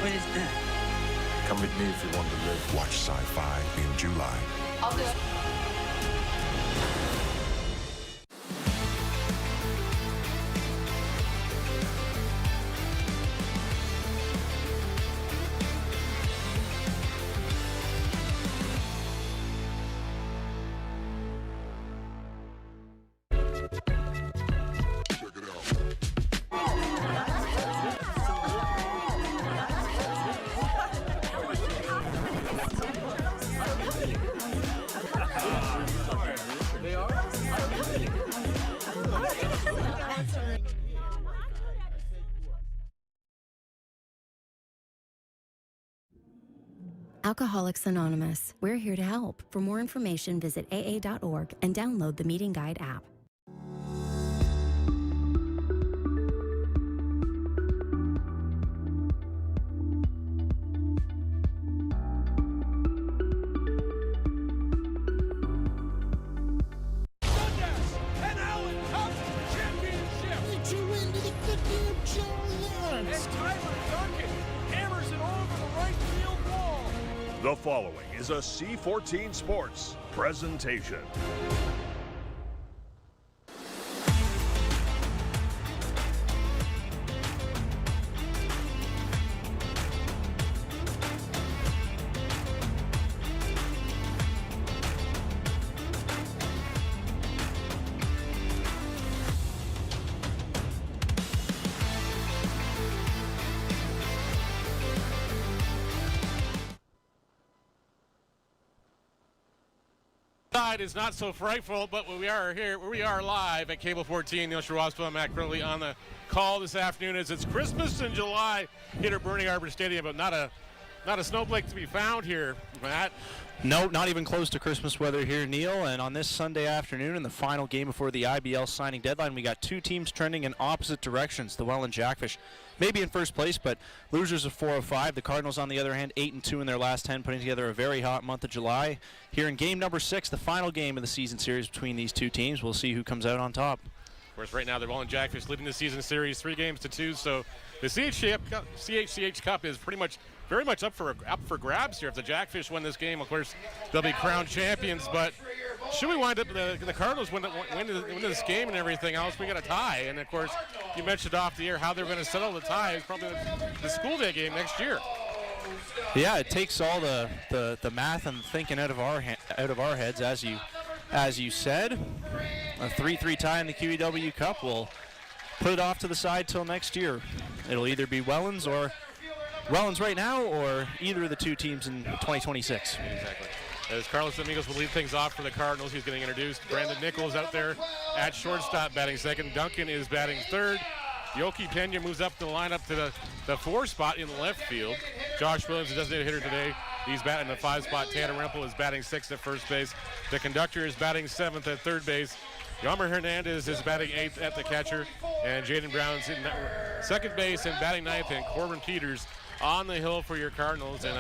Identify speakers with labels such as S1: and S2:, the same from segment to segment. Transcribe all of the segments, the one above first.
S1: when it's done.
S2: Come with me if you want to live. Watch Sci-Fi in July.
S3: I'll do it.
S4: Alcoholics Anonymous. We're here to help. For more information, visit aa.org and download the Meeting Guide app.
S5: The following is a C14 Sports presentation.
S6: Is not so frightful, but we are here. We are live at Cable 14. Neil Sherwaspo and Matt Curley on the call this afternoon as it's Christmas in July here at Burning Harbor Stadium, but not a snowflake to be found here, Matt.
S7: No, not even close to Christmas weather here, Neil. And on this Sunday afternoon, in the final game before the IBL signing deadline, we got two teams trending in opposite directions. The Welland Jackfish maybe in first place, but losers of 4 of 5. The Cardinals, on the other hand, 8-2 in their last 10, putting together a very hot month of July. Here in game number 6, the final game of the season series between these two teams. We'll see who comes out on top.
S6: Of course, right now, the Welland Jackfish leading the season series 3-2. So the CHCH Cup is pretty much very much up for grabs here. If the Jackfish win this game, of course, they'll be crowned champions. But should we wind up the Cardinals win this game and everything else, we got a tie. And of course, you mentioned off the air how they're going to settle the tie. It's probably the school day game next year.
S7: Yeah, it takes all the math and thinking out of our heads, as you said. A 3-3 tie in the QEW Cup will put it off to the side till next year. It'll either be Welland's right now, or either of the two teams in 2026.
S6: Exactly. As Carlos Amigos will lead things off for the Cardinals, he's getting introduced. Brandon Nichols out there at shortstop batting second. Duncan is batting third. Yoki Pena moves up the lineup to the 4 spot in the left field. Josh Williams, the designated hitter today, he's batting the 5 spot. Tanner Rempel is batting 6th at first base. The conductor is batting 7th at third base. Yammer Hernandez is batting 8th at the catcher. And Jaden Brown's in second base and batting 9th. And Corbin Peters on the hill for your Cardinals, and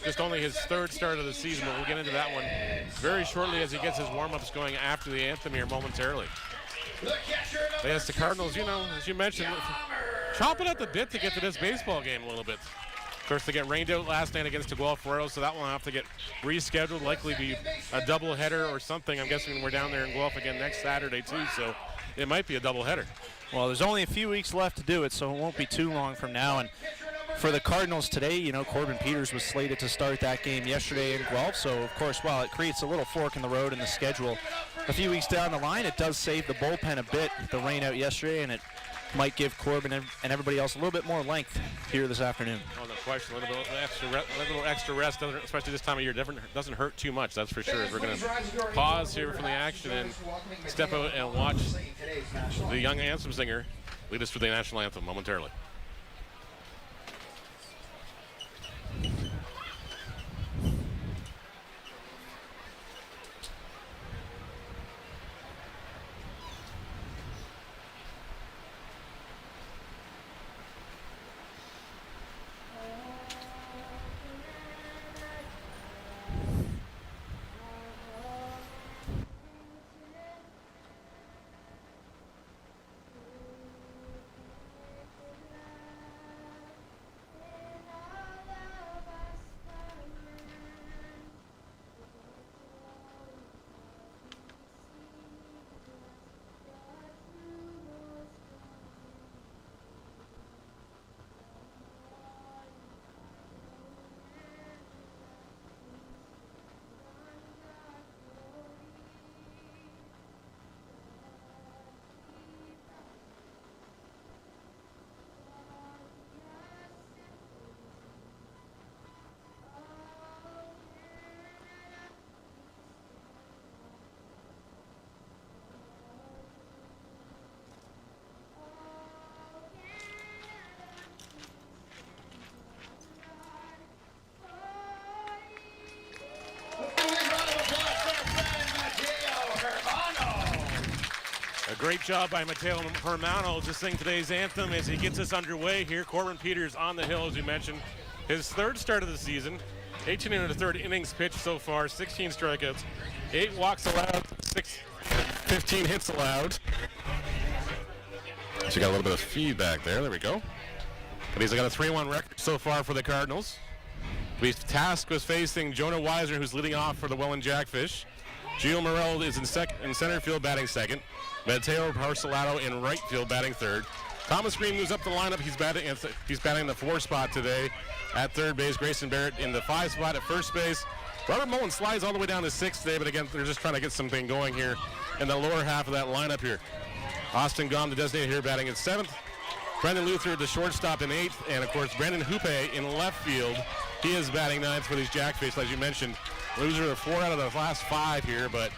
S6: just only his 3rd start of the season, but we'll get into that one very shortly as he gets his warm-ups going after the anthem here momentarily. Yes, the Cardinals, as you mentioned, chomping at the bit to get to this baseball game a little bit. Of course, they get rained out last night against Guelph-Fueros, so that will have to get rescheduled, likely be a doubleheader or something. I'm guessing we're down there in Guelph again next Saturday, too, so it might be a doubleheader.
S7: Well, there's only a few weeks left to do it, so it won't be too long from now. And for the Cardinals today, Corbin Peters was slated to start that game yesterday in Guelph, so of course, while it creates a little fork in the road in the schedule, a few weeks down the line, it does save the bullpen a bit, the rain out yesterday, and it might give Corbin and everybody else a little bit more length here this afternoon.
S6: Oh, no question. A little extra rest, especially this time of year, doesn't hurt too much, that's for sure. We're going to pause here from the action and step out and watch the young anthem singer lead us through the national anthem momentarily. great job by Mateo Hermano to sing today's anthem as he gets us underway here. Corbin Peters on the hill, as you mentioned. His third start of the season, 18 and a third innings pitched so far, 16 strikeouts, 8 walks allowed, 15 hits allowed. So you got a little bit of feedback there. There we go. But he's got a 3-1 record so far for the Cardinals. Task was facing Jonah Weiser, who's leading off for the Welland Jackfish. Gio Morel is in center field batting second. Mateo Parcelato in right field batting third. Thomas Green moves up the lineup. He's batting the 4 spot today. At third base, Grayson Barrett in the 5 spot at first base. Robert Mullen slides all the way down to 6th today, but again, they're just trying to get something going here in the lower half of that lineup here. Austin Gom, the designated here, batting at 7th. Brendan Luther, the shortstop, in 8th. And, of course, Brandon Hoope in left field. He is batting 9th for these Jackfish, as you mentioned. Loser of 4 out of the last 5 here, but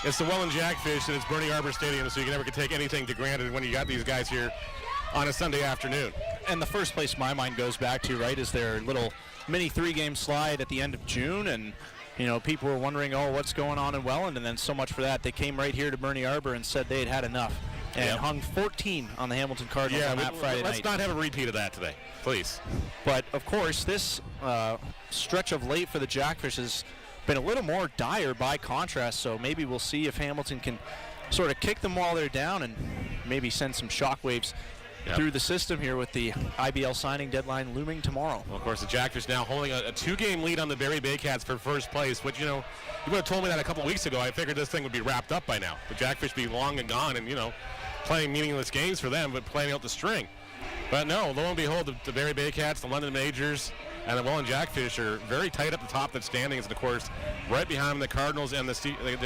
S6: it's the Welland Jackfish and it's Bernie Arbor Stadium, so you never can take anything to granted when you got these guys here on a Sunday afternoon.
S7: And the first place my mind goes back to, right, is their little mini 3-game slide at the end of June, and you know, people were wondering, oh, what's going on in Welland, and then so much for that. They came right here to Bernie Arbor and said they had had enough, and hung 14 on the Hamilton Cardinals on that Friday night.
S6: Let's not have a repeat of that today, please.
S7: But, of course, this stretch of late for the Jackfish has been a little more dire by contrast, so maybe we'll see if Hamilton can sort of kick them while they're down and maybe send some shockwaves through the system here with the IBL signing deadline looming tomorrow.
S6: Well, of course, the Jackfish now holding a 2-game lead on the Barrie Baycats for first place, which, you know, you would have told me that a couple weeks ago. I figured this thing would be wrapped up by now. The Jackfish be long and gone and, you know, playing meaningless games for them, but playing out the string. But no, lo and behold, the Barrie Baycats, the London Majors, and the Welland Jackfish are very tight at the top of the standings, and of course, right behind them, the Cardinals and the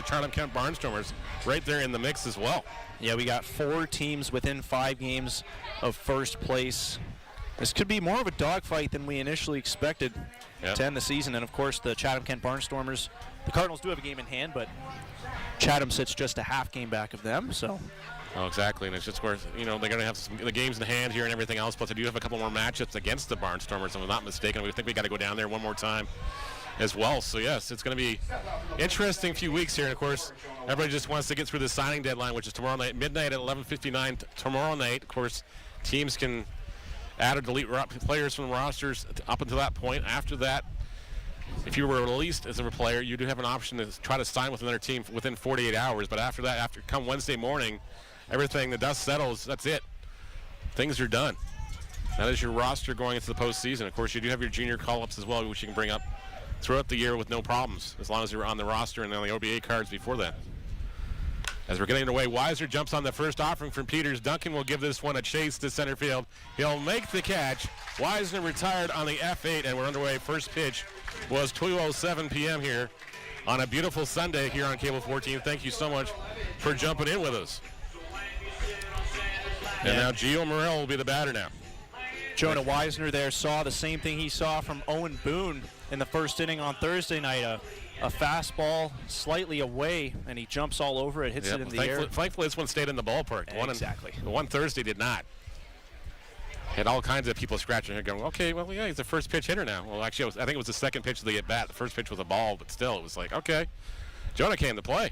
S6: Chatham-Kent Barnstormers, right there in the mix as well.
S7: Yeah, we got 4 teams within 5 games of first place. This could be more of a dogfight than we initially expected to end the season, and of course, the Chatham-Kent Barnstormers, the Cardinals do have a game in hand, but Chatham sits just a half game back of them, so.
S6: Oh, exactly, and it's just where, you know, they're going to have the games in hand here and everything else, plus they do have a couple more matchups against the Barnstormers, if I'm not mistaken. We think we got to go down there one more time as well. So, yes, it's going to be interesting few weeks here, and, of course, everybody just wants to get through the signing deadline, which is tomorrow night, midnight at 11:59 tomorrow night. Of course, teams can add or delete players from rosters up until that point. After that, if you were released as a player, you do have an option to try to sign with another team within 48 hours. But after that, come Wednesday morning, everything, the dust settles, that's it. Things are done. That is your roster going into the postseason. Of course, you do have your junior call-ups as well, which you can bring up throughout the year with no problems, as long as you're on the roster and on the OBA cards before that. As we're getting away, Weiser jumps on the first offering from Peters. Duncan will give this one a chase to center field. He'll make the catch. Weiser retired on the F8, and we're underway. First pitch was 2:07 p.m. here on a beautiful Sunday here on Cable 14. Thank you so much for jumping in with us. And now Gio Morel will be the batter now.
S7: Jonah Weisner there saw the same thing he saw from Owen Boone in the first inning on Thursday night. A fastball slightly away, and he jumps all over it, hits it in the air.
S6: Thankfully, this one stayed in the ballpark.
S7: Exactly.
S6: The one Thursday did not. Had all kinds of people scratching here going, okay, well, yeah, he's the first pitch hitter now. Well, actually, I think it was the second pitch of the at-bat. The first pitch was a ball, but still, it was like, okay. Jonah came to play,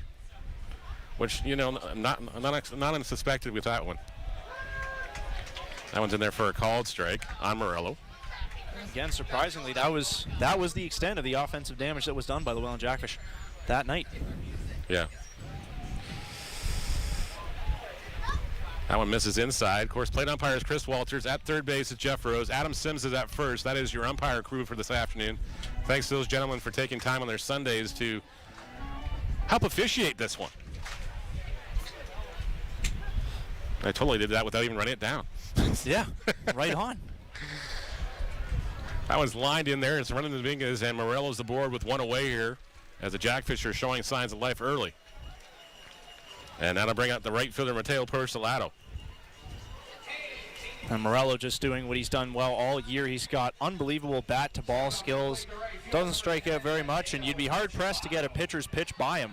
S6: which, you know, not unsuspected with that one. That one's in there for a called strike on Morello.
S7: Again, surprisingly, that was the extent of the offensive damage that was done by the Welland Jackfish that night.
S6: Yeah. That one misses inside. Of course, plate umpire is Chris Walters. At third base is Jeff Rose. Adam Sims is at first. That is your umpire crew for this afternoon. Thanks to those gentlemen for taking time on their Sundays to help officiate this one. I totally did that without even running it down.
S7: Yeah, right on.
S6: That one's lined in there. It's running to Dominguez, and Morello's the board with one away here as the Jackfish are showing signs of life early. And that'll bring out the right fielder, Mateo Persolato.
S7: And Morello just doing what he's done well all year. He's got unbelievable bat-to-ball skills. Doesn't strike out very much, and you'd be hard-pressed to get a pitcher's pitch by him.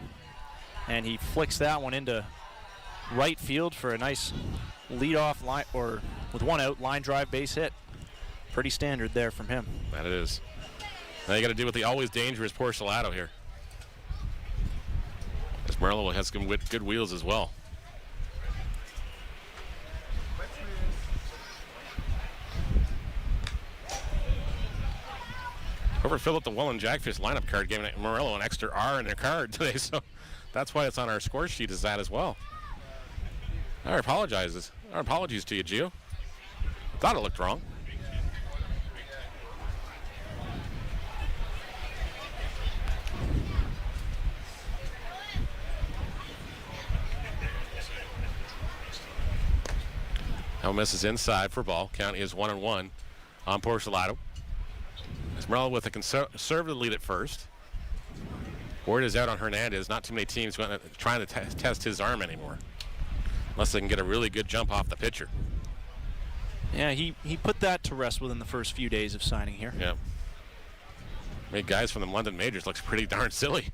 S7: And he flicks that one into right field for a nice leadoff line, or with one out, line drive base hit. Pretty standard there from him.
S6: That it is. Now you got to deal with the always dangerous Persolato here. As Morello has some good wheels as well. Whoever filled out the Welland Jackfish lineup card gave Morello an extra R in their card today, so that's why it's on our score sheet as that as well. Our apologies to you, Gio. Thought it looked wrong. Now misses inside for ball. Count is 1-1 on Porcelado. Morello with a conservative lead at first. Word is out on Hernandez. Not too many teams trying to test his arm anymore, unless they can get a really good jump off the pitcher.
S7: Yeah, he put that to rest within the first few days of signing here.
S6: Yeah. Made guys from the London Majors looks pretty darn silly.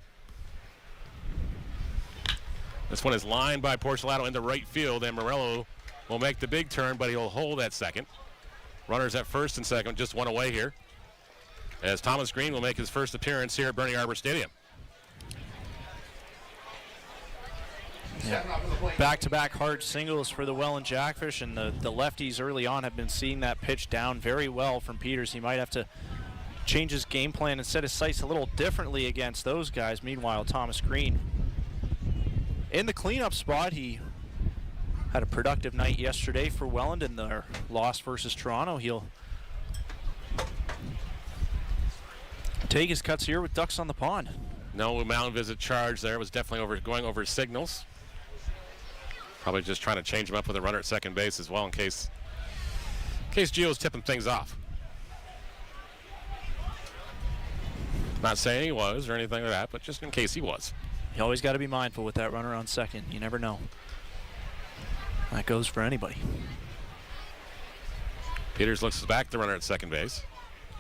S6: This one is lined by Porcelado into right field, and Morello will make the big turn, but he'll hold at second. Runners at first and second, just one away here, as Thomas Green will make his first appearance here at Bernie Arbor Stadium.
S7: Yeah. Back-to-back hard singles for the Welland Jackfish, and the lefties early on have been seeing that pitch down very well from Peters. He might have to change his game plan and set his sights a little differently against those guys. Meanwhile, Thomas Green in the cleanup spot. He had a productive night yesterday for Welland in their loss versus Toronto. He'll take his cuts here with ducks on the pond.
S6: No mound visit charge there. It was definitely going over signals. Probably just trying to change him up with a runner at second base as well in case Gio's tipping things off. Not saying he was or anything like that, but just in case he was.
S7: You always got to be mindful with that runner on second. You never know. That goes for anybody.
S6: Peters looks back the runner at second base.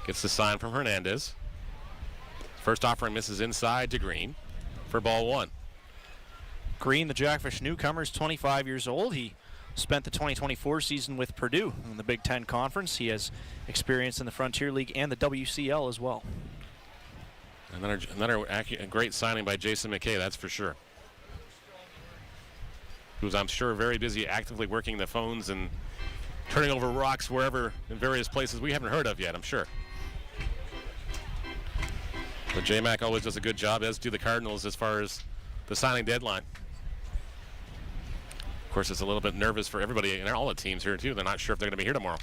S6: Gets the sign from Hernandez. First offering misses inside to Green for ball one.
S7: Green, the Jackfish newcomer, is 25 years old. He spent the 2024 season with Purdue in the Big Ten Conference. He has experience in the Frontier League and the WCL as well.
S6: Another great signing by Jason McKay, that's for sure. Who's, I'm sure, very busy actively working the phones and turning over rocks wherever in various places we haven't heard of yet, I'm sure. But J-Mac always does a good job, as do the Cardinals, as far as the signing deadline. Of course, it's a little bit nervous for everybody and all the teams here, too. They're not sure if they're going to be here tomorrow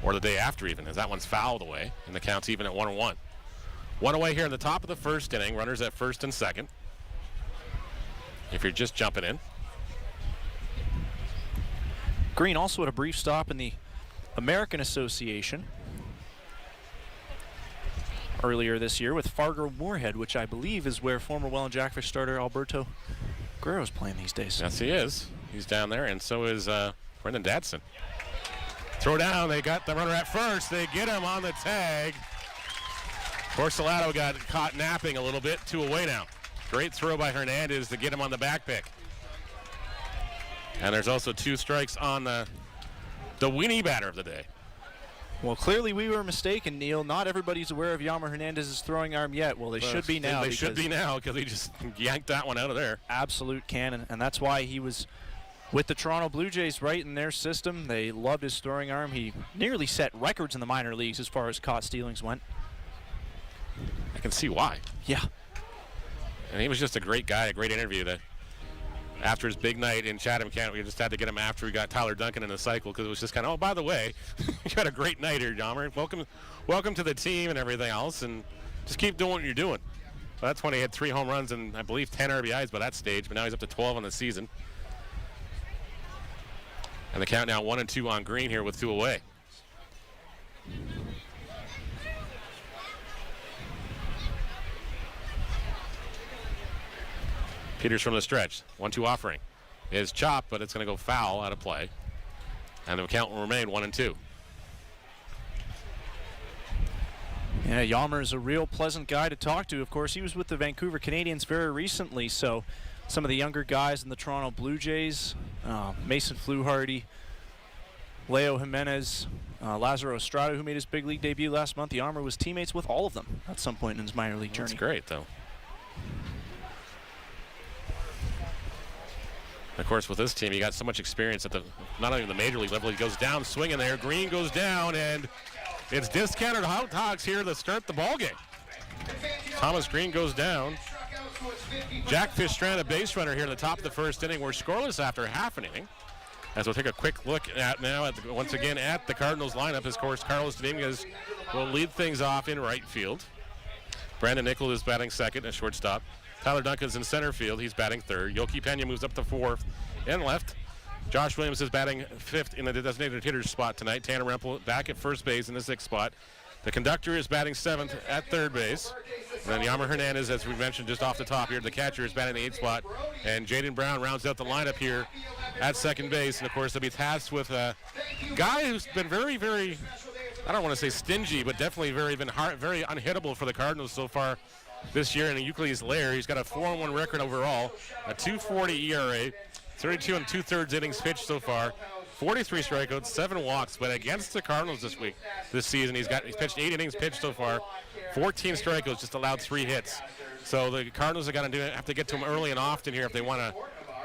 S6: or the day after even, as that one's fouled away, and the count's even at 1-1. One away here in the top of the first inning. Runners at first and second. If you're just jumping in.
S7: Green also had a brief stop in the American Association earlier this year with Fargo-Moorhead, which I believe is where former Welland Jackfish starter Alberto Guerrero's playing these days.
S6: Yes, he is. He's down there, and so is Brendan Dadson. Throw down. They got the runner at first. They get him on the tag. Porcelado got caught napping a little bit. 2 away now. Great throw by Hernandez to get him on the back pick. And there's also 2 strikes on the weenie batter of the day.
S7: Well, clearly we were mistaken, Neil. Not everybody's aware of Yammer Hernandez's throwing arm yet. Well, they should be now.
S6: They should be now because he just yanked that one out of there.
S7: Absolute cannon, and that's why he was with the Toronto Blue Jays right in their system. They loved his throwing arm. He nearly set records in the minor leagues as far as caught stealings went.
S6: I can see why.
S7: Yeah.
S6: And he was just a great guy, a great interview. That after his big night in Chatham County, we just had to get him after we got Tyler Duncan in the cycle, because it was just kind of, oh, by the way, you had a great night here, Dahmer. Welcome to the team and everything else, and just keep doing what you're doing. Well, that's when he had 3 home runs and I believe 10 RBIs by that stage, but now he's up to 12 on the season. And the count now 1-2 on Green here with 2 away. Peters from the stretch. 1-2 offering is chopped, but it's going to go foul out of play. And the count will remain 1-2.
S7: Yeah, Yammer is a real pleasant guy to talk to. Of course, he was with the Vancouver Canadians very recently, so some of the younger guys in the Toronto Blue Jays, Mason Fluharty, Leo Jimenez, Lazaro Estrada, who made his big league debut last month. Yammer was teammates with all of them at some point in his minor league journey.
S6: That's great, though. Of course, with this team, he got so much experience at not only the major league level. He goes down swinging there. Green goes down, and it's discounted hot dogs here to start the ball game. Thomas Green goes down. Jackfish stranded base runner here in the top of the first inning. We're scoreless after half an inning. As we'll take a quick look at now, once again, at the Cardinals lineup. Of course, Carlos Dominguez will lead things off in right field. Brandon Nichol is batting second at shortstop. Tyler Duncan's in center field. He's batting third. Yoki Pena moves up to fourth and left. Josh Williams is batting fifth in the designated hitter's spot tonight. Tanner Rempel back at first base in the sixth spot. The conductor is batting seventh at third base. And then Yammer Hernandez, as we mentioned just off the top here, the catcher is batting the eighth spot. And Jaden Brown rounds out the lineup here at second base. And, of course, they'll be tasked with a guy who's been very, very, I don't want to say stingy, but definitely very unhittable for the Cardinals so far this year. And Euclides Lair, he's got a 4-1 record overall, a 2.40 ERA, 32 and 2/3 innings pitched so far. 43 strikeouts, 7 walks, but against the Cardinals this season, he's pitched 8 innings pitched so far, 14 strikeouts, just allowed 3 hits. So the Cardinals have to get to him early and often here if they want to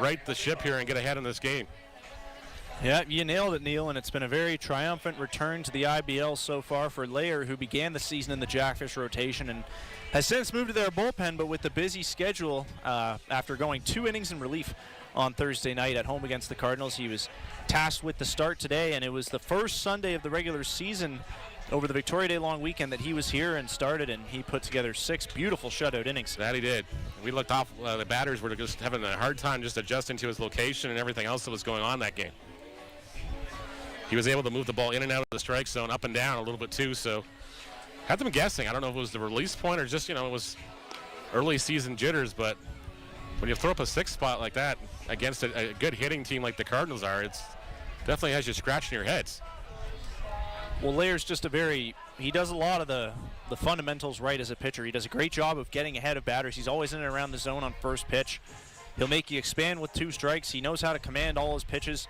S6: right the ship here and get ahead in this game.
S7: Yeah, you nailed it, Neil, and it's been a very triumphant return to the IBL so far for Lair, who began the season in the Jackfish rotation and has since moved to their bullpen, but with the busy schedule, after going 2 innings in relief on Thursday night at home against the Cardinals, he was tasked with the start today, and it was the first Sunday of the regular season over the Victoria Day long weekend that he was here and started, and he put together 6 beautiful shutout innings.
S6: That he did. We looked off, the batters were just having a hard time just adjusting to his location and everything else that was going on that game. He was able to move the ball in and out of the strike zone, up and down a little bit too, so had them guessing. I don't know if it was the release point or just, it was early season jitters, but when you throw up a 6th spot like that against a good hitting team like the Cardinals are, it's definitely has you scratching your heads.
S7: Well, Lair's just he does a lot of the fundamentals right as a pitcher. He does a great job of getting ahead of batters. He's always in and around the zone on first pitch. He'll make you expand with 2 strikes. He knows how to command all his pitches.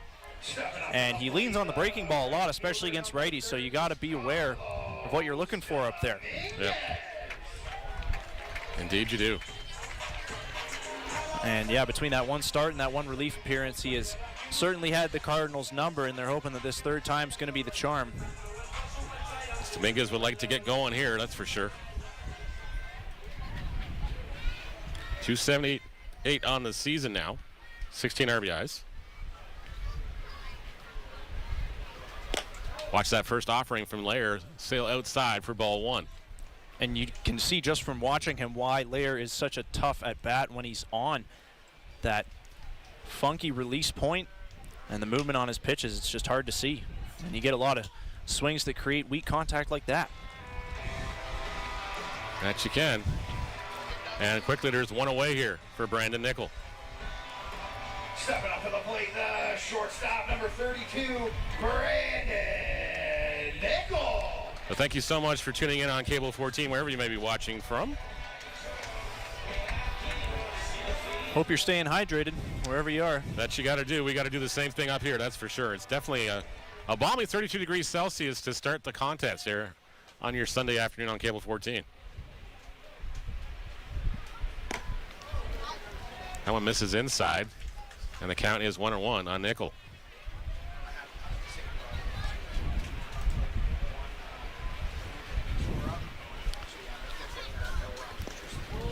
S7: And he leans on the breaking ball a lot, especially against righties, so you got to be aware of what you're looking for up there.
S6: Yep. Indeed you do.
S7: And, yeah, between that 1 start and that 1 relief appearance, he has certainly had the Cardinals' number, and they're hoping that this 3rd time is going to be the charm.
S6: Dominguez would like to get going here, that's for sure. 278 on the season now, 16 RBIs. Watch that first offering from Lair sail outside for ball 1.
S7: And you can see just from watching him why Lair is such a tough at-bat when he's on. That funky release point and the movement on his pitches, it's just hard to see. And you get a lot of swings that create weak contact like that.
S6: That you can. And quickly there's 1 away here for Brandon Nichol.
S1: Stepping up to the plate, the shortstop, number 32, Brandon Nichol.
S6: Well, thank you so much for tuning in on Cable 14, wherever you may be watching from.
S7: Hope you're staying hydrated wherever you are.
S6: That you got to do. We got to do the same thing up here, that's for sure. It's definitely a balmy 32 degrees Celsius to start the contest here on your Sunday afternoon on Cable 14. That one misses inside, and the count is 1-1 on Nichol.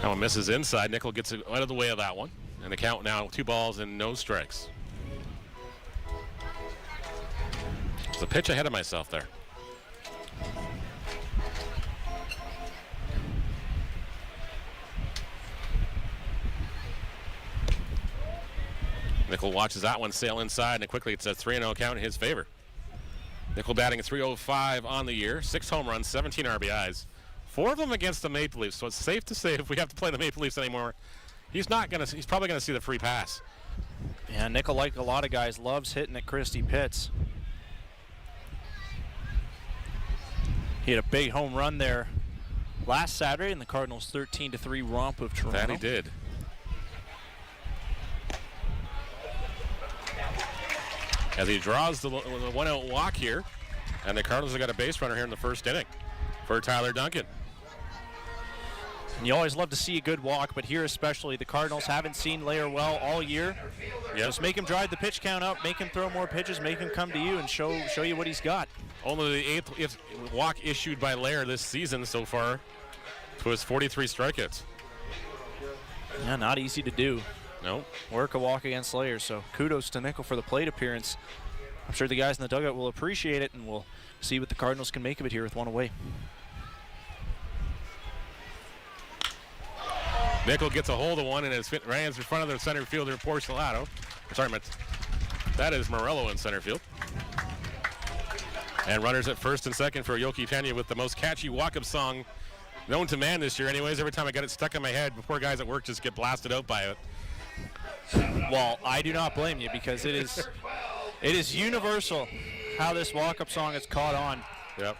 S6: That one misses inside. Nichol gets out of the way of that one. And the count now 2 balls and no strikes. It's a pitch ahead of myself there. Nichol watches that one sail inside, and quickly it's a 3-0 count in his favor. Nichol batting a .305 on the year, 6 home runs, 17 RBIs. 4 of them against the Maple Leafs, so it's safe to say if we have to play the Maple Leafs anymore, he's probably gonna see the free pass.
S7: Yeah, Nichol, like a lot of guys, loves hitting at Christie Pitts. He had a big home run there last Saturday in the Cardinals' 13-3 romp of Toronto.
S6: That he did. As he draws the 1-out walk here, and the Cardinals have got a base runner here in the first inning for Tyler Duncan.
S7: And you always love to see a good walk, but here especially, the Cardinals haven't seen Lair well all year.
S6: Yep.
S7: Just make him drive the pitch count up, make him throw more pitches, make him come to you and show you what he's got.
S6: Only the 8th walk issued by Lair this season so far to his 43 strikeouts.
S7: Yeah, not easy to do.
S6: No.
S7: Work a walk against Lair, so kudos to Nickel for the plate appearance. I'm sure the guys in the dugout will appreciate it, and we'll see what the Cardinals can make of it here with one away.
S6: Nickel gets a hold of one and it lands in front of the center fielder, Porcelato. Sorry, that is Morello in center field. And runners at first and second for Yoki Pena with the most catchy walk-up song known to man this year. Anyways, every time I got it stuck in my head, poor guys at work just get blasted out by it.
S7: Well, I do not blame you because it is universal how this walk-up song is caught on.
S6: Yep.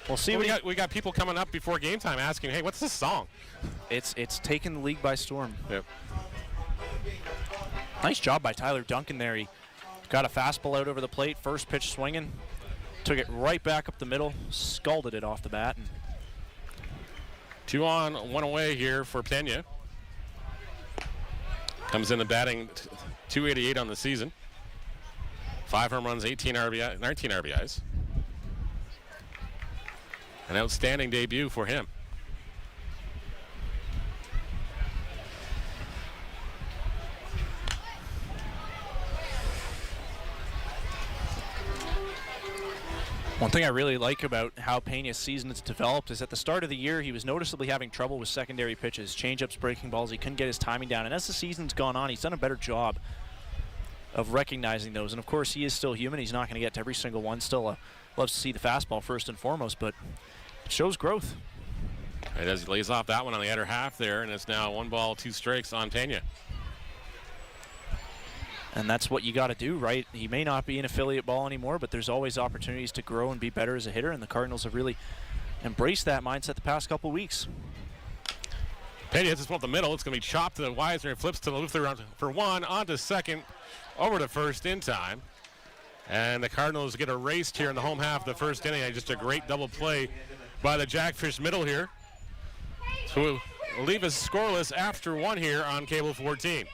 S7: We'll see.
S6: Well, we got people coming up before game time asking, "Hey, what's this song?"
S7: It's taken the league by storm.
S6: Yep.
S7: Nice job by Tyler Duncan there. He got a fastball out over the plate, first pitch swinging, took it right back up the middle, scalded it off the bat. And
S6: 2 on, 1 away here for Pena. Comes in the batting 288 on the season. 5 home runs, 19 RBIs. An outstanding debut for him.
S7: one thing I really like about how Pena's season has developed is at the start of the year, he was noticeably having trouble with secondary pitches, changeups, breaking balls. He couldn't get his timing down. And as the season's gone on, he's done a better job of recognizing those. And of course, he is still human. He's not going to get to every single one. Still loves to see the fastball first and foremost, but it shows growth.
S6: And as he lays off that one on the other half there, and it's now 1 ball, 2 strikes on Pena.
S7: And that's what you got to do, right? He may not be an affiliate ball anymore, but there's always opportunities to grow and be better as a hitter, and the Cardinals have really embraced that mindset the past couple weeks.
S6: Pena hits this one up the middle. It's going to be chopped to the Weisner and flips to the Luther for 1, onto second, over to first in time. And the Cardinals get erased here in the home half of the first inning. Just a great double play by the Jackfish middle here. So we'll leave us scoreless after 1 here on Cable 14.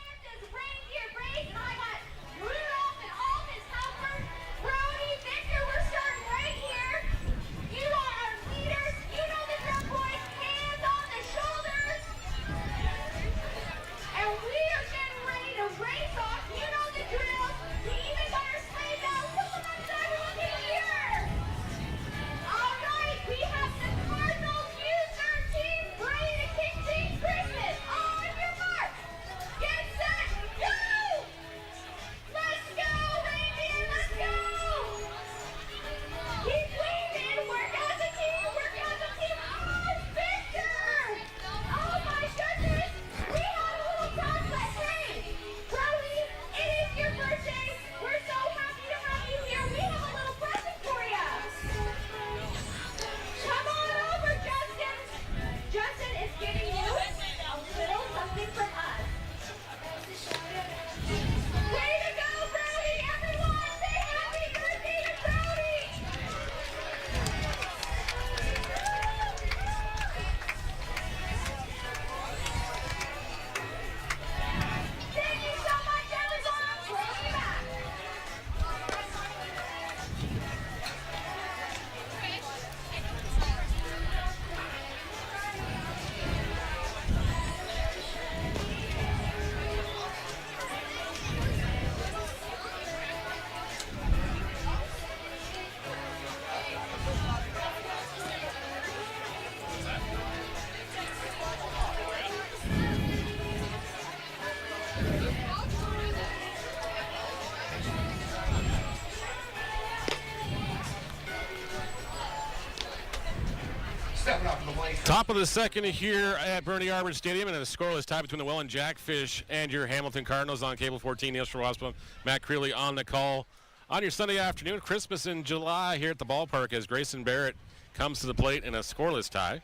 S6: Top of the second here at Bernie Arbor Stadium, and a scoreless tie between the Welland Jackfish and your Hamilton Cardinals on Cable 14. Neil Schwartzman, Matt Creeley on the call. On your Sunday afternoon, Christmas in July here at the ballpark as Grayson Barrett comes to the plate in a scoreless tie.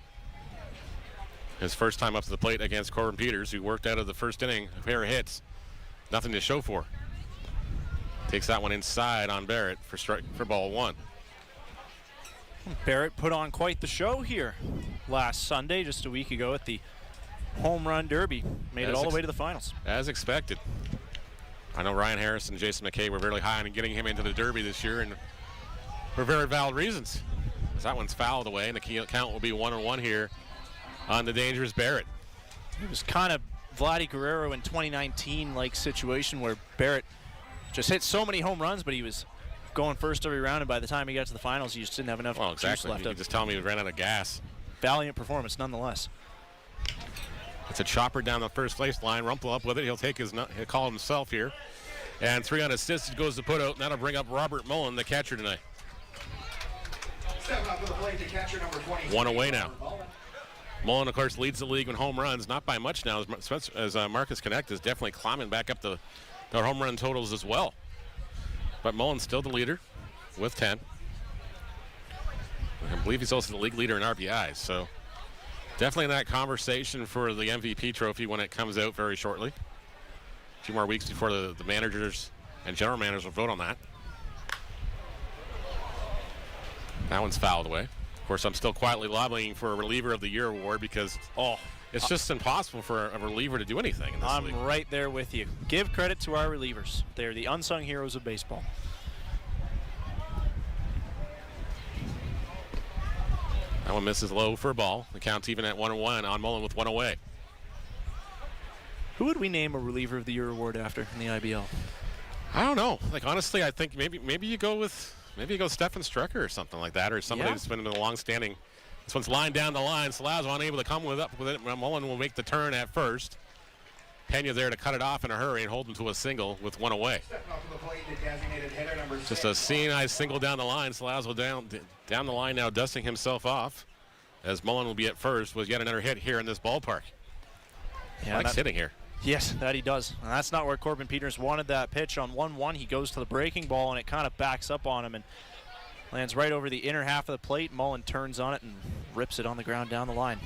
S6: His first time up to the plate against Corbin Peters, who worked out of the first inning, a pair of hits. Nothing to show for. Takes that one inside on Barrett for ball 1.
S7: Barrett put on quite the show here last Sunday, just a week ago at the home run derby. Made it all the way to the finals.
S6: As expected. I know Ryan Harris and Jason McKay were really high on getting him into the derby this year, and for very valid reasons. As that one's fouled away, and the count will be 1-1 here on the dangerous Barrett.
S7: It was kind of Vladdy Guerrero in 2019-like situation where Barrett just hit so many home runs, but he was going first every round, and by the time he got to the finals, he just didn't have enough juice left.
S6: You can just tell me he ran out of gas.
S7: Valiant performance, nonetheless.
S6: It's a chopper down the first place line. Rumpel up with it. He'll call himself here. And 3 unassisted goes to put out, and that'll bring up Robert Mullen, the catcher tonight.
S1: Stepping up to the plate to catcher number 20.
S6: 1 away now. Mullen, of course, leads the league in home runs. Not by much now, as Marcus Connect is definitely climbing back up the home run totals as well. But Mullen's still the leader with 10. I believe he's also the league leader in RBIs, so definitely in that conversation for the MVP trophy when it comes out very shortly. A few more weeks before the managers and general managers will vote on that. That one's fouled away. Of course, I'm still quietly lobbying for a Reliever of the Year award because it's just impossible for a reliever to do anything in this league.
S7: I'm right there with you. Give credit to our relievers. They're the unsung heroes of baseball.
S6: That one misses low for a ball. The count's even at 1-1 on Mullen with 1 away.
S7: Who would we name a Reliever of the Year award after in the IBL?
S6: I don't know. Like, honestly, I think maybe you go with Stefan Strucker or something like that, or somebody who's been in a long-standing. This one's lined down the line. Salazzo unable to come up with it. Mullen will make the turn at first. Pena there to cut it off in a hurry and hold him to a single with 1 away. Just a seeing-eye single down the line. Salazzo down the line now, dusting himself off as Mullen will be at first. Was yet another hit here in this ballpark.
S7: Yeah,
S6: likes hitting here.
S7: Yes, that he does. And that's not where Corbin Peters wanted that pitch. On 1-1, he goes to the breaking ball, and it kind of backs up on him and lands right over the inner half of the plate. Mullen turns on it and rips it on the ground down the line.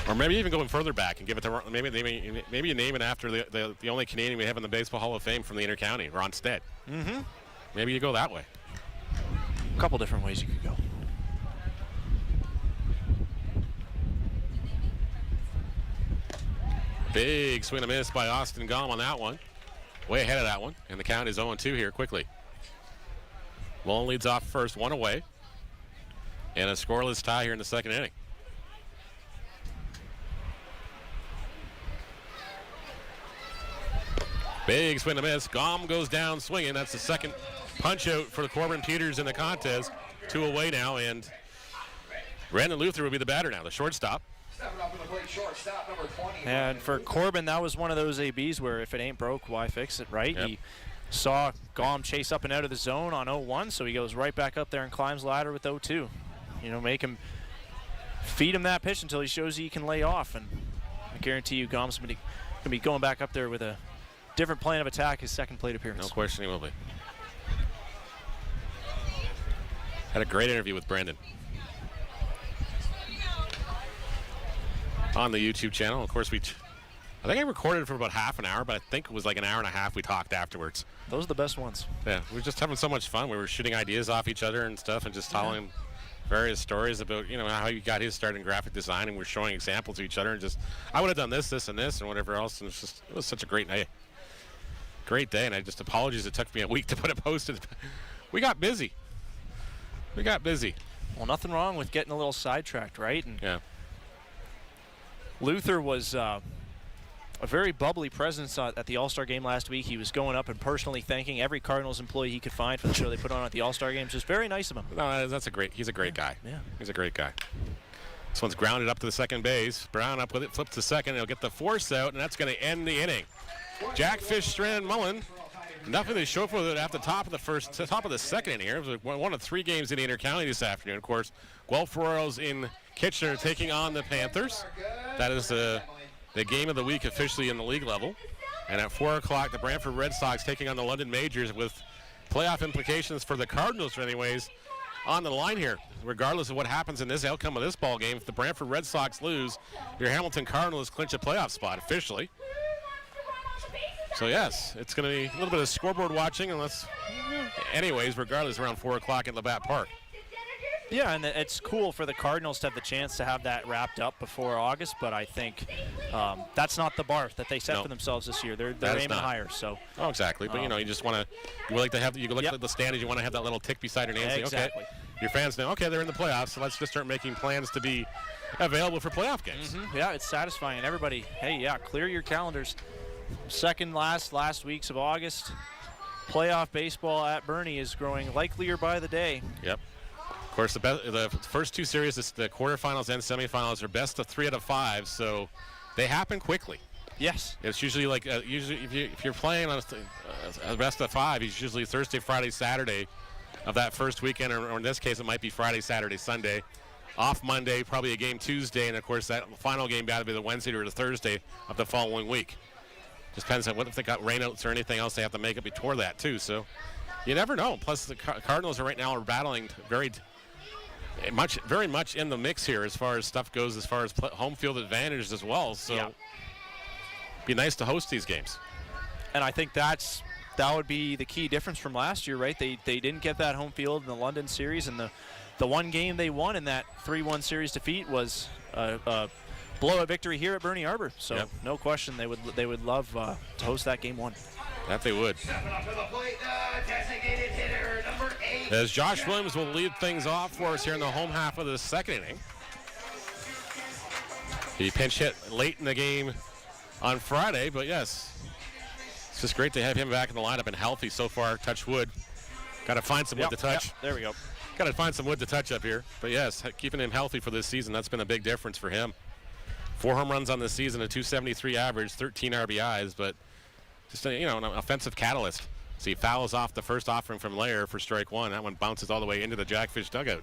S6: Or maybe even going further back and give it to maybe you name it after the only Canadian we have in the Baseball Hall of Fame from the Intercounty, Ron Stead.
S7: Mm-hmm.
S6: Maybe you go that way.
S7: A couple different ways you could go.
S6: Big swing and a miss by Austin Gom on that one. Way ahead of that one. And the count is 0-2 here quickly. Mullen leads off first, 1 away. And a scoreless tie here in the second inning. Big swing and a miss. Gom goes down swinging. That's the second punch out for the Corbin Peters in the contest. 2 away now, and Brandon Luther will be the batter now, the shortstop.
S7: And for Corbin, that was one of those ABs where if it ain't broke, why fix it, right?
S6: Yep.
S7: He saw Gom chase up and out of the zone on 0-1, so he goes right back up there and climbs ladder with 0-2. You know, feed him that pitch until he shows he can lay off, and I guarantee you Gom's going to be going back up there with a different plan of attack his second plate appearance.
S6: No question he will be. Had a great interview with Brandon on the YouTube channel. Of course, I think I recorded it for about half an hour, but I think it was like an hour and a half we talked afterwards.
S7: Those are the best ones.
S6: Yeah, we were just having so much fun. We were shooting ideas off each other and stuff and just telling various stories about, how he got his start in graphic design, and we're showing examples to each other, and just, I would have done this, and this, and whatever else, and it was such a great night. Great day, and I just apologize it took me a week to put a post in. We got busy.
S7: Well, nothing wrong with getting a little sidetracked, right? And
S6: yeah.
S7: Luther was a very bubbly presence at the All-Star game last week. He was going up and personally thanking every Cardinals employee he could find for the show they put on at the All-Star games. Just very nice of him.
S6: No, he's a great guy.
S7: Yeah.
S6: He's a great guy. This one's grounded up to the second base. Brown up with it, flips to second. He'll get the force out, and that's going to end the inning. Jackfish, Strand, Mullen. Nothing to show for it at the top of the second inning here. It was one of 3 games in the Intercounty this afternoon. Of course, Guelph Royals in Kitchener taking on the Panthers. That is the game of the week officially in the league level. And at 4 o'clock, the Brantford Red Sox taking on the London Majors with playoff implications for the Cardinals anyways on the line here. Regardless of what happens in this outcome of this ball game, if the Brantford Red Sox lose, your Hamilton Cardinals clinch a playoff spot officially. So yes, it's going to be a little bit of scoreboard watching, anyways, regardless, around 4 o'clock at Labatt Park.
S7: Yeah, and it's cool for the Cardinals to have the chance to have that wrapped up before August, but I think that's not the bar that they set for themselves this year. They're aiming higher. So.
S6: Oh, exactly. But you just want to. You like to have. You look at the standings. You want to have that little tick beside your name. Saying,
S7: Exactly.
S6: Okay, your fans know. Okay, they're in the playoffs. So let's just start making plans to be available for playoff games.
S7: Yeah, it's satisfying. And everybody, hey, clear your calendars. Second last weeks of August. Playoff baseball at Bernie is growing likelier by the day.
S6: Yep. Of course, the first two series, the quarterfinals and semifinals, are best of 3 out of 5, so they happen quickly.
S7: Yes.
S6: It's usually like if you're playing on a best of 5, it's usually Thursday, Friday, Saturday of that first weekend, or in this case, it might be Friday, Saturday, Sunday. Off Monday, probably a game Tuesday, and of course that final game got to be the Wednesday or the Thursday of the following week. Just depends on what if they got rainouts or anything else they have to make up before that too. So you never know. Plus the Cardinals right now are battling very much in the mix here as far as stuff goes, as far as home field advantage as well. So be nice to host these games.
S7: And I think that would be the key difference from last year, right? They didn't get that home field in the London series, and the one game they won in that 3-1 series defeat was a blowout victory here at Bernie Arbor. So no question they would love to host that game 1.
S6: That they would.
S1: Stepping up to the plate, designated hitter number 8.
S6: As Josh Williams will lead things off for us here in the home half of the second inning. He pinch hit late in the game on Friday, but yes, it's just great to have him back in the lineup and healthy so far. Touch wood. Got to find some wood to touch.
S7: There we go.
S6: Got to find some wood to touch up here. But yes, keeping him healthy for this season, that's been a big difference for him. 4 home runs on this season, a .273 average, 13 RBIs, but just an offensive catalyst. So he fouls off the first offering from Lair for strike 1. That one bounces all the way into the Jackfish dugout.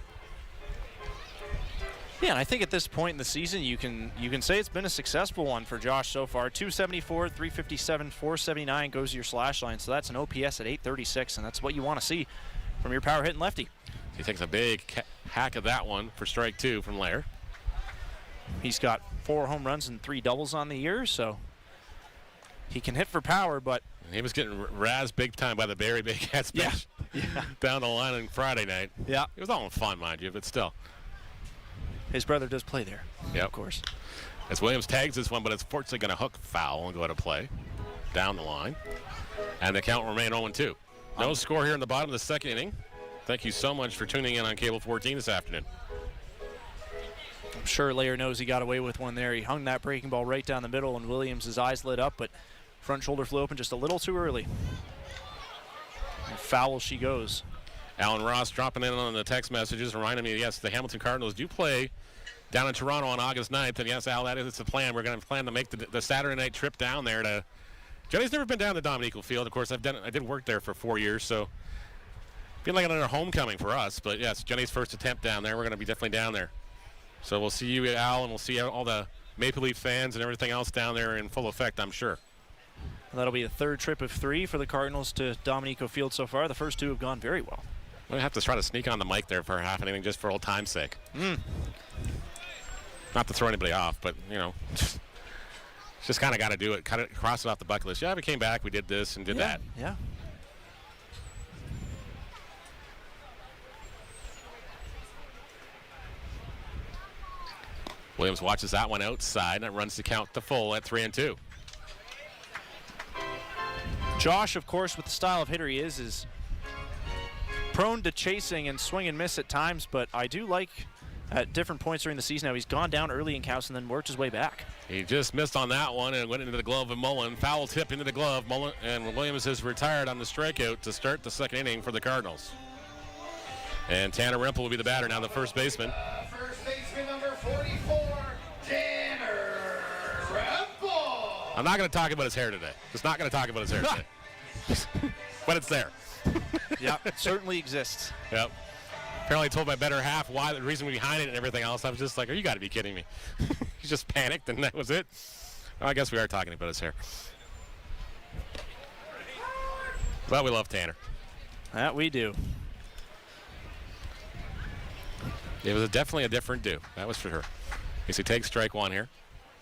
S7: Yeah, and I think at this point in the season, you can say it's been a successful one for Josh so far. 274, 357, 479 goes to your slash line. So that's an OPS at 836, and that's what you want to see from your power hitting lefty.
S6: He takes a big hack of that one for strike 2 from Lair.
S7: He's got 4 home runs and 3 doubles on the year, so he can hit for power, but
S6: he was getting razzed big time by the Barry Big Cats pitch down the line on Friday night.
S7: Yeah.
S6: It was all in fun, mind you, but still.
S7: His brother does play there, of course.
S6: As Williams tags this one, but it's fortunately going to hook foul and go to play down the line. And the count will remain 0-2. No score here in the bottom of the second inning. Thank you so much for tuning in on Cable 14 this afternoon.
S7: I'm sure Lair knows he got away with one there. He hung that breaking ball right down the middle, and Williams' eyes lit up, but front shoulder flew open just a little too early. And foul she goes.
S6: Alan Ross dropping in on the text messages, reminding me, yes, the Hamilton Cardinals do play down in Toronto on August 9th. And yes, Al, that is the plan. We're going to plan to make the Saturday night trip down there to. Jenny's never been down to Dominico Field. Of course, I did work there for 4 years, so feel like another homecoming for us. But yes, Jenny's first attempt down there. We're going to be definitely down there. So we'll see you, Al, and we'll see all the Maple Leaf fans and everything else down there in full effect, I'm sure.
S7: That'll be the third trip of 3 for the Cardinals to Dominico Field so far. The first 2 have gone very well.
S6: We're going to have to try to sneak on the mic there for half an inning just for old time's sake. Not to throw anybody off, but, just kind of got to do it. Kind of cross it off the bucket list. Yeah, we came back, we did this and did that.
S7: Yeah.
S6: Williams watches that one outside, and it runs the count to full at 3-2.
S7: Josh, of course, with the style of hitter he is prone to chasing and swing and miss at times, but I do like at different points during the season how he's gone down early in counts and then worked his way back.
S6: He just missed on that one and went into the glove of Mullen. Foul tip into the glove. Mullen and Williams has retired on the strikeout to start the second inning for the Cardinals. And Tanner Rempel will be the batter now, the first baseman.
S1: First baseman number 44, Tanner Rempel.
S6: I'm not going to talk about his hair today. Just not going to talk about his hair today. But it's there.
S7: Yeah, it certainly exists.
S6: Yep. Apparently told my better half why the reason behind it and everything else. I was just like, you got to be kidding me. He just panicked and that was it. Well, I guess we are talking about his hair. Well, we love Tanner.
S7: That we do.
S6: It was definitely a different do. That was for sure. As he takes strike 1 here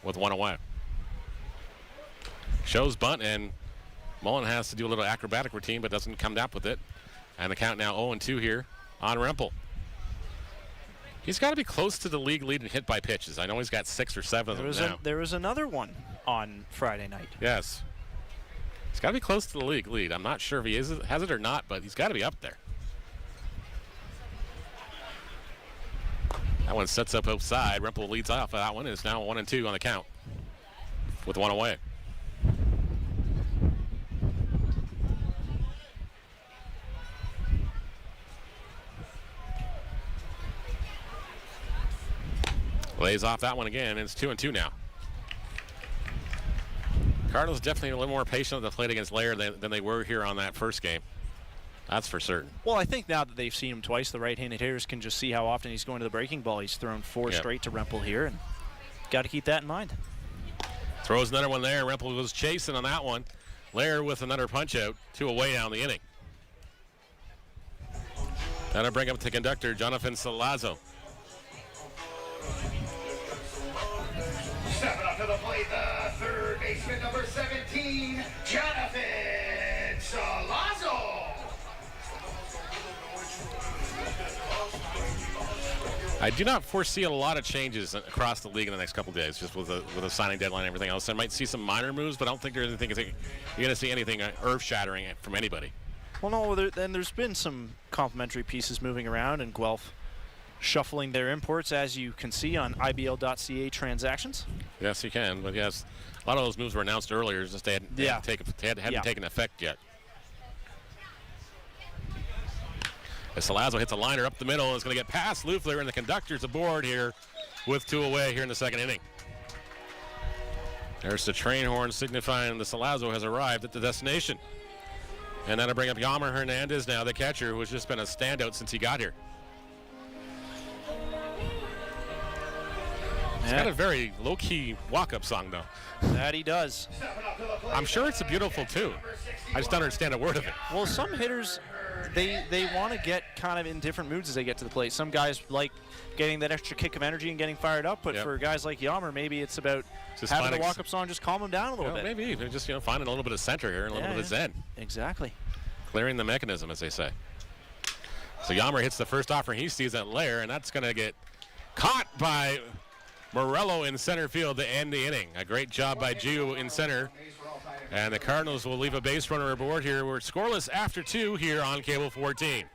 S6: with 1 away. Shows bunt, and Mullen has to do a little acrobatic routine, but doesn't come up with it. And the count now 0-2 here on Rempel. He's got to be close to the league lead in hit by pitches. I know he's got 6 or 7 of them now.
S7: There was another one on Friday night.
S6: Yes. He's got to be close to the league lead. I'm not sure if he has it or not, but he's got to be up there. That one sets up outside. Rempel leads off that one. It's now 1-2 on the count with 1 away. Lays off that one again, and it's 2-2 now. Cardinals definitely a little more patient at the plate against Lair than they were here on that first game. That's for certain.
S7: Well, I think now that they've seen him twice, the right-handed hitters can just see how often he's going to the breaking ball. He's thrown 4 straight to Rempel here, and got to keep that in mind.
S6: Throws another one there. Rempel was chasing on that one. Lair with another punch-out, 2 away down the inning. That'll bring up the conductor, Jonathan Salazzo.
S1: Stepping up to the plate, the third baseman, number 17, Jonathan Salazzo.
S6: I do not foresee a lot of changes across the league in the next couple of days, just with a signing deadline and everything else. I might see some minor moves, but I don't think there's anything. You're going to see anything earth-shattering from anybody.
S7: Well, no, there's been some complimentary pieces moving around, and Guelph shuffling their imports, as you can see on IBL.ca transactions.
S6: Yes, you can, but yes, a lot of those moves were announced earlier, just they hadn't taken effect yet. As Salazzo hits a liner up the middle, and it's going to get past Loeffler, and the conductor's aboard here with 2 away here in the second inning. There's the train horn signifying the Salazzo has arrived at the destination. And that'll bring up Yammer Hernandez now, the catcher, who has just been a standout since he got here. He's got a very low-key walk-up song, though.
S7: That he does.
S6: I'm sure it's a beautiful tune. I just don't understand a word of it.
S7: Well, some hitters, they want to get kind of in different moods as they get to the plate. Some guys like getting that extra kick of energy and getting fired up, but for guys like Yammer, maybe it's about just having the walk-up song just calm them down a little bit.
S6: Maybe just finding a little bit of center here and a little bit of zen.
S7: Exactly.
S6: Clearing the mechanism, as they say. So Yammer hits the first offering he sees at Lair, and that's going to get caught by Morello in center field to end the inning. A great job by Gio in center. And the Cardinals will leave a base runner aboard here. We're scoreless after 2 here on Cable 14.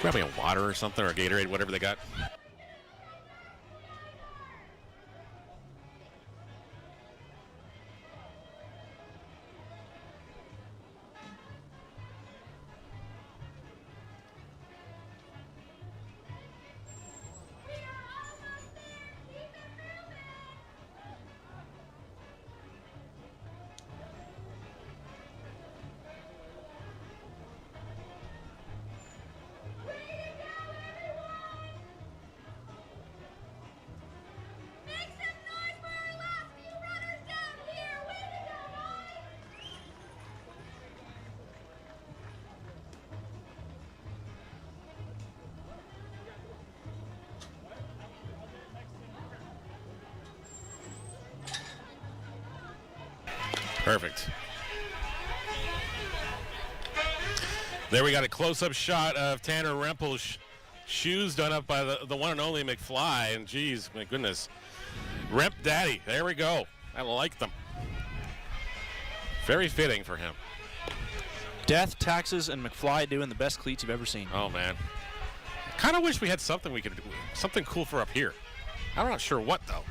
S6: Grabbing a water or something, or a Gatorade, whatever they got. Perfect. There we got a close-up shot of Tanner Rempel's shoes done up by the one and only McFly. And geez, my goodness. Remp Daddy. There we go. I like them. Very fitting for him.
S7: Death, taxes, and McFly doing the best cleats you've ever seen.
S6: Oh, man. Kind of wish we had something something cool for up here. I'm not sure what, though.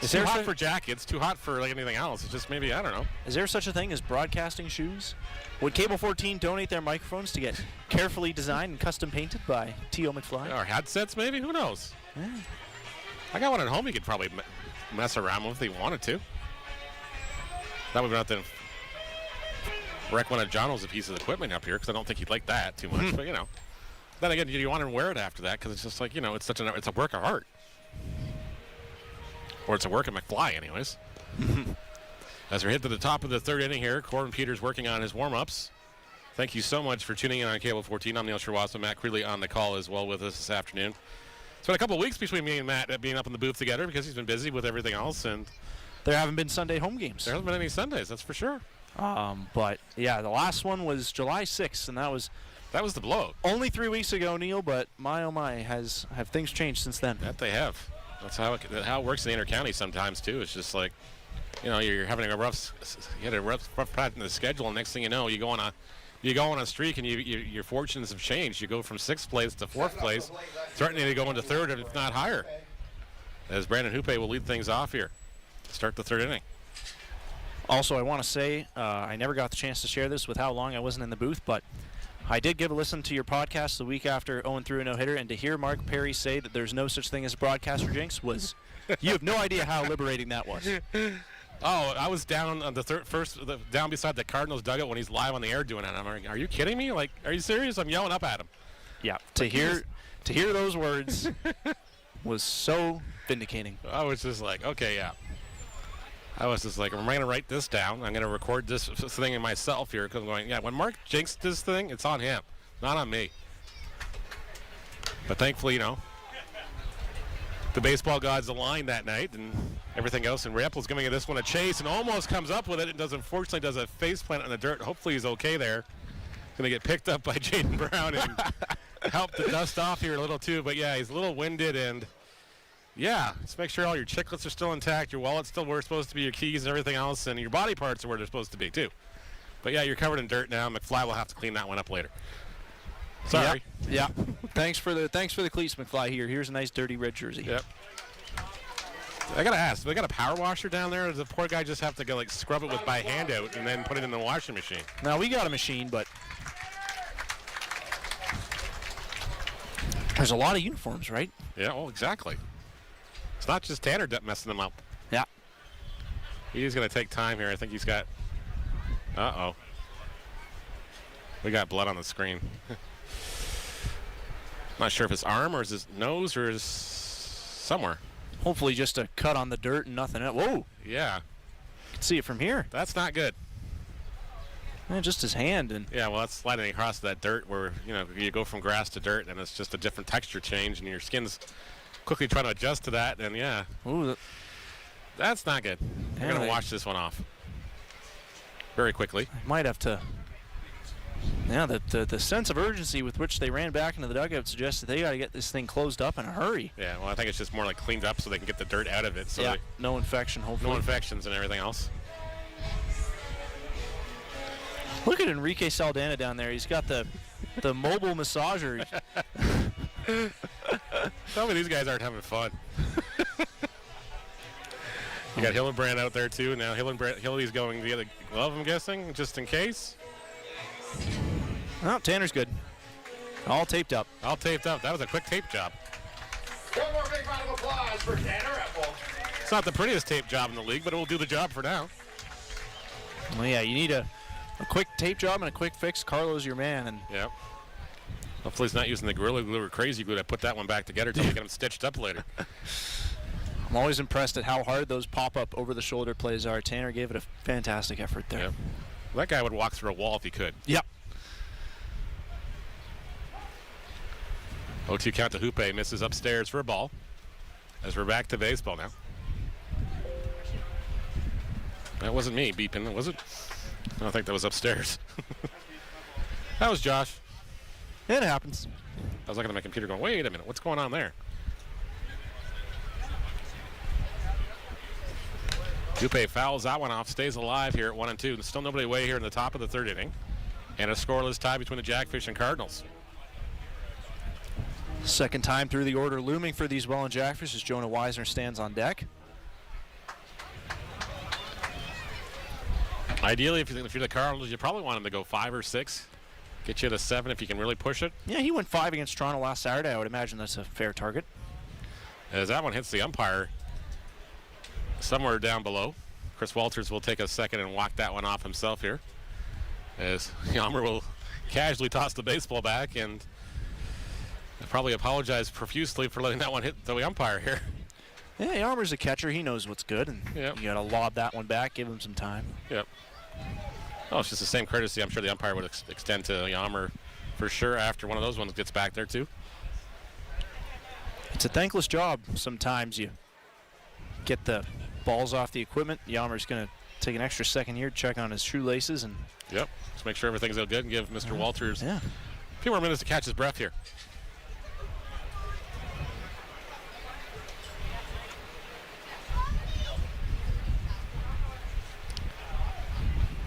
S6: It's too hot for jackets, too hot for like anything else. It's just maybe, I don't know.
S7: Is there such a thing as broadcasting shoes? Would Cable 14 donate their microphones to get carefully designed and custom painted by T.O. McFly?
S6: Or headsets, maybe? Who knows? Yeah. I got one at home you could probably mess around with if they wanted to. That would not then wreck one of Jono's piece of equipment up here, because I don't think he'd like that too much. But, you know. Then again, you want to wear it after that, because it's just like, you know, it's a work of art. Or it's a work at McFly, anyways. As we hit to the top of the third inning here, Corbin Peters working on his warm-ups. Thank you so much for tuning in on Cable 14. I'm Neil Sherwassa. Matt Creeley on the call as well with us this afternoon. It's been a couple of weeks between me and Matt being up in the booth together because he's been busy with everything else. And
S7: There haven't been Sunday home games.
S6: there hasn't been any Sundays, that's for sure.
S7: But, yeah, the last one was July 6th, and that was
S6: the blow.
S7: only 3 weeks ago, Neil, but my, oh my, have things changed since then?
S6: That they have. That's how it works in the inter-county sometimes, too. It's just like, you're having a rough patch in the schedule, and next thing you know, you go on a streak, and your fortunes have changed. You go from 6th place to 4th place, threatening to go into 3rd, if not higher. As Brandon Hoope will lead things off here. Start the 3rd inning.
S7: Also, I want to say I never got the chance to share this with how long I wasn't in the booth, but I did give a listen to your podcast the week after Owen threw a no-hitter, and to hear Mark Perry say that there's no such thing as a broadcaster jinx was, you have no idea how liberating that was.
S6: Oh, I was down on the down beside the Cardinals dugout when he's live on the air doing it. I'm like, are you kidding me? Like, are you serious? I'm yelling up at him.
S7: Yeah, to hear those words was so vindicating.
S6: I was just like, okay, yeah. I was just like, I'm going to write this down. I'm going to record this thing in myself here. Because I'm going, yeah, when Mark jinxed this thing, it's on him, not on me. But thankfully, the baseball gods aligned that night and everything else. And Rappel's giving this one a chase and almost comes up with it. And unfortunately does a face plant on the dirt. Hopefully he's okay there. Going to get picked up by Jaden Brown and help the dust off here a little too. But yeah, he's a little winded and. Yeah, just make sure all your chiclets are still intact, your wallet's still where it's supposed to be, your keys and everything else, and your body parts are where they're supposed to be, too. But, yeah, you're covered in dirt now. McFly will have to clean that one up later. Sorry.
S7: Yeah. Thanks for the cleats, McFly. Here's a nice dirty red jersey.
S6: Yep. I got to ask, they got a power washer down there, or does the poor guy just have to go, scrub it by hand out and then put it in the washing machine?
S7: No, we got a machine, but there's a lot of uniforms, right?
S6: Yeah, well, exactly. It's not just Tanner messing them up.
S7: Yeah.
S6: He's going to take time here. I think he's got... Uh-oh. We got blood on the screen. Not sure if it's arm or is his nose or is somewhere.
S7: Hopefully just a cut on the dirt and nothing else. Whoa.
S6: Yeah.
S7: You can see it from here.
S6: That's not good.
S7: Just his hand. And
S6: yeah, well, that's sliding across that dirt where, you go from grass to dirt and it's just a different texture change and your skin's quickly trying to adjust to that, and yeah.
S7: Ooh,
S6: that's not good. We're going to wash this one off very quickly.
S7: I might have to. Yeah, the sense of urgency with which they ran back into the dugout suggests that they got to get this thing closed up in a hurry.
S6: Yeah, well, I think it's just more like cleaned up so they can get the dirt out of it. So
S7: yeah, no infection, hopefully.
S6: No infections and everything else.
S7: Look at Enrique Saldana down there. He's got the mobile massager.
S6: Tell me these guys aren't having fun. You got Hillenbrand out there too. Now Hilly's going to get a glove, I'm guessing, just in case.
S7: Oh, Tanner's good. All taped up.
S6: All taped up. That was a quick tape job.
S1: One more big round of applause for Tanner Appel.
S6: It's not the prettiest tape job in the league, but it will do the job for now.
S7: Well, yeah, you need a quick tape job and a quick fix. Carlo's your man. And
S6: yep. Hopefully he's not using the Gorilla Glue or Crazy Glue to put that one back together till we get them stitched up later.
S7: I'm always impressed at how hard those pop-up over-the-shoulder plays are. Tanner gave it a fantastic effort there.
S6: Yep. That guy would walk through a wall if he could.
S7: Yep.
S6: 0-2 count to Hoope, misses upstairs for a ball. As we're back to baseball now. That wasn't me beeping, was it? I don't think that was upstairs. That was Josh.
S7: It happens.
S6: I was looking at my computer going, wait a minute, what's going on there? Hoope fouls that one off, stays alive here at 1-2. There's still nobody away here in the top of the third inning. And a scoreless tie between the Jackfish and Cardinals.
S7: Second time through the order looming for these Welland Jackfish as Jonah Weisner stands on deck.
S6: Ideally, if you're the Cardinals, you probably want him to go 5 or 6. Get you to 7 if you can really push it.
S7: Yeah, he went 5 against Toronto last Saturday. I would imagine that's a fair target.
S6: As that one hits the umpire somewhere down below. Chris Walters will take a second and walk that one off himself here. As Yammer will casually toss the baseball back and probably apologize profusely for letting that one hit the umpire here.
S7: Yeah, Yarmer's a catcher. He knows what's good, and
S6: Yep.
S7: you got to lob that one back, give him some time.
S6: Yep. Oh, it's just the same courtesy I'm sure the umpire would extend to Yammer for sure after one of those ones gets back there too.
S7: It's a thankless job. Sometimes you get the balls off the equipment. Yammer's going to take an extra second here to check on his shoelaces. And
S6: Yep. Just make sure everything's out good and give Mr. Walters
S7: yeah.
S6: a few more minutes to catch his breath here.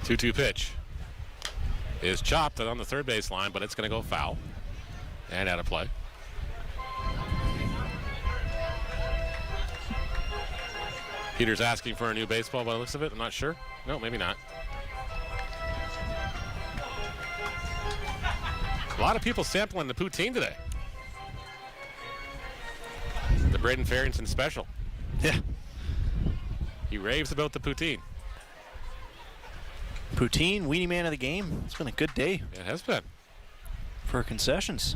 S6: Two-two pitch is chopped on the third base line, but it's going to go foul and out of play. Peter's asking for a new baseball by the looks of it. I'm not sure. No, maybe not. A lot of people sampling the poutine today. The Braden Farrington special.
S7: Yeah.
S6: He raves about the poutine.
S7: Poutine, weenie man of the game. It's been a good day
S6: It has been.
S7: for concessions.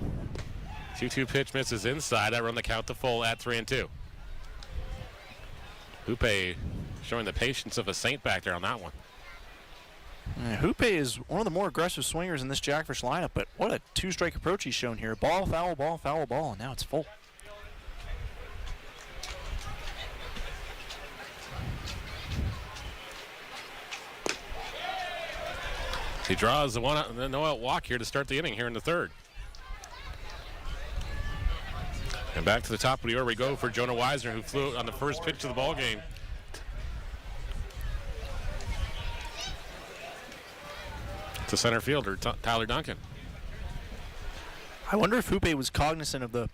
S6: 2-2 pitch misses inside. I run the count to full at 3-2. Hoope showing the patience of a saint back there on that one.
S7: Hoope is one of the more aggressive swingers in this Jackfish lineup, but what a two-strike approach he's shown here. Ball, foul, and now it's full.
S6: He draws the no-out walk here to start the inning here in the third. And back to the top of the order we go for Jonah Weisner, who flew on the first pitch of the ball game. To center fielder Tyler Duncan.
S7: I wonder if Hoope was cognizant of the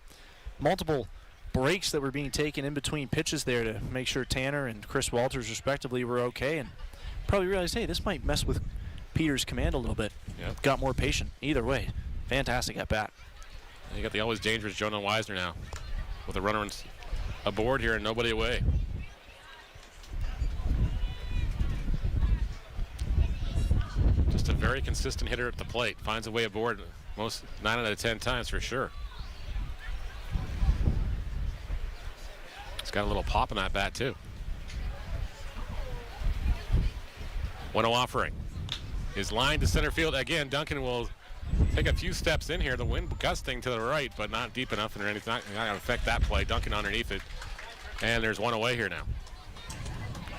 S7: multiple breaks that were being taken in between pitches there to make sure Tanner and Chris Walters respectively were okay, and probably realized, hey, this might mess with Peter's command a little bit.
S6: Yep.
S7: Got more patient. Either way, fantastic at bat.
S6: You got the always dangerous Jonah Weisner now with a runner aboard here and nobody away. Just a very consistent hitter at the plate. Finds a way aboard most 9 out of 10 times for sure. He's got a little pop in that bat too. 1-0 offering. His line to center field. Again, Duncan will take a few steps in here. The wind gusting to the right, but not deep enough, and it's not going to affect that play. Duncan underneath it. And there's one away here now.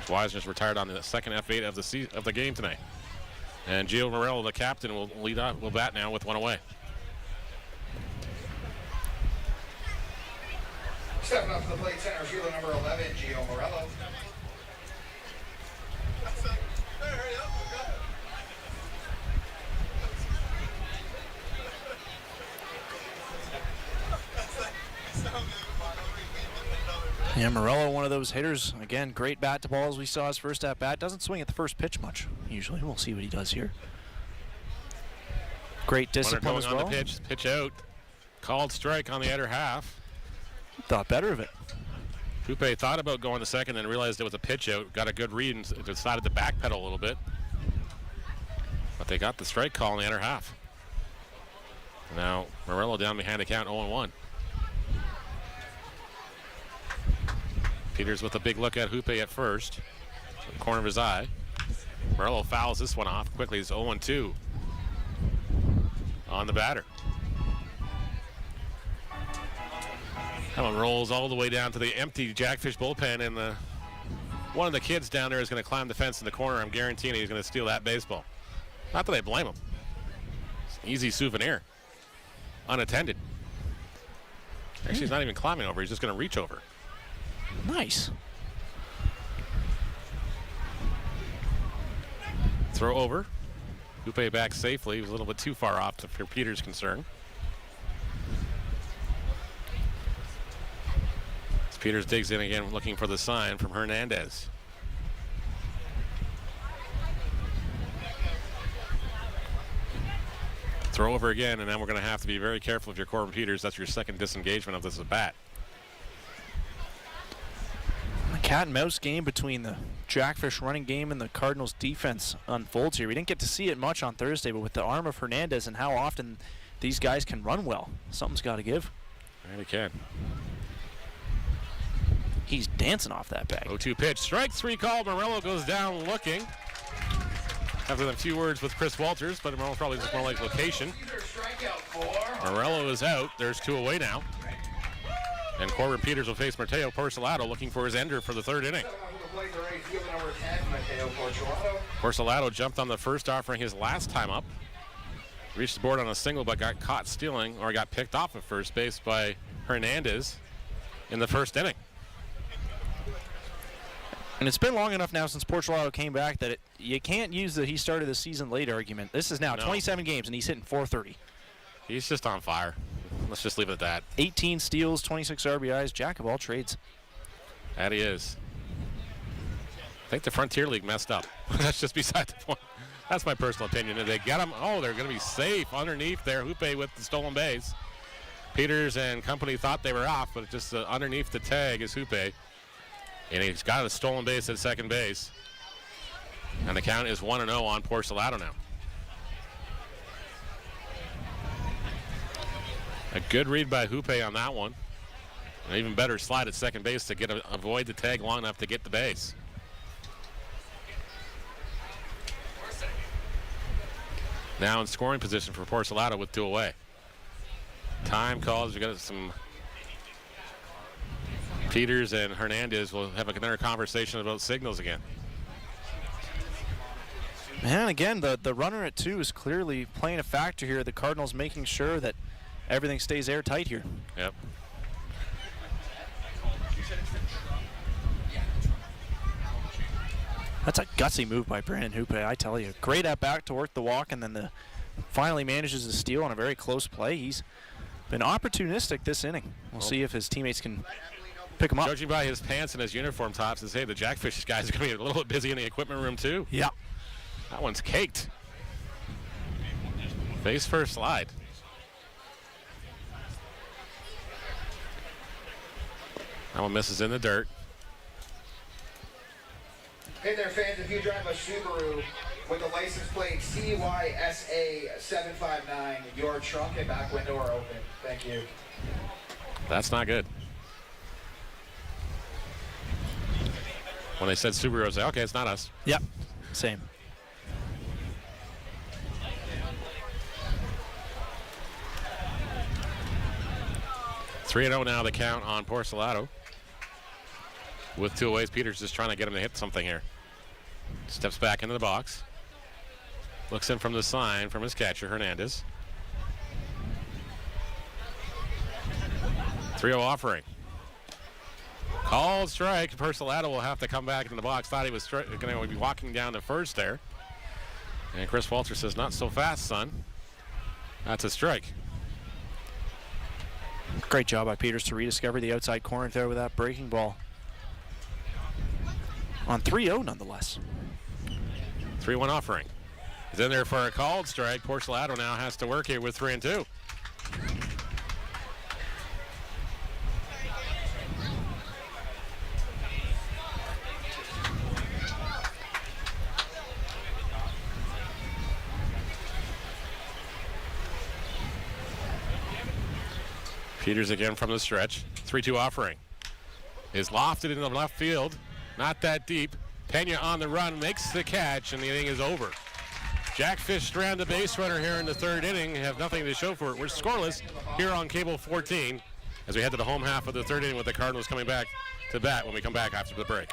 S6: Weisner's retired on the second F8 of the game tonight. And Gio Morello, the captain, will bat now with one away.
S1: Stepping up to the plate, center fielder number 11, Gio Morello.
S7: Yeah, Morello, one of those hitters. Again, great bat to balls. We saw his first at bat. Doesn't swing at the first pitch much, usually. We'll see what he does here. Great discipline as well.
S6: On the pitch out. Called strike on the other half.
S7: Thought better of it.
S6: Hoope thought about going to second, then realized it was a pitch out. Got a good read and decided to backpedal a little bit. But they got the strike call in the other half. Now Morello down behind the count 0-1. Peters with a big look at Hoope at first. The corner of his eye. Morello fouls this one off quickly. He's 0-2 on the batter. That one rolls all the way down to the empty Jackfish bullpen, and one of the kids down there is going to climb the fence in the corner. I'm guaranteeing he's going to steal that baseball. Not that I blame him. It's an easy souvenir. Unattended. Actually, he's not even climbing over. He's just going to reach over.
S7: Nice.
S6: Throw over. Hoope back safely. He was a little bit too far off for Peter's concern. As Peters digs in again, looking for the sign from Hernandez. Throw over again, and now we're going to have to be very careful if you're Corbin Peters. That's your second disengagement of this at bat.
S7: The cat and mouse game between the Jackfish running game and the Cardinals defense unfolds here. We didn't get to see it much on Thursday, but with the arm of Hernandez and how often these guys can run well, something's got to give.
S6: And he can.
S7: He's dancing off that bag.
S6: 0-2 pitch. Strike 3 call. Morello goes down looking. After a few words with Chris Walters, but Morello probably just more like location. Morello is out. There's 2 away now. And Corbin Peters will face Mateo Porcelato, looking for his ender for the 3rd inning. Porcelato jumped on the first offering his last time up. Reached the board on a single, but got caught stealing, or got picked off at first base by Hernandez in the 1st inning.
S7: And it's been long enough now since Porcelato came back that you can't use the he started the season late argument. This is now 27 games, and he's hitting .430.
S6: He's just on fire. Let's just leave it at that.
S7: 18 steals, 26 RBIs, jack of all trades.
S6: That he is. I think the Frontier League messed up. That's just beside the point. That's my personal opinion. If they get him, they're going to be safe underneath there. Hoope with the stolen base. Peters and company thought they were off, but just underneath the tag is Hoope. And he's got a stolen base at second base. And the count is 1-0 on Porcelato now. A good read by Hoope on that one. An even better slide at second base to avoid the tag long enough to get the base. Now in scoring position for Porcelato with 2 away. Time calls. We got some Peters and Hernandez will have another conversation about signals again.
S7: And again, the runner at 2 is clearly playing a factor here. The Cardinals making sure that everything stays airtight here.
S6: Yep.
S7: That's a gutsy move by Brandon Hoope, I tell you. Great at bat to work the walk, and then finally manages to steal on a very close play. He's been opportunistic this inning. We'll see if his teammates can pick him up.
S6: Judging by his pants and his uniform tops, and say the Jackfish guys are going to be a little bit busy in the equipment room too.
S7: Yeah.
S6: That one's caked. Face first slide. That one misses in the dirt.
S1: Hey there, fans, if you drive a Subaru with the license plate CYSA 759, your trunk and back window are open. Thank you.
S6: That's not good. When they said Subaru, I was like, okay, it's not us.
S7: Yep, same.
S6: Three 3-0 now the count on Porcelato. With 2 aways, Peters just trying to get him to hit something here. Steps back into the box. Looks in from the sign from his catcher, Hernandez. 3-0 offering. Called strike. Porcelato will have to come back in the box. Thought he was going to be walking down to first there. And Chris Walter says, not so fast, son. That's a strike.
S7: Great job by Peters to rediscover the outside corner there with that breaking ball. On 3-0 nonetheless.
S6: 3-1 offering. He's in there for a called strike. Porcelato now has to work here with 3-2. Peters again from the stretch. 3-2 offering. Is lofted in the left field. Not that deep. Pena on the run, makes the catch, and the inning is over. Jackfish strand the base runner here in the 3rd inning. Have nothing to show for it. We're scoreless here on Cable 14 as we head to the home half of the 3rd inning with the Cardinals coming back to bat when we come back after the break.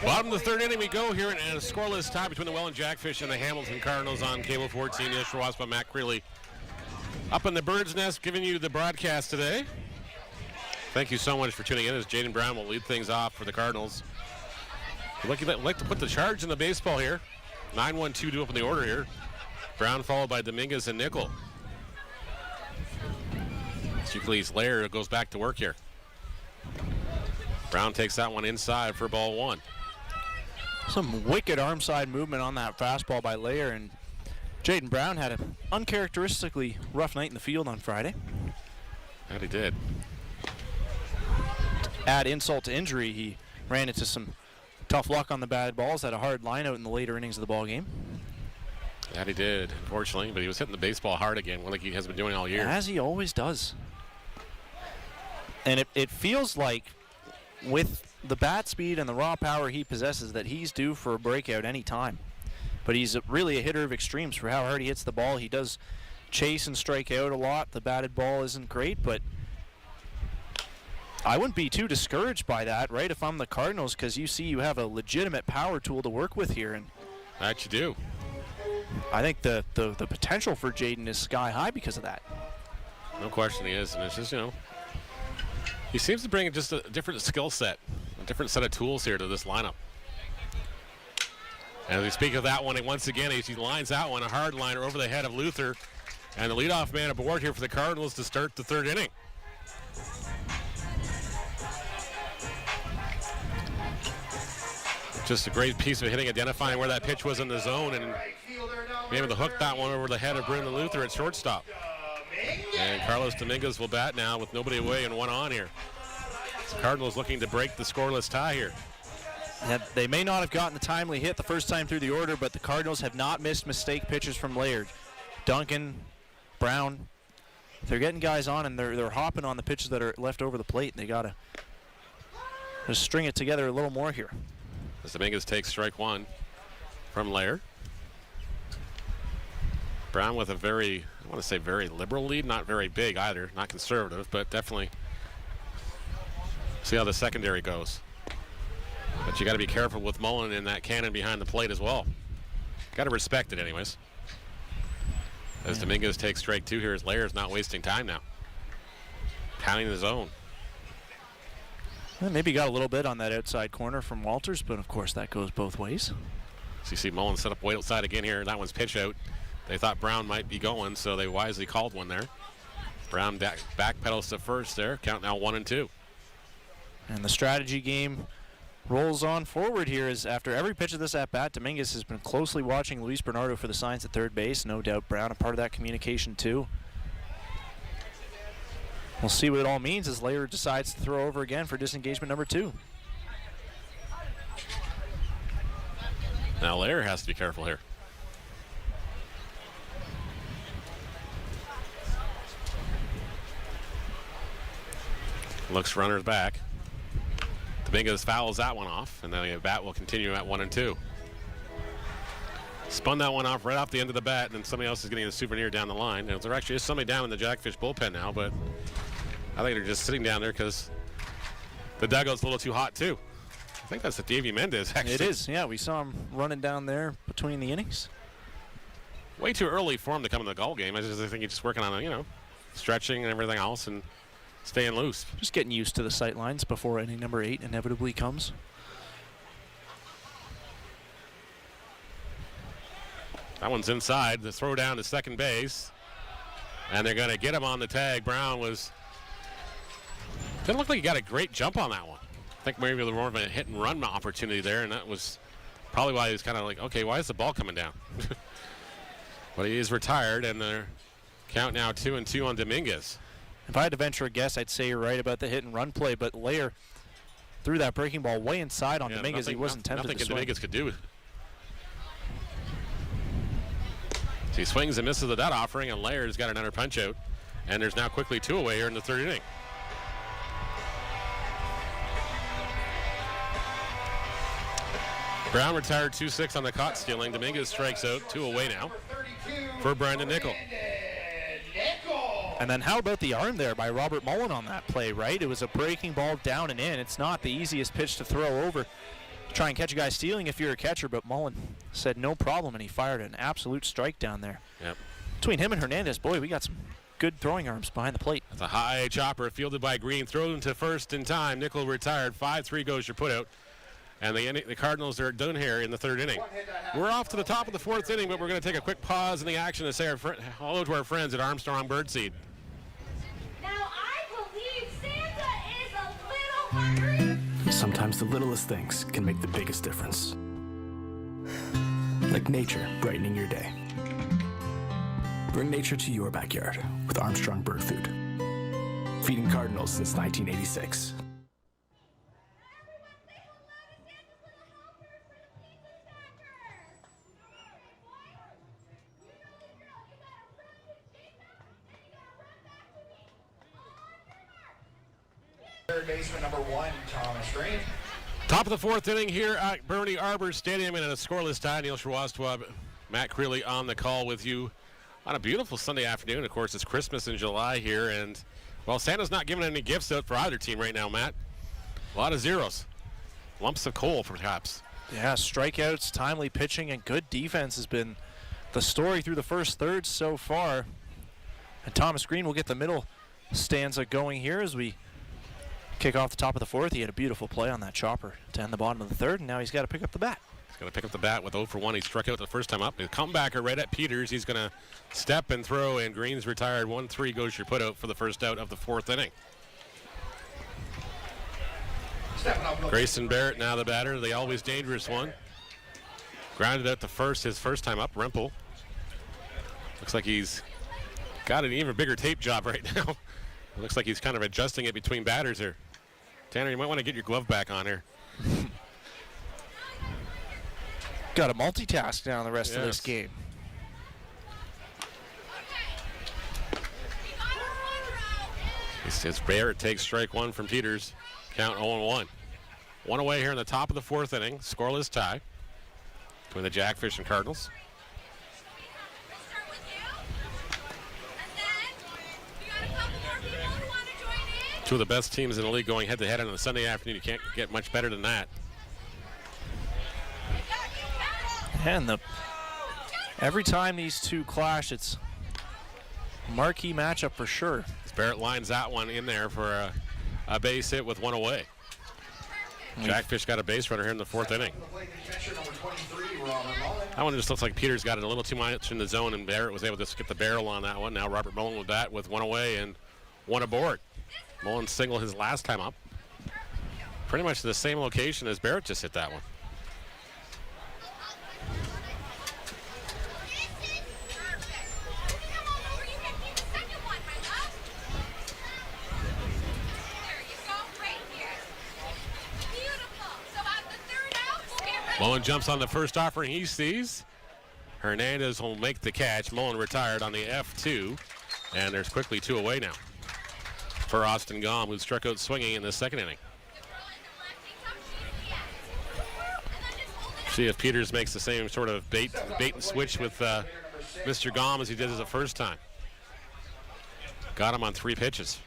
S6: Bottom of the third inning we go here in a scoreless tie between the Welland Jackfish and the Hamilton Cardinals on Cable 14. Neil Schwartzman, Matt Creeley up in the bird's nest giving you the broadcast today. Thank you so much for tuning in as Jaden Brown will lead things off for the Cardinals. I'd like to put the charge in the baseball here. 9-1-2 to open the order here. Brown followed by Dominguez and Nickel. Chicley's Lair goes back to work here. Brown takes that one inside for ball one.
S7: Some wicked arm side movement on that fastball by Lair, and Jaden Brown had an uncharacteristically rough night in the field on Friday.
S6: That he did.
S7: Add insult to injury, he ran into some tough luck on the bad balls, had a hard line out in the later innings of the ball game.
S6: That he did, unfortunately, but he was hitting the baseball hard again, like he has been doing all year.
S7: As he always does. And it feels like with the bat speed and the raw power he possesses that he's due for a breakout any time. But he's really a hitter of extremes for how hard he hits the ball. He does chase and strike out a lot. The batted ball isn't great, but I wouldn't be too discouraged by that, right, if I'm the Cardinals, because you see you have a legitimate power tool to work with here. And
S6: that you do.
S7: I think the potential for Jaden is sky high because of that.
S6: No question he is, and it's just, he seems to bring just a different skill set, a different set of tools here to this lineup. And as we speak of that one, once again, he lines that one, a hard liner over the head of Luther, and the leadoff man aboard here for the Cardinals to start the third inning. Just a great piece of hitting, identifying where that pitch was in the zone, and being able to hook that one over the head of Brendan Luther at shortstop. And Carlos Dominguez will bat now with nobody away and one on here. The Cardinals looking to break the scoreless tie here.
S7: And they may not have gotten the timely hit the first time through the order, but the Cardinals have not missed mistake pitches from Laird. Duncan, Brown, they're getting guys on, and they're hopping on the pitches that are left over the plate, and they got to just string it together a little more here.
S6: As Dominguez takes strike one from Laird. Brown with a very, I want to say very liberal lead, not very big either, not conservative, but definitely see how the secondary goes. But you got to be careful with Mullen in that cannon behind the plate as well. Got to respect it anyways. As Dominguez takes strike two here, as Laird's not wasting time now. Pounding the zone.
S7: Well, maybe got a little bit on that outside corner from Walters, but of course that goes both ways.
S6: So you see Mullen set up way outside again here. That one's pitch out. They thought Brown might be going, so they wisely called one there. Brown backpedals to first there. Count now 1-2.
S7: And the strategy game rolls on forward here as after every pitch of this at-bat, Dominguez has been closely watching Luis Bernardo for the signs at third base. No doubt Brown a part of that communication too. We'll see what it all means as Laird decides to throw over again for disengagement number 2.
S6: Now Laird has to be careful here. Looks runners back. Dominguez fouls that one off, and then the bat will continue at 1-2. Spun that one off right off the end of the bat, and then somebody else is getting a souvenir down the line. And there actually is somebody down in the Jackfish bullpen now, but I think they're just sitting down there because the dugout's a little too hot too. I think that's the Davey Mendez, actually.
S7: It is, yeah. We saw him running down there between the innings.
S6: Way too early for him to come in the Gull game. I think he's just working on, stretching and everything else and staying loose.
S7: Just getting used to the sight lines before inning number 8 inevitably comes.
S6: That one's inside. The throw down to second base. And they're going to get him on the tag. Brown didn't look like he got a great jump on that one. I think maybe more of a hit and run opportunity there, and that was probably why he was kind of like, okay, why is the ball coming down? But he is retired, and they're count now 2-2 on Dominguez.
S7: If I had to venture a guess, I'd say you're right about the hit and run play, but Lair threw that breaking ball way inside on Dominguez. He wasn't tempted to swing.
S6: Nothing Dominguez could do. So he swings and misses the dead offering, and Lair's got another punch out, and there's now quickly 2 away here in the third inning. Brown retired 2-6 on the caught stealing. Dominguez strikes out, 2 away now for Brandon Nickel.
S7: And then how about the arm there by Robert Mullen on that play, right? It was a breaking ball down and in. It's not the easiest pitch to throw over. Try and catch a guy stealing if you're a catcher, but Mullen said no problem, and he fired an absolute strike down there.
S6: Yep.
S7: Between him and Hernandez, boy, we got some good throwing arms behind the plate.
S6: The high chopper fielded by Green, thrown to first in time. Nickel retired. 5-3 goes your putout. And the Cardinals are done here in the third inning. We're off to the top of the fourth inning, but we're going to take a quick pause in the action to say hello to our friends at Armstrong Birdseed.
S3: Now I believe Santa is a little hungry.
S8: Sometimes the littlest things can make the biggest difference. Like nature brightening your day. Bring nature to your backyard with Armstrong Bird Food. Feeding Cardinals since 1986.
S1: Third baseman number 1, Thomas Green.
S6: Top of the fourth inning here at Bernie Arbor Stadium in a scoreless tie. Neil Shrivastava, Matt Creeley on the call with you on a beautiful Sunday afternoon. Of course, it's Christmas in July here, and, well, Santa's not giving any gifts out for either team right now, Matt. A lot of zeros. Lumps of coal, perhaps.
S7: Yeah, strikeouts, timely pitching, and good defense has been the story through the first third so far. And Thomas Green will get the middle stanza going here as we kick off the top of the fourth. He had a beautiful play on that chopper to end the bottom of the third, and now he's got to pick up the bat.
S6: He's going to pick up the bat with 0 for 1. He struck out the first time up. A comebacker right at Peters. He's going to step and throw, and Green's retired. 1-3 goes your putout for the first out of the fourth inning. Grayson Barrett now the batter, the always dangerous one. Grounded out to first his first time up. Rempel. Looks like he's got an even bigger tape job right now. It looks like he's kind of adjusting it between batters here. Tanner, you might want to get your glove back on here.
S7: Got to multitask now the rest of this game.
S6: It's Barrett takes strike one from Peters. Count 0-1. One away here in the top of the fourth inning. Scoreless tie between the Jackfish and Cardinals. Two of the best teams in the league going head-to-head on a Sunday afternoon. You can't get much better than that.
S7: And every time these two clash, it's a marquee matchup for sure.
S6: Barrett lines that one in there for a base hit with one away. Jackfish got a base runner here in the fourth inning. That one just looks like Peters got it a little too much in the zone, and Barrett was able to get the barrel on that one. Now Robert Mullen with that with one away and one aboard. Mullen single his last time up. Pretty much the same location as Barrett just hit that one. Mullen jumps on the first offering he sees. Hernandez will make the catch. Mullen retired on the F2. And there's quickly two away now for Austin Gom, who struck out swinging in the second inning. See if Peters makes the same sort of bait and switch with Mr. Gom as he did as the first time. Got him on 3 pitches.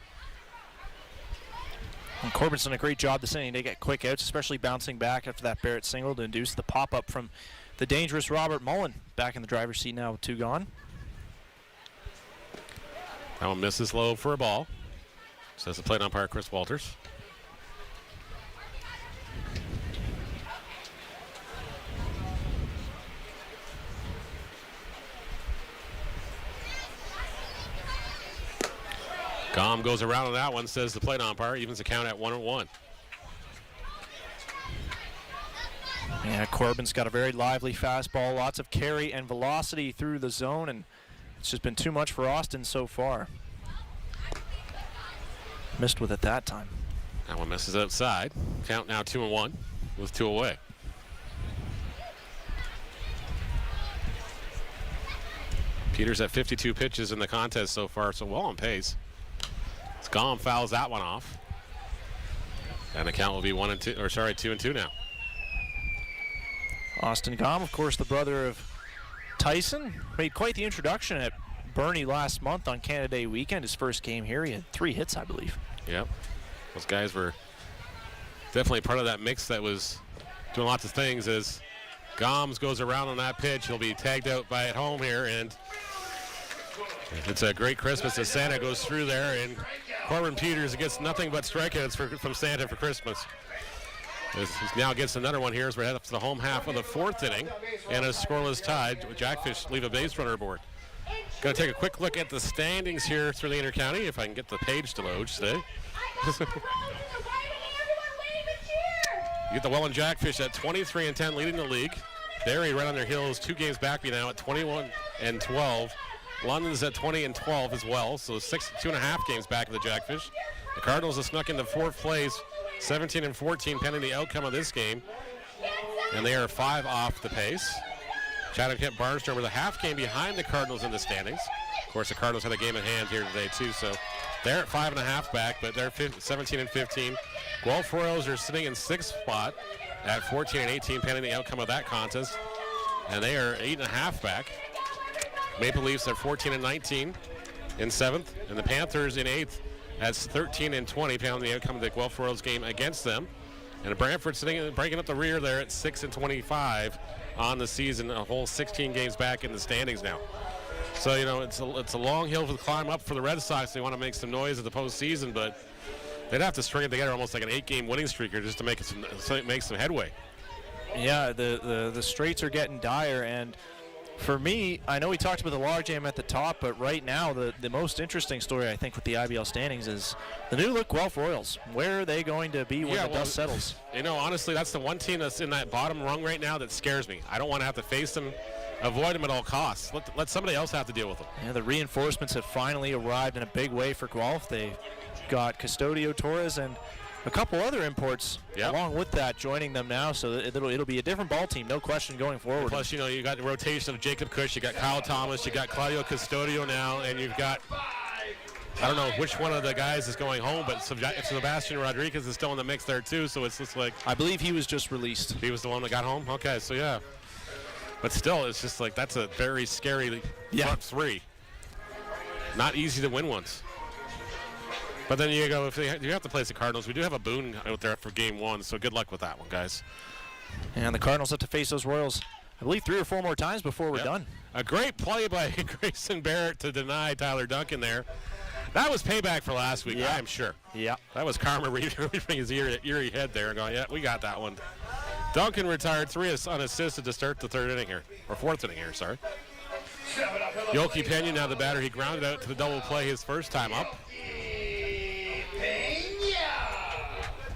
S7: And Corbin's done a great job this inning to get quick outs, especially bouncing back after that Barrett single to induce the pop-up from the dangerous Robert Mullen. Back in the driver's seat now with 2 gone.
S6: That one misses low for a ball, says the plate umpire Chris Walters. Gom goes around on that one, says the plate umpire, evens the count at 1-1.
S7: Yeah, Corbin's got a very lively fastball, lots of carry and velocity through the zone, and it's just been too much for Austin so far. Missed with it that time.
S6: That one misses outside. Count now 2-1 with 2 away. Peters at 52 pitches in the contest so far, so well on pace. Gom fouls that one off. And the count will be 2-2 now.
S7: Austin Gom, of course, the brother of Tyson, made quite the introduction at Bernie last month on Canada Day weekend, his first game here. He had 3 hits, I believe.
S6: Yep. Those guys were definitely part of that mix that was doing lots of things. As Gomes goes around on that pitch, he'll be tagged out by at home here, and it's a great Christmas as Santa goes through there, and Corbin Peters gets nothing but strikeouts from Santa for Christmas. He now gets another one here as we're headed up to the home half of the 4th inning, and a scoreless tie. Jackfish leave a base runner aboard. Going to take a quick look at the standings here through the Intercounty, if I can get the page to load today. You get the Welland Jackfish at 23-10, leading the league. Barrie right on their heels, 2 games back now at 21-12. London's at 20-12 as well, so 2.5 games back of the Jackfish. The Cardinals have snuck into 4th place, 17-14, pending the outcome of this game, and they are 5 off the pace. Chatham-Kent-Barnstable with a half game behind the Cardinals in the standings. Of course, the Cardinals had a game in hand here today too, so they're at 5.5 back, but they're 17-15. Guelph Royals are sitting in 6th spot at 14-18, pending the outcome of that contest, and they are 8.5 back. Maple Leafs are 14-19 in 7th, and the Panthers in 8th at 13-20, pending the outcome of the Guelph Royals game against them. And Brantford sitting, breaking up the rear there at 6-25 on the season, a whole 16 games back in the standings now. So, you know, it's a long hill to climb up for the Red Sox. They want to make some noise at the postseason, but they'd have to string it together almost like an 8-game winning streak here just to make some headway. Yeah, the straits are getting dire, and for me, I know we talked about the log jam at the top, but right now the most interesting story, I think, with the IBL standings is the new look Guelph Royals. Where are they going to be when the dust settles? You know, honestly, that's the one team that's in that bottom rung right now that scares me. I don't want to have to face them, avoid them at all costs. Let somebody else have to deal with them. Yeah, the reinforcements have finally arrived in a big way for Guelph. They've got Custodio Torres and a couple other imports along with that joining them now, so it'll be a different ball team, no question, going forward. Plus, you know, you got the rotation of Jacob Cush, you got Kyle Thomas, you got Claudio Custodio now, and you've got, I don't know which one of the guys is going home, but Sebastian Rodriguez is still in the mix there too, so it's just like, I believe he was just released. He was the one that got home? Okay, so yeah. But still, it's just like, that's a very scary front 3. Not easy to win ones. But then you go, if you have to play the Cardinals, we do have a boon out there for game 1, so good luck with that one, guys. And the Cardinals have to face those Royals, I believe, 3 or 4 more times before we're done. A great play by Grayson Barrett to deny Tyler Duncan there. That was payback for last week, I am sure. Yeah. That was karma reading his eerie head there and going, yeah, we got that one. Duncan retired 3 unassisted to start the 3rd inning here, or 4th inning here, sorry. Yoki Pena, now the batter, he grounded out to the double play his first time up.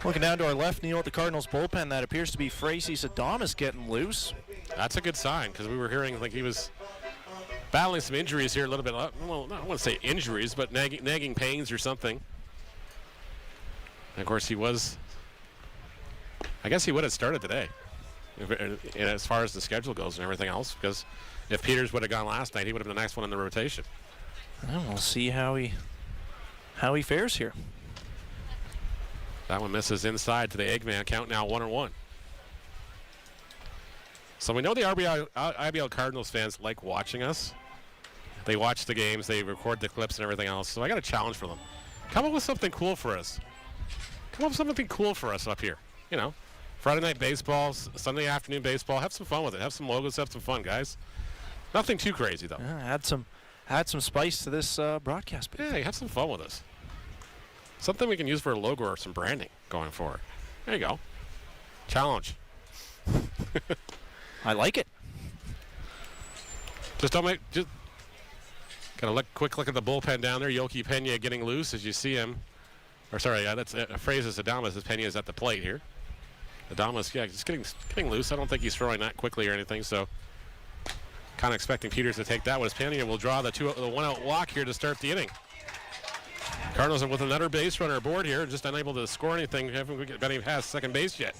S6: Looking down to our left, Neil, at the Cardinals bullpen, that appears to be Francis Adamas getting loose. That's a good sign, because we were hearing like he was battling some injuries here a little bit. Well, I don't want to say injuries, but nagging pains or something. And of course, I guess he would have started today, as far as the schedule goes and everything else, because if Peters would have gone last night, he would have been the next one in the rotation. Well, we'll see how he fares here. That one misses inside to the Eggman. Count now 1-1. So we know the IBL Cardinals fans like watching us. They watch the games, they record the clips and everything else. So I got a challenge for them. Come up with something cool for us. Come up with something cool for us up here. You know, Friday night baseball, Sunday afternoon baseball. Have some fun with it. Have some logos. Have some fun, guys. Nothing too crazy though. Yeah, add some spice to this broadcast. Yeah, have some fun with us. Something we can use for a logo or some branding going forward. There you go. Challenge. I like it. Just got a quick look at the bullpen down there. Yoki Pena getting loose as you see him. Or sorry, that's Francis Adamas as Pena is at the plate here. Adamas, just getting loose. I don't think he's throwing that quickly or anything, so kind of expecting Peters to take that one. As Pena will draw the 1-out walk here to start the inning. Cardinals are with another base runner aboard here, just unable to score anything. Haven't even passed second base yet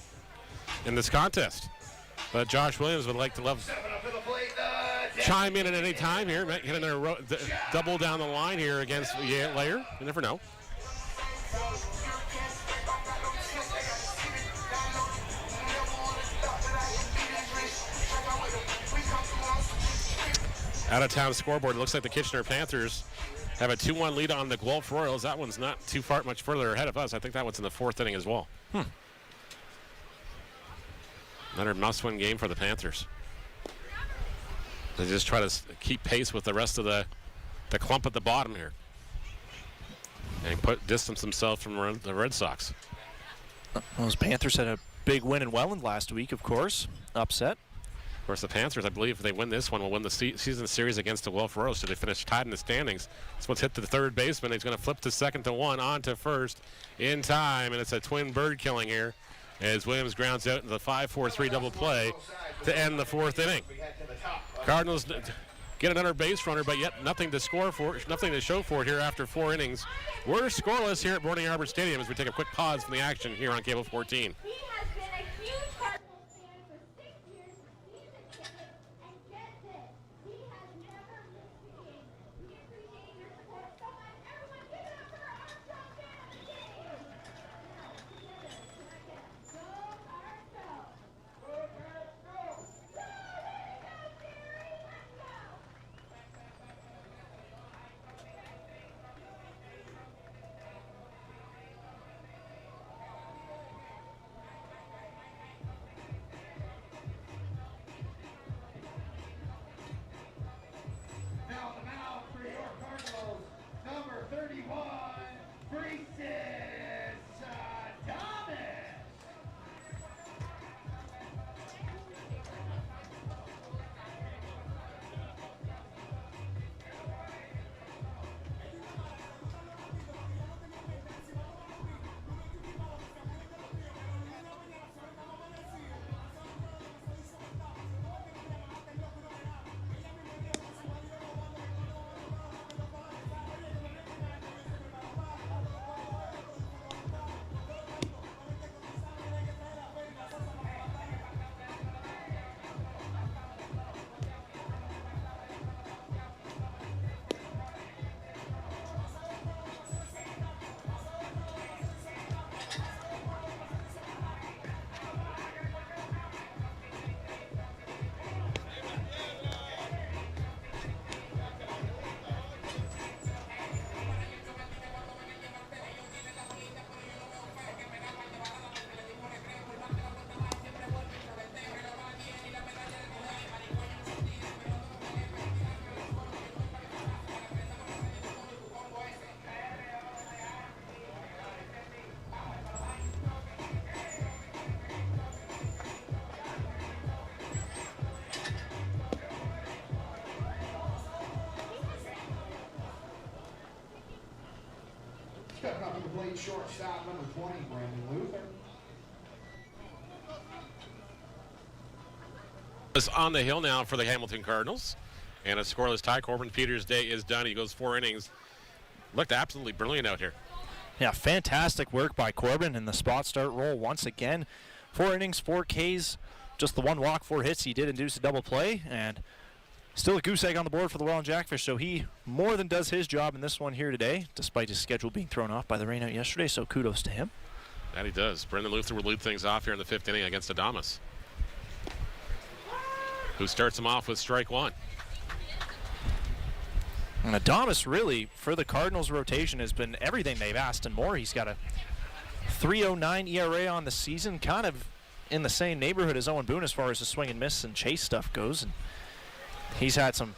S6: in this contest. But Josh Williams would like to chime in at any time here, hitting their double down the line here against Layer. You never know. Out-of-town scoreboard. It looks like the Kitchener Panthers have a 2-1 lead on the Guelph Royals. That one's not too much further ahead of us. I think that one's in the 4th inning as well. Another must-win game for the Panthers. They just try to keep pace with the rest of the clump at the bottom here. And distance themselves from the Red Sox.
S7: Those Panthers had a big win in Welland last week, of course. Upset.
S6: Of course, the Panthers, I believe, if they win this one, will win the season series against the Guelph Royals. So they finish tied in the standings. This one's hit to the third baseman. He's going to flip to second to one, on to first in time. And it's a twin bird killing here as Williams grounds out in the 5-4-3 double play to end the 4th inning. Cardinals get another base runner, but yet nothing to show for it here after 4 innings. We're scoreless here at Boarding Harbor Stadium as we take a quick pause from the action here on Cable 14.
S3: He has been a huge Cardinals fan for 6 years with season tickets, and get this, he has never missed a game. We appreciate your support so much. Everyone give it up for our Armstrong fan of the game. Now, together, can I get a go Armstrong? Go, let's go! Go, there you go, Jerry, let's go!
S1: Now the mound for your Cardinals, number 31, Breesis Thomas. Stepping up to the plate, shortstop, number 20, Brandon Luther.
S6: Is on the hill now for the Hamilton Cardinals. And a scoreless tie. Corbin Peters' day is done. He goes 4 innings. Looked absolutely brilliant out here.
S7: Yeah, fantastic work by Corbin in the spot start role once again. 4 innings, 4 Ks, just the 1 walk, 4 hits. He did induce a double play, and still a goose egg on the board for the Welland Jackfish, so he more than does his job in this one here today, despite his schedule being thrown off by the rain out yesterday, so kudos to him.
S6: That he does. Brendan Luther will lead things off here in the 5th inning against Adamas, who starts him off with strike 1.
S7: And Adamas really, for the Cardinals rotation, has been everything they've asked and more. He's got a 3.09 ERA on the season, kind of in the same neighborhood as Owen Boone as far as the swing and miss and chase stuff goes. And he's had some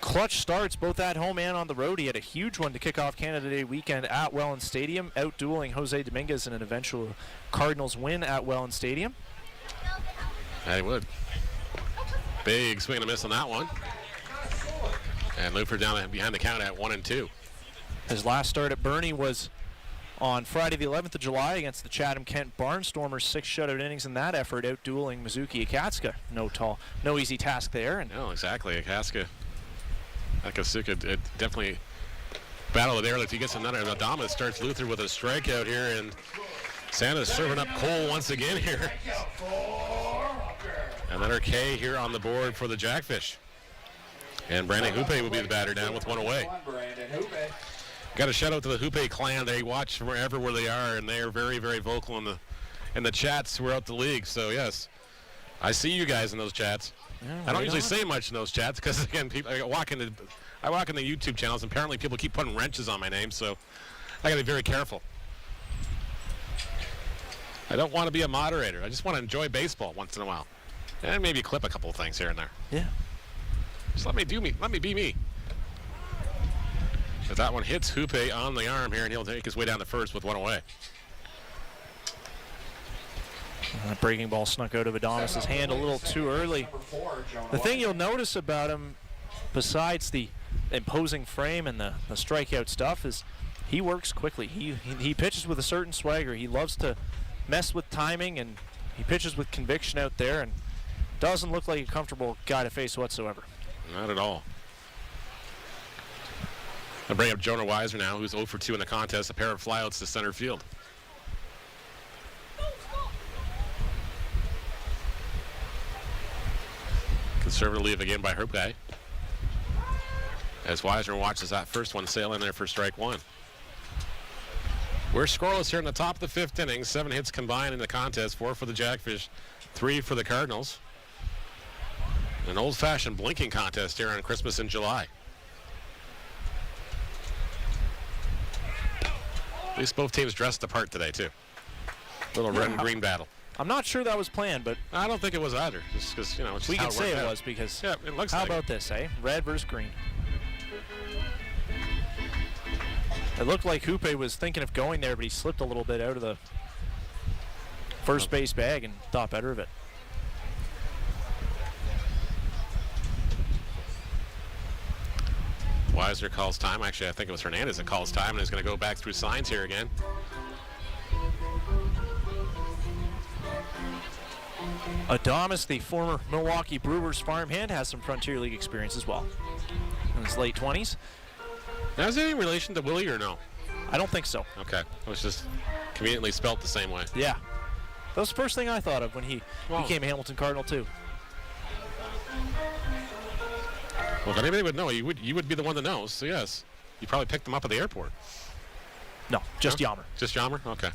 S7: clutch starts both at home and on the road. He had a huge one to kick off Canada Day weekend at Welland Stadium, out-dueling Jose Dominguez in an eventual Cardinals win at Welland Stadium.
S6: Yeah, he would. Big swing and a miss on that one. And Luther down behind the count at 1-2.
S7: His last start at Bernie was on Friday the 11th of July against the Chatham-Kent Barnstormers. 6 shutout innings in that effort, out-dueling Mizuki Akatsuka. No easy task there. And
S6: no, exactly. Akatsuka definitely battle it there. Like he gets another. Adamas starts Luther with a strikeout here, and Santa's serving up Cole once again here. Another K here on the board for the Jackfish. And Brandon Hoope will be the batter down with 1 away. Got a shout out to the Hoope clan. They watch from wherever where they are, and they are very, very vocal in the chats throughout the league. So yes, I see you guys in those chats. I don't usually say much in those chats because, again, people, I walk into the YouTube channels, and apparently people keep putting wrenches on my name, so I got to be very careful. I don't want to be a moderator. I just want to enjoy baseball once in a while, and maybe clip a couple of things here and there.
S7: Yeah.
S6: Just let me do me. Let me be me. But that one hits Hoope on the arm here, and he'll take his way down to first with one away.
S7: That breaking ball snuck out of Adames' hand a little too early. The thing you'll notice about him, besides the imposing frame and the strikeout stuff, is he works quickly. He pitches with a certain swagger. He loves to mess with timing, and he pitches with conviction out there, and doesn't look like a comfortable guy to face whatsoever.
S6: Not at all. I'll bring up Jonah Weiser now, who's 0 for 2 in the contest, a pair of flyouts to center field. Conservative leave again by Hoope, as Weiser watches that first one sail in there for strike one. We're scoreless here in the top of the 5th inning. 7 hits combined in the contest, 4 for the Jackfish, 3 for the Cardinals. An old-fashioned blinking contest here on Christmas in July. At least both teams dressed the part today, too. Little red and green battle.
S7: I'm not sure that was planned, but
S6: I don't think it was either. Just because, you know, it's
S7: we
S6: how
S7: can say it
S6: out.
S7: was because
S6: Yeah, it looks
S7: how
S6: like
S7: about this, eh? Red versus green. It looked like Hoope was thinking of going there, but he slipped a little bit out of the first base bag and thought better of it.
S6: Weiser calls time. Actually, I think it was Hernandez that calls time, and is going to go back through signs here again.
S7: Adames, the former Milwaukee Brewers farmhand, has some Frontier League experience as well. In his late 20s.
S6: Now, is there any relation to Willie or no?
S7: I don't think so.
S6: Okay. It was just conveniently spelt the same way.
S7: Yeah. That was the first thing I thought of when he became a Hamilton Cardinal, too.
S6: Well, if anybody would know, you would be the one that knows. So, yes. You probably picked them up at the airport.
S7: No, just
S6: No?
S7: Yammer.
S6: Just Yammer? Okay.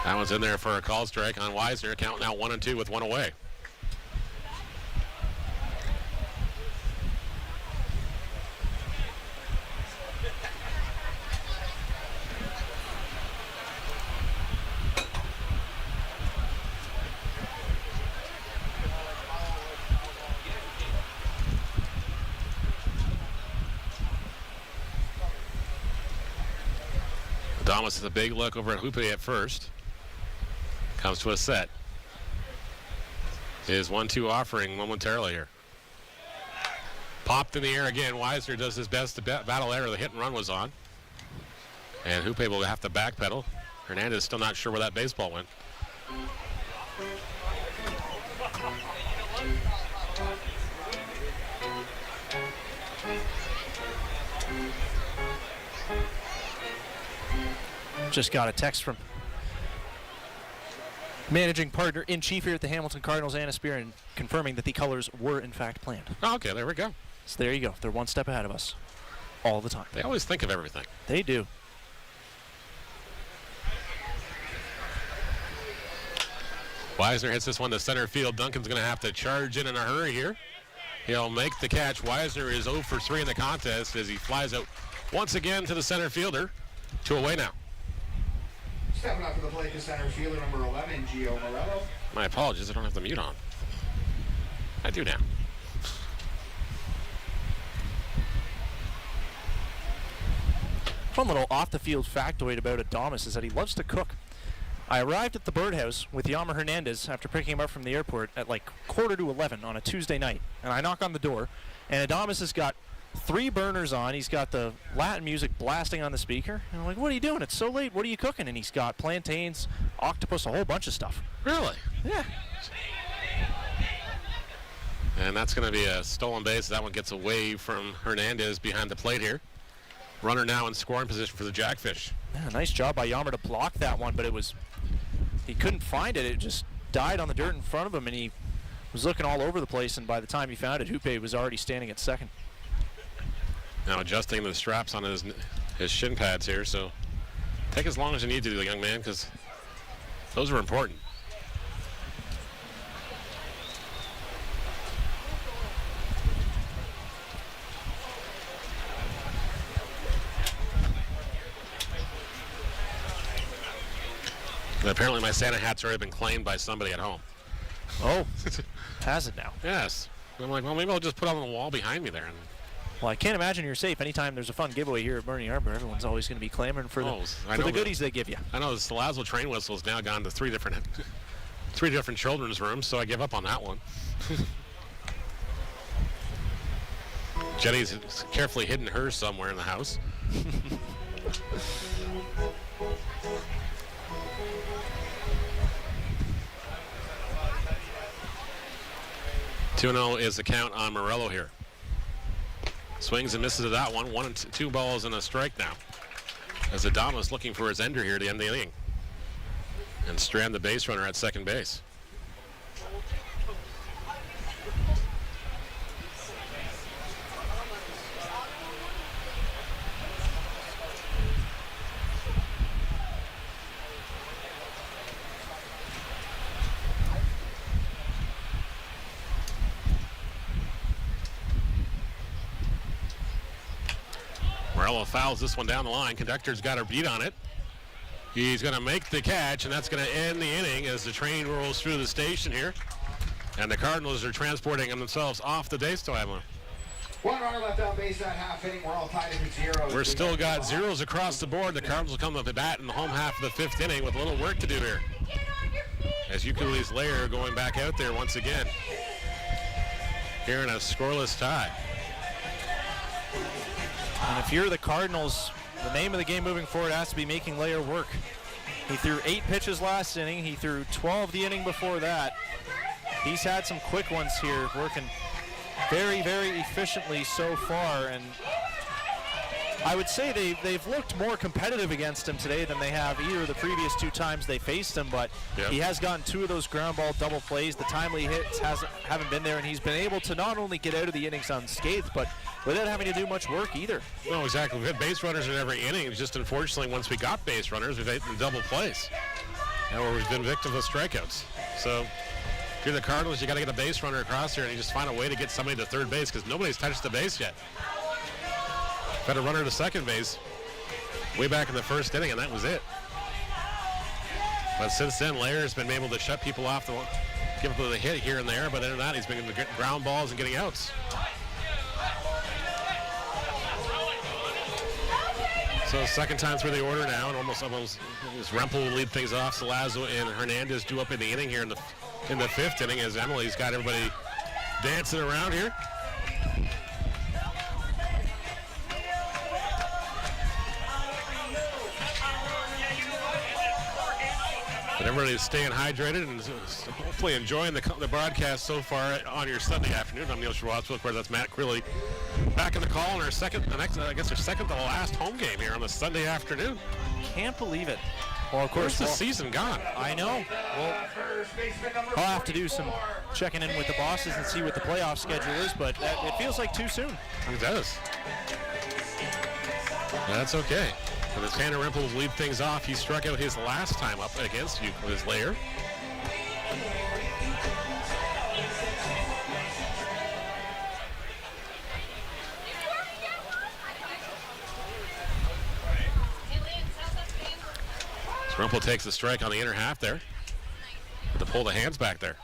S6: That one's in there for a call strike on Weiser. Count now 1-2 with 1 away. Adames has a big look over at Hoope at first. Comes to a set. His 1-2 offering momentarily here. Popped in the air again. Weiser does his best to battle there. The hit and run was on. And Hoope will have to backpedal. Hernandez still not sure where that baseball went.
S7: Just got a text from managing partner in chief here at the Hamilton Cardinals, Anna Spear, confirming that the colors were in fact planned.
S6: Oh, okay, there we go.
S7: So there you go. They're one step ahead of us all the time.
S6: They always think of everything.
S7: They do.
S6: Weiser hits this one to center field. Duncan's going to have to charge in a hurry here. He'll make the catch. Weiser is 0 for 3 in the contest as he flies out once again to the center fielder. 2 away now.
S1: Stepping up to the plate is center fielder number 11, Gio Morello.
S6: My apologies, I don't have the mute on. I do now.
S7: Fun little off-the-field factoid about Adames is that he loves to cook. I arrived at the birdhouse with Yammer Hernandez after picking him up from the airport at like 11:15 on a Tuesday night. And I knock on the door, and Adames has got 3 burners on. He's got the Latin music blasting on the speaker. And I'm like, what are you doing? It's so late. What are you cooking? And he's got plantains, octopus, a whole bunch of stuff.
S6: Really?
S7: Yeah.
S6: And that's going to be a stolen base. That one gets away from Hernandez behind the plate here. Runner now in scoring position for the Jackfish.
S7: Yeah, nice job by Yammer to block that one, but he couldn't find it. It just died on the dirt in front of him, and he was looking all over the place, and by the time he found it, Hoope was already standing at second.
S6: Now adjusting the straps on his shin pads here, so Take as long as you need to, young man, because those are important. And apparently my Santa hat's already been claimed by somebody at home.
S7: Oh, has it now?
S6: Yes. And I'm like, well, maybe I'll just put it on the wall behind me there. And
S7: Well, I can't imagine you're safe. Anytime there's a fun giveaway here at Burning Arbor, everyone's always going to be clamoring for the goodies they give you.
S6: I know the Salazzle train whistle has now gone to three different children's rooms, so I give up on that one. Jenny's carefully hidden hers somewhere in the house. 2-0 is the count on Morello here. Swings and misses to that one. 1 and 2 balls and a strike now. As Adamas looking for his ender here to end the inning. And Strand, the base runner, at second base. Morello fouls this one down the line. Conductor's got a beat on it. He's going to make the catch, and that's going to end the inning as the train rolls through the station here. And the Cardinals are transporting themselves off the base diamond.
S1: 1 runner left on base that half inning. We're all tied at 0.
S6: We're still got zeros across the board. The Cardinals will come up to bat in the home half of the 5th inning with a little work to do here. As Ukule's Lair going back out there once again. Here in a scoreless tie.
S7: And if you're the Cardinals, the name of the game moving forward has to be making Lair work. He threw 8 pitches last inning. He threw 12 the inning before that. He's had some quick ones here, working very, very efficiently so far. And I would say they've looked more competitive against him today than they have either of the previous 2 times they faced him. But he has gotten 2 of those ground ball double plays. The timely hits haven't been there, and he's been able to not only get out of the innings unscathed, but without having to do much work either.
S6: No, exactly. We've had base runners in every inning. It's just unfortunately, once we got base runners, we've had the double plays. And where we've been victims of strikeouts. So if you're the Cardinals, you got to get a base runner across here and you just find a way to get somebody to third base because nobody's touched the base yet. Had a runner to second base way back in the 1st inning, and that was it. But since then, Lair's been able to shut people off, give up the hit here and there, but other than that, he's been getting ground balls and getting outs. So second time through the order now, and almost Rempel will lead things off. Salazo and Hernandez due up in the inning here in the 5th inning as Emily's got everybody dancing around here. But everybody's staying hydrated and hopefully enjoying the broadcast so far on your Sunday afternoon. I'm Neil Schwartzwell. Of course, that's Matt Crilly back in the call in our second to last home game here on the Sunday afternoon.
S7: Can't believe it. Well, of course,
S6: the season gone?
S7: I know. Well, I'll have to do some checking in with the bosses and see what the playoff schedule is, but it feels like too soon.
S6: It does. That's okay. And as Tanner Rempel will lead things off, he struck out his last time up against Euclid's Lair. So Rempel takes the strike on the inner half there to pull the hands back there.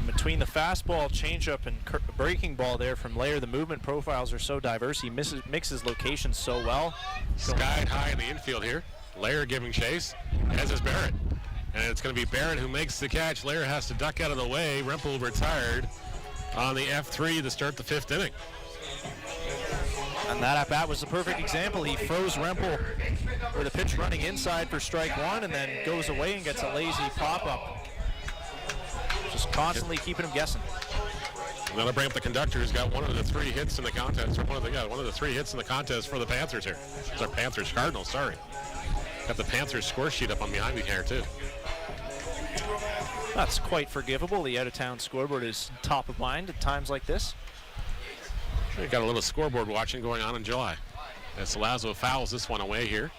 S7: Between the fastball, changeup, and breaking ball there from Lair, the movement profiles are so diverse. He mixes locations so well.
S6: Sky high in the infield here. Lair giving chase, as is Barrett. And it's going to be Barrett who makes the catch. Lair has to duck out of the way. Rempel retired on the F3 to start the 5th inning.
S7: And that at-bat was the perfect example. He froze Rempel with a pitch running inside for strike 1 and then goes away and gets a lazy pop-up. Just constantly keeping him guessing.
S6: I'm going to bring up the conductor who's got one of the 3 hits in the contest, or one of the 3 hits in the contest for the Panthers here. Sorry, Cardinals, sorry. Got the Panthers score sheet up on behind me here too.
S7: That's quite forgivable. The out-of-town scoreboard is top of mind at times like this.
S6: We've got a little scoreboard watching going on in July. As Lazo fouls this one away here.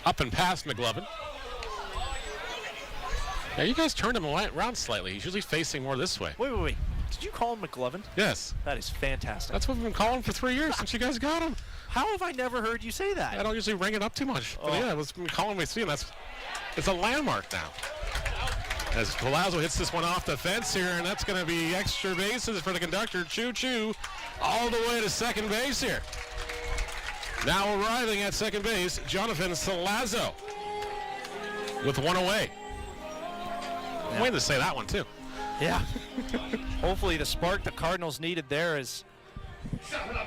S6: Up and past McLovin. Now you guys turned him around slightly. He's usually facing more this way.
S7: Wait. Did you call him McLovin?
S6: Yes.
S7: That is fantastic.
S6: That's what we've been calling for 3 years since you guys got him.
S7: How have I never heard you say that?
S6: I don't usually ring it up too much. But yeah, I was calling my team. It's a landmark now. As Palazzo hits this one off the fence here, and that's going to be extra bases for the conductor. Choo-choo all the way to second base here. Now arriving at second base, Jonathan Salazzo with one away. I'm waiting to say that one, too.
S7: Yeah. Hopefully the spark the Cardinals needed there is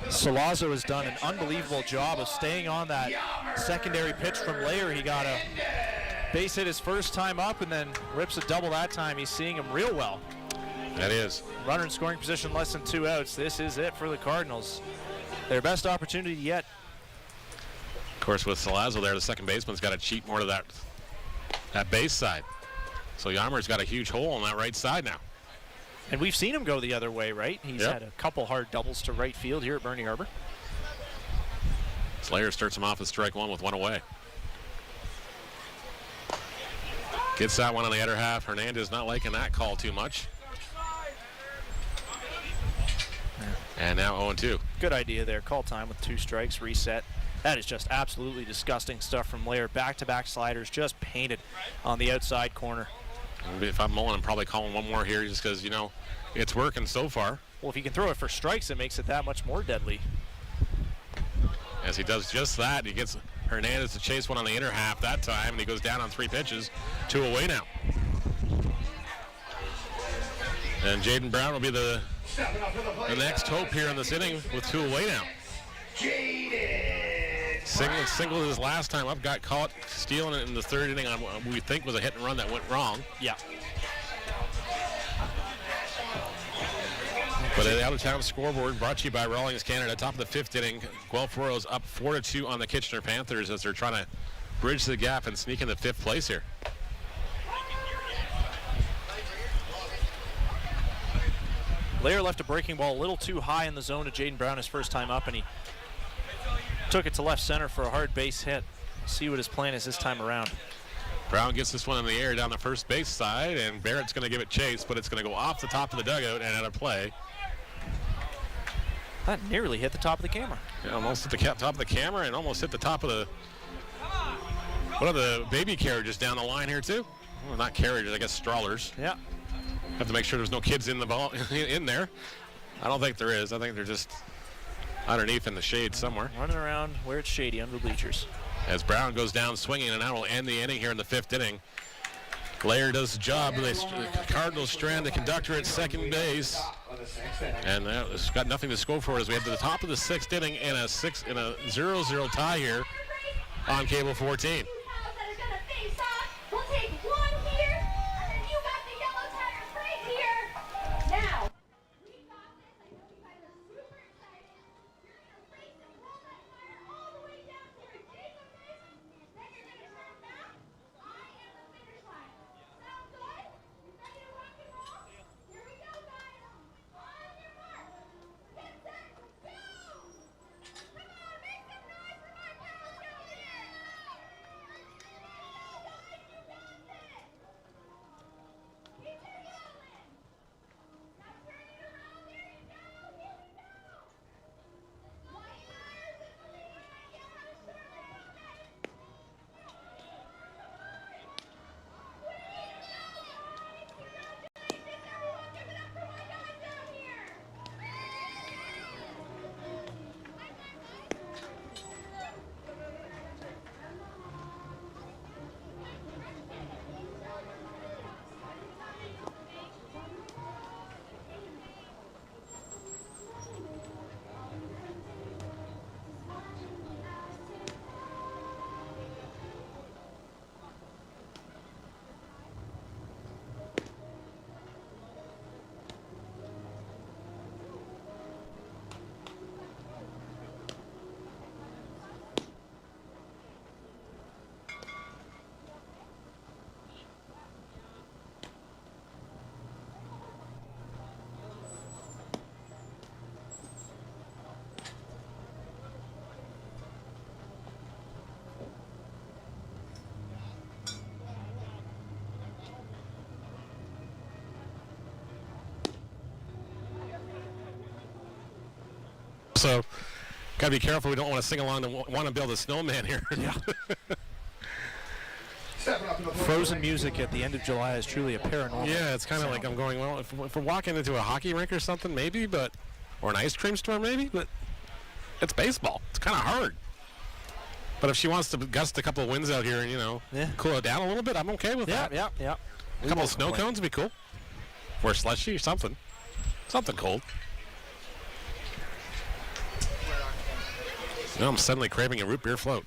S7: Salazzo has done an unbelievable job of staying on that secondary pitch from Lair. He got a base hit his first time up and then rips a double that time. He's seeing him real well.
S6: That is.
S7: Runner in scoring position, less than 2 outs. This is it for the Cardinals. Their best opportunity yet.
S6: Of course, with Salazzo there, the second baseman's got to cheat more to that base side. So Yammer's got a huge hole on that right side now.
S7: And we've seen him go the other way, right? He's had a couple hard doubles to right field here at Burnie Harbor.
S6: Slayer starts him off at strike one with one away. Gets that one on the other half. Hernandez not liking that call too much. And now 0-2.
S7: Good idea there. Call time with 2 strikes, reset. That is just absolutely disgusting stuff from Lair. Back-to-back sliders just painted on the outside corner.
S6: If I'm Mullen, I'm probably calling one more here just because, it's working so far.
S7: Well, if he can throw it for strikes, it makes it that much more deadly.
S6: As he does just that, he gets Hernandez to chase one on the inner half that time, and he goes down on 3 pitches. 2 away now. And Jaden Brown will be the next hope here in this inning with 2 away now. Singled his last time up, got caught stealing it in the 3rd inning on what we think was a hit and run that went wrong.
S7: Yeah.
S6: But the out-of-town scoreboard brought to you by Rawlings Canada. Top of the 5th inning, Guelph Royals up 4-2 on the Kitchener Panthers as they're trying to bridge the gap and sneak into 5th place here.
S7: Lair left a breaking ball a little too high in the zone to Jaden Brown his first time up, and he took it to left center for a hard base hit. See what his plan is this time around.
S6: Brown gets this one in the air down the first base side, and Barrett's going to give it chase, but it's going to go off the top of the dugout and out of play.
S7: That nearly hit the top of the camera.
S6: Yeah, almost hit the top of the camera and almost hit the top of the baby carriages down the line here too. Well, not carriages, I guess strollers.
S7: Yeah.
S6: Have to make sure there's no kids in the ball in there. I don't think there is. I think they're just underneath in the shade somewhere.
S7: Running around where it's shady under the bleachers.
S6: As Brown goes down swinging, and that will end the inning here in the 5th inning. Blair does the job. The Cardinals strand the conductor at second base. And it's got nothing to score for as we head to the top of the 6th inning in a 0-0 tie here on Cable 14.
S3: We'll take one here, and then you got the yellow tires right here. Now, we got this. I know you guys are super excited. You're going to race and roll that tire all the way down to your Jesus race. Then you're going to turn back. I am the finish line. Sound good? You ready to rock and roll? Here we go, guys. On your mark. Get set. Go! Come on, make some noise for my pals down here.
S6: So, gotta be careful. We don't want to sing along to want to build a snowman here.
S7: Yeah.
S1: Stepping up in the plate.
S7: Frozen music at the end of July is truly a paranormal.
S6: Yeah, it's kind of like I'm going, well, if we're walking into a hockey rink or something, maybe, but, or an ice cream store, maybe, but it's baseball. It's kind of hard. But if she wants to gust a couple of winds out here and, cool it down a little bit, I'm okay with that.
S7: Yeah.
S6: A couple of snow cones would be cool. Or slushy or something. Something cold. Now I'm suddenly craving a root beer float.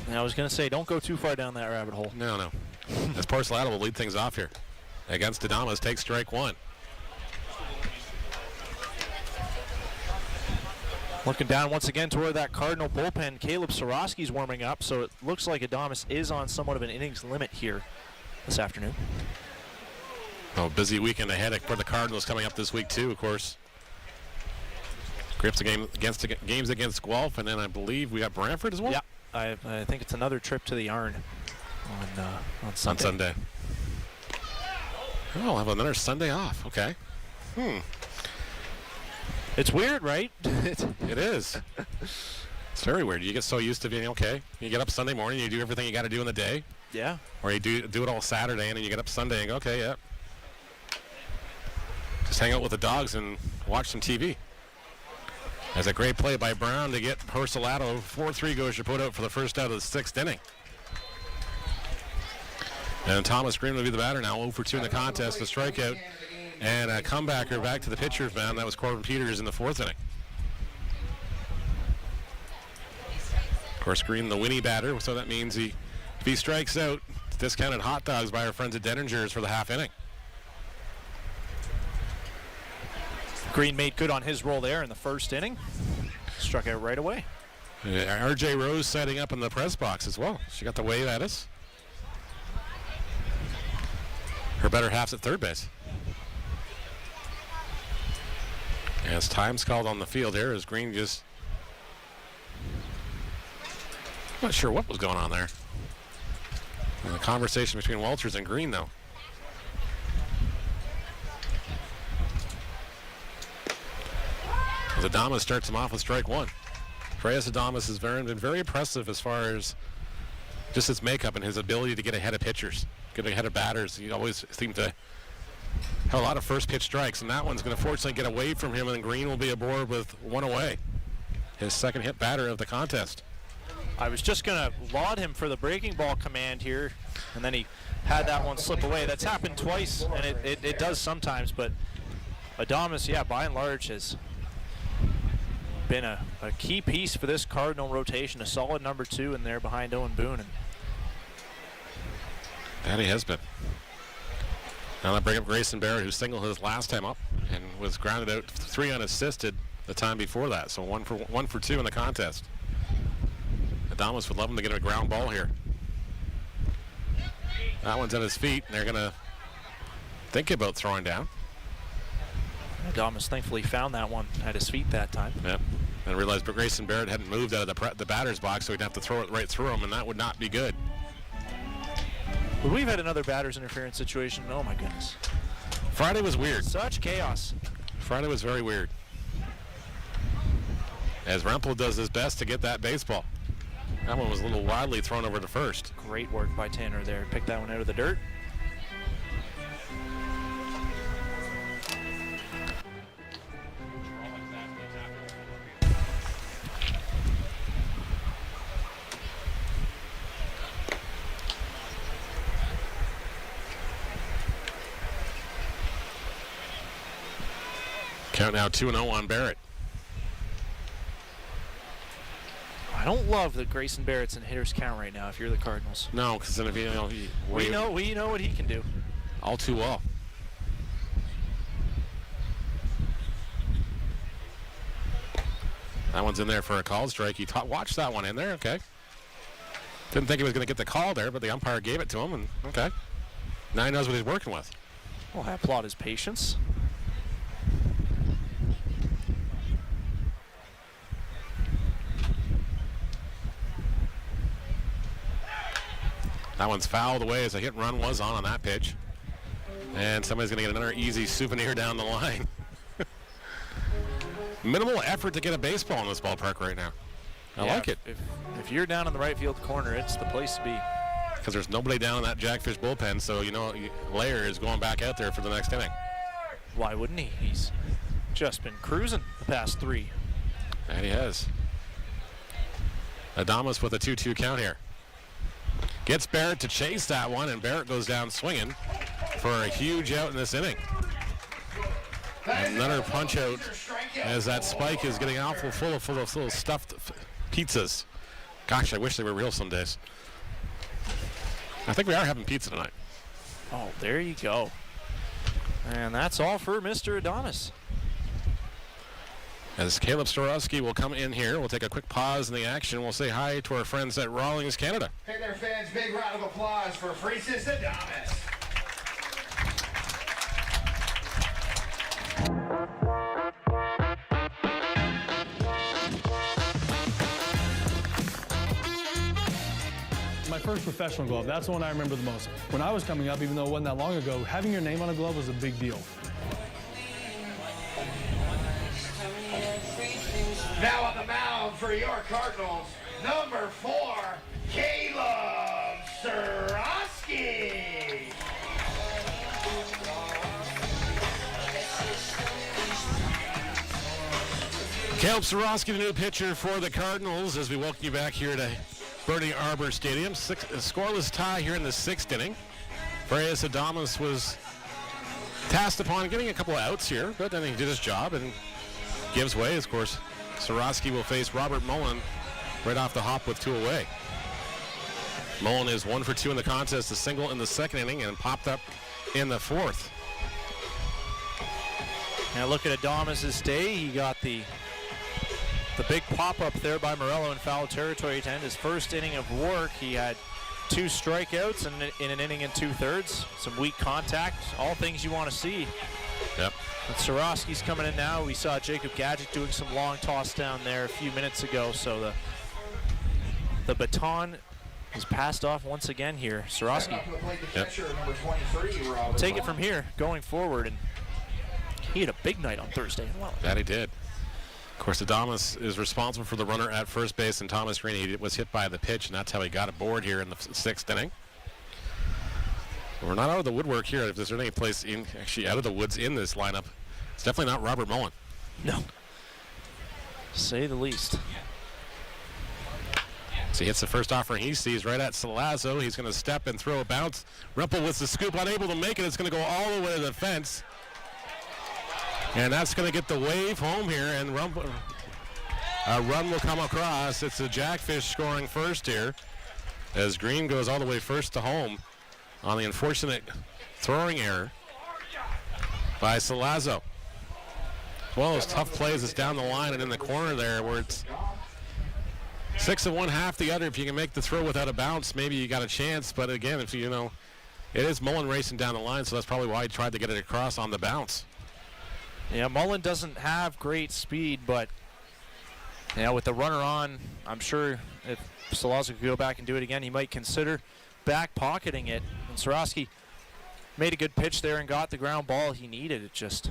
S7: And I was going to say, don't go too far down that rabbit hole.
S6: No. As Porcelado will lead things off here. Against Adamas, takes strike one.
S7: Looking down once again toward that Cardinal bullpen, Caleb Sorosky's warming up, so it looks like Adamas is on somewhat of an innings limit here this afternoon.
S6: Oh, busy weekend ahead for the Cardinals coming up this week too, of course. Grips games against Guelph, and then I believe we got Brantford as well.
S7: Yeah, I think it's another trip to the Yarn on Sunday.
S6: On Sunday. Oh, I'll have another Sunday off. Okay.
S7: It's weird, right?
S6: It is. It's very weird. You get so used to being okay. You get up Sunday morning, you do everything you got to do in the day.
S7: Yeah.
S6: Or you do it all Saturday, and then you get up Sunday and go, okay, yeah. Just hang out with the dogs and watch some TV. There's a great play by Brown to get Porcelado. 4-3 goes to put out for the first out of the sixth inning. And Thomas Green will be the batter now, 0 for 2 in the contest, a strikeout. And a comebacker back to the pitcher's mound. That was Corbin Peters in the fourth inning. Of course, Green the winning batter, so that means if he strikes out, it's discounted hot dogs by our friends at Denninger's for the half inning.
S7: Green made good on his role there in the first inning. Struck out right away.
S6: R.J. Rose setting up in the press box as well. She got the wave at us. Her better half's at third base. As time's called on the field here, as Green just... Not sure what was going on there. The conversation between Walters and Green, though. As Adamas starts him off with strike one. Reyes Adamas has been very impressive as far as just his makeup and his ability to get ahead of pitchers, get ahead of batters. He always seemed to have a lot of first pitch strikes, and that one's going to fortunately get away from him, and Green will be aboard with one away. His second hit batter of the contest.
S7: I was just going to laud him for the breaking ball command here, and then he had that one slip away. That's happened twice, and it does sometimes, but Adamas, yeah, by and large has been a key piece for this Cardinal rotation, a solid number 2 in there behind Owen Boone. And
S6: that he has been. Now I bring up Grayson Barrett, who singled his last time up and was grounded out 3 unassisted the time before that. So 1 for 2 in the contest. Adamas would love him to get a ground ball here. That one's at his feet, and they're going to think about throwing down.
S7: Adamas thankfully found that one at his feet that time.
S6: Yep. And realized Grayson Barrett hadn't moved out of the batter's box, so he'd have to throw it right through him, and that would not be good.
S7: But we've had another batter's interference situation. Oh, my goodness.
S6: Friday was weird.
S7: Such chaos.
S6: Friday was very weird. As Rempel does his best to get that baseball. That one was a little wildly thrown over to first.
S7: Great work by Tanner there. Picked that one out of the dirt.
S6: Count now 2-0 on Barrett.
S7: I don't love that Grayson Barrett's in hitter's count right now if you're the Cardinals.
S6: No, because then if
S7: we know what he can do.
S6: All too well. That one's in there for a called strike. He watched that one in there. Okay. Didn't think he was going to get the call there, but the umpire gave it to him, and okay. Now he knows what he's working with.
S7: Well, I applaud his patience.
S6: That one's fouled away as a hit and run was on that pitch. And somebody's going to get another easy souvenir down the line. minimal effort to get a baseball in this ballpark right now. I like it.
S7: If you're down in the right field corner, it's the place to be.
S6: Because there's nobody down in that Jackfish bullpen, so Lair is going back out there for the next inning.
S7: Why wouldn't he? He's just been cruising the past 3.
S6: And he has. Adamas with a 2-2 count here. Gets Barrett to chase that one, and Barrett goes down swinging for a huge out in this inning. Another punch out as that spike is getting awful full of little stuffed pizzas. Gosh, I wish they were real some days. I think we are having pizza tonight.
S7: Oh, there you go. And that's all for Mr. Adamas.
S6: As Caleb Starowski will come in here, we'll take a quick pause in the action. We'll say hi to our friends at Rawlings, Canada.
S1: Hey there, fans. Big round of applause for Freesis Adamas.
S9: My first professional glove, that's the one I remember the most. When I was coming up, even though it wasn't that long ago, having your name on a glove was a big deal.
S1: Now on the mound for your Cardinals, number 4, Caleb Starowski.
S6: Caleb Starowski, the new pitcher for the Cardinals, as we welcome you back here to Bernie Arbor Stadium. A scoreless tie here in the 6th inning. Freas Adamas was tasked upon getting a couple of outs here, but then he did his job and gives way. Of course, Starowski will face Robert Mullen right off the hop with 2 away. Mullen is 1 for 2 in the contest, a single in the 2nd inning, and popped up in the 4th.
S7: Now look at Adamas' day. He got the big pop-up there by Morello in foul territory to end his first inning of work. He had 2 strikeouts in an inning and 2/3. Some weak contact, all things you want to see.
S6: Yep.
S7: And Starowski's coming in now. We saw Jacob Gadget doing some long toss down there a few minutes ago, so the baton is passed off once again here. Starowski will take it from here going forward, and he had a big night on Thursday as well.
S6: That he did. Of course, Adamas is responsible for the runner at first base, and Thomas Green was hit by the pitch, and that's how he got aboard here in the 6th inning. We're not out of the woodwork here. If there's any place actually out of the woods in this lineup, it's definitely not Robert Mullen.
S7: No. Say the least.
S6: So he hits the first offering he sees right at Salazzo. He's going to step and throw a bounce. Rumpel with the scoop, unable to make it. It's going to go all the way to the fence. And that's going to get the wave home here, and a run will come across. It's a Jackfish scoring first here, as Green goes all the way first to home on the unfortunate throwing error by Salazzo. One of those tough plays that's down the line and in the corner there, where it's 6 of one, half the other. If you can make the throw without a bounce, maybe you got a chance. But again, if it is Mullen racing down the line, so that's probably why he tried to get it across on the bounce.
S7: Yeah, Mullen doesn't have great speed, but with the runner on, I'm sure if Salazzo could go back and do it again, he might consider back pocketing it. And Starowski made a good pitch there and got the ground ball he needed. It just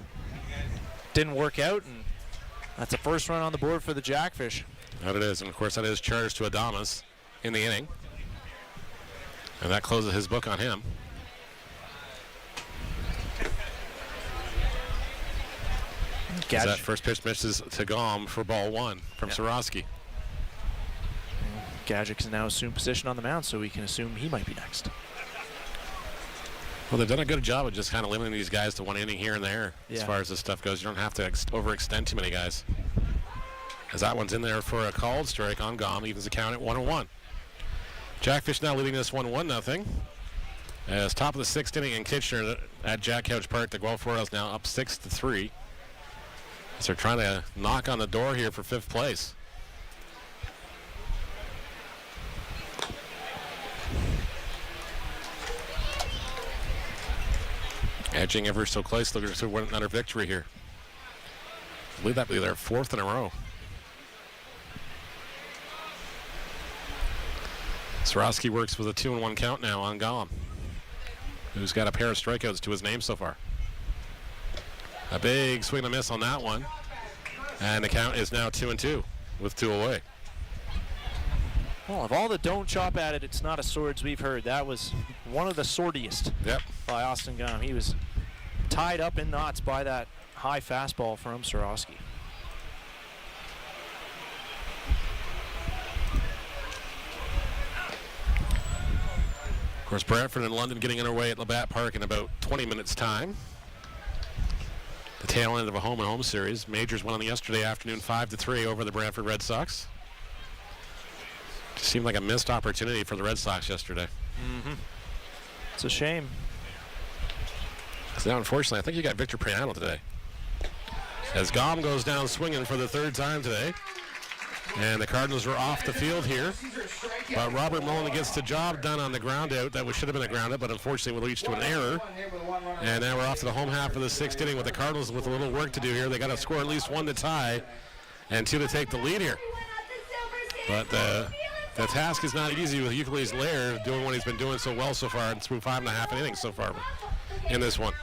S7: didn't work out, and that's the first run on the board for the Jackfish.
S6: That it is, and of course that is charged to Adamas in the inning. And that closes his book on him. That first pitch misses to Gom for ball 1 from Starowski.
S7: Gadget can now assume position on the mound, so we can assume he might be next.
S6: Well, they've done a good job of just kind of limiting these guys to 1 inning here and there as far as this stuff goes. You don't have to overextend too many guys. As that one's in there for a called strike on Gom, evens the count at 1-1. Jackfish now leading this 1-1-0. As top of the 6th inning in Kitchener at Jack Couch Park, the Guelph Royals now up 6-3. So they're trying to knock on the door here for 5th place. Edging ever so close, looking to win another victory here. I believe that will be their 4th in a row. Starowski works with a 2-1 count now on Gollum, who's got a pair of strikeouts to his name so far. A big swing and a miss on that one. And the count is now 2-2 with 2 away.
S7: Well, of all the don't chop at it, it's not a swords we've heard. That was one of the swordiest by Austin Gunham. He was tied up in knots by that high fastball from Sorosky.
S6: Of course, Brantford and London getting underway at Labatt Park in about 20 minutes' time. The tail end of a home-and-home series. Majors won on the yesterday afternoon 5-3 over the Brantford Red Sox. Just seemed like a missed opportunity for the Red Sox yesterday.
S7: It's a shame.
S6: So now, unfortunately, I think you got Victor Priano today. As Gom goes down swinging for the 3rd time today. And the Cardinals are off the field here. But Robert Mullen gets the job done on the ground out. That should have been a ground out, but unfortunately will lead to an error. And now we're off to the home half of the 6th inning with the Cardinals with a little work to do here. They got to score at least 1 to tie and 2 to take the lead here. But the task is not easy with Euclid Lair doing what he's been doing so well so far through 5.5 innings so far in this one.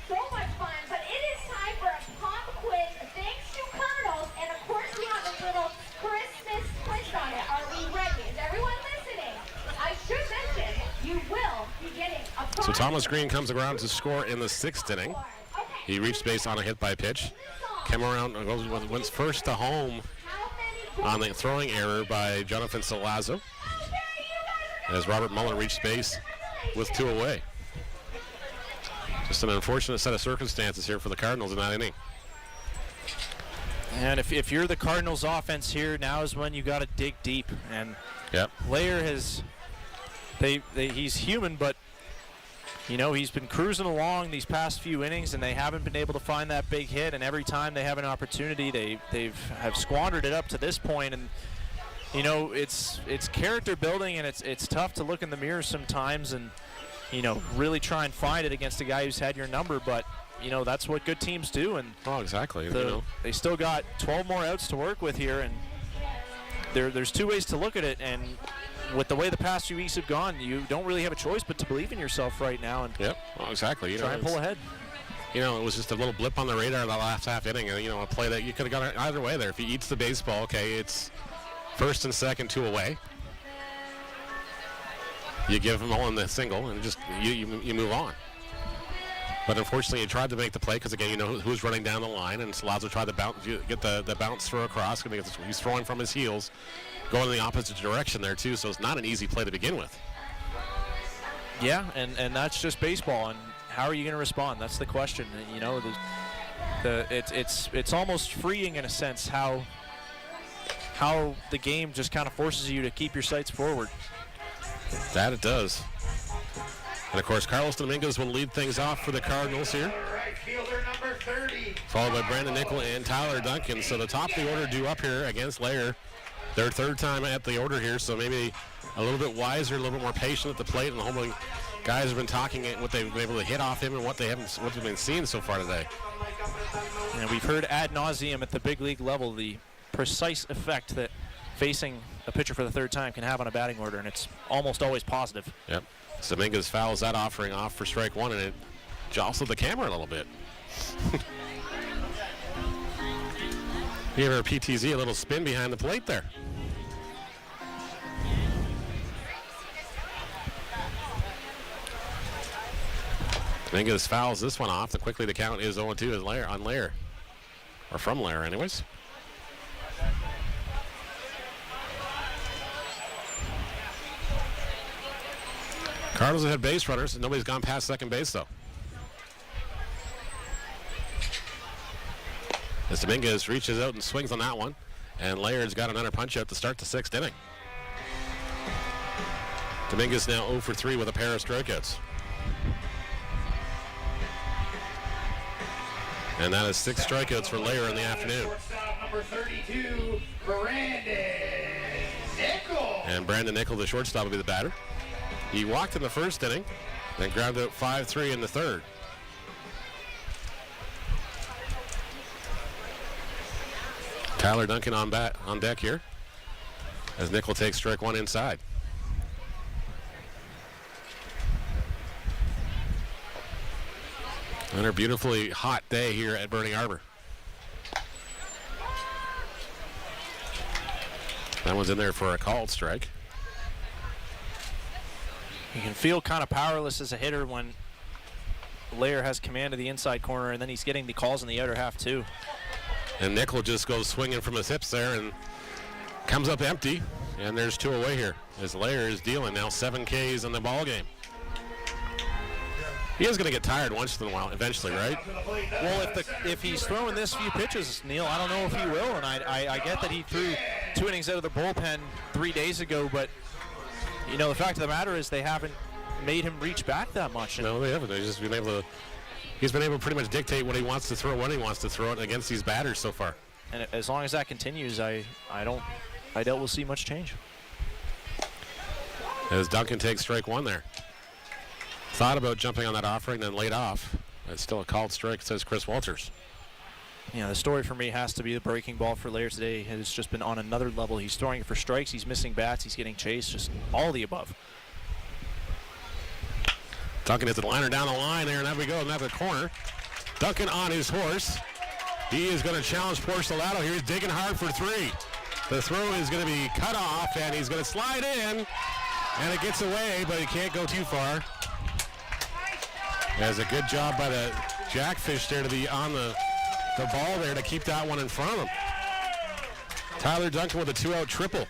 S3: So much fun, but it is time for a pop quiz thanks to Cardinals, and of course we have a little Christmas twist on it. Are we ready? Is everyone listening? I should mention you will be getting a
S6: So Thomas Green comes around to score in the 6th inning. He reached base on a hit by pitch. Came around, went first to home on the throwing error by Jonathan Salazzo as Robert Muller reached base with 2 away. Just an unfortunate set of circumstances here for the Cardinals in that inning.
S7: And if you're the Cardinals offense here, now is when you got to dig deep. And Lair has, he's human, but you know, he's been cruising along these past few innings, and they haven't been able to find that big hit. And every time they have an opportunity, they have squandered it up to this point. And you know, it's character building, and it's tough to look in the mirror sometimes and you know, really try and find it against a guy who's had your number. But you know, that's what good teams do. And
S6: exactly.
S7: They still got 12 more outs to work with here, and there's 2 ways to look at it. And with the way the past few weeks have gone, you don't really have a choice but to believe in yourself right now and
S6: exactly.
S7: Try and pull ahead.
S6: You know, it was just a little blip on the radar in the last half inning. You know, a play that you could have gone either way there. If he eats the baseball, okay, it's 1st and 2nd, 2 away. You give him all in the single and just you move on. But unfortunately, he tried to make the play because, again, you know who's running down the line, and Salazzo tried to get the bounce throw across. He's throwing from his heels, going in the opposite direction there, too, so it's not an easy play to begin with.
S7: Yeah, and that's just baseball, and how are you going to respond? That's the question. You know, it's almost freeing in a sense how the game just kind of forces you to keep your sights forward.
S6: That it does. And, of course, Carlos Domingos will lead things off for the Cardinals here.
S1: Right fielder number 30.
S6: Followed by Brandon Nickel and Tyler Duncan. So the top of the order due up here against Lair. Their 3rd time at the order here, so maybe a little bit wiser, a little bit more patient at the plate. And the home guys have been talking what they've been able to hit off him and what they've been seeing so far today.
S7: And we've heard ad nauseum at the big league level the precise effect that facing a pitcher for the 3rd time can have on a batting order, and it's almost always positive.
S6: Yep. Dominguez fouls that offering off for strike 1, and it jostled the camera a little bit. Gave her PTZ a little spin behind the plate there. Dominguez fouls this one off, and quickly the count is 0-2 on Lair. Or from Lair, anyways. Cardinals have had base runners, and nobody's gone past second base, though. As Dominguez reaches out and swings on that one, and Laird's got another punch out to start the 6th inning. Dominguez now 0 for 3 with a pair of strikeouts. And that is 6 strikeouts for Laird in the afternoon.
S1: Shortstop number 32, Brandon Nickel.
S6: And Brandon Nickel, the shortstop, will be the batter. He walked in the 1st inning, then grounded out 5-3 in the 3rd. Tyler Duncan on deck here as Nickel takes strike 1 inside. Another beautifully hot day here at Burning Harbor. That one's in there for a called strike.
S7: You can feel kind of powerless as a hitter when Lair has command of the inside corner, and then he's getting the calls in the outer half too.
S6: And Nickel just goes swinging from his hips there and comes up empty. And there's 2 away here as Lair is dealing now 7 Ks in the ball game. He is going to get tired once in a while, eventually, right?
S7: Well, if he's throwing this few pitches, Neil, I don't know if he will. And I get that he threw 2 innings out of the bullpen 3 days ago, but you know the fact of the matter is they haven't made him reach back that much.
S6: No, they haven't. They've just been able to. He's been able to pretty much dictate what he wants to throw, when he wants to throw it against these batters so far.
S7: And as long as that continues, I doubt we'll see much change.
S6: As Duncan takes strike 1 there. Thought about jumping on that offering, then laid off. It's still a called strike, says Chris Walters.
S7: Yeah, the story for me has to be the breaking ball for Lair today. Has just been on another level. He's throwing it for strikes, he's missing bats, he's getting chased, just all the above.
S6: Duncan hits the liner down the line there, and there we go, another corner. Duncan on his horse. He is going to challenge Porcelado here. He's digging hard for 3. The throw is going to be cut off, and he's going to slide in, and it gets away, but he can't go too far. That's a good job by the Jackfish there to be on the ball there to keep that one in front of him. Tyler Duncan with a 2-out triple.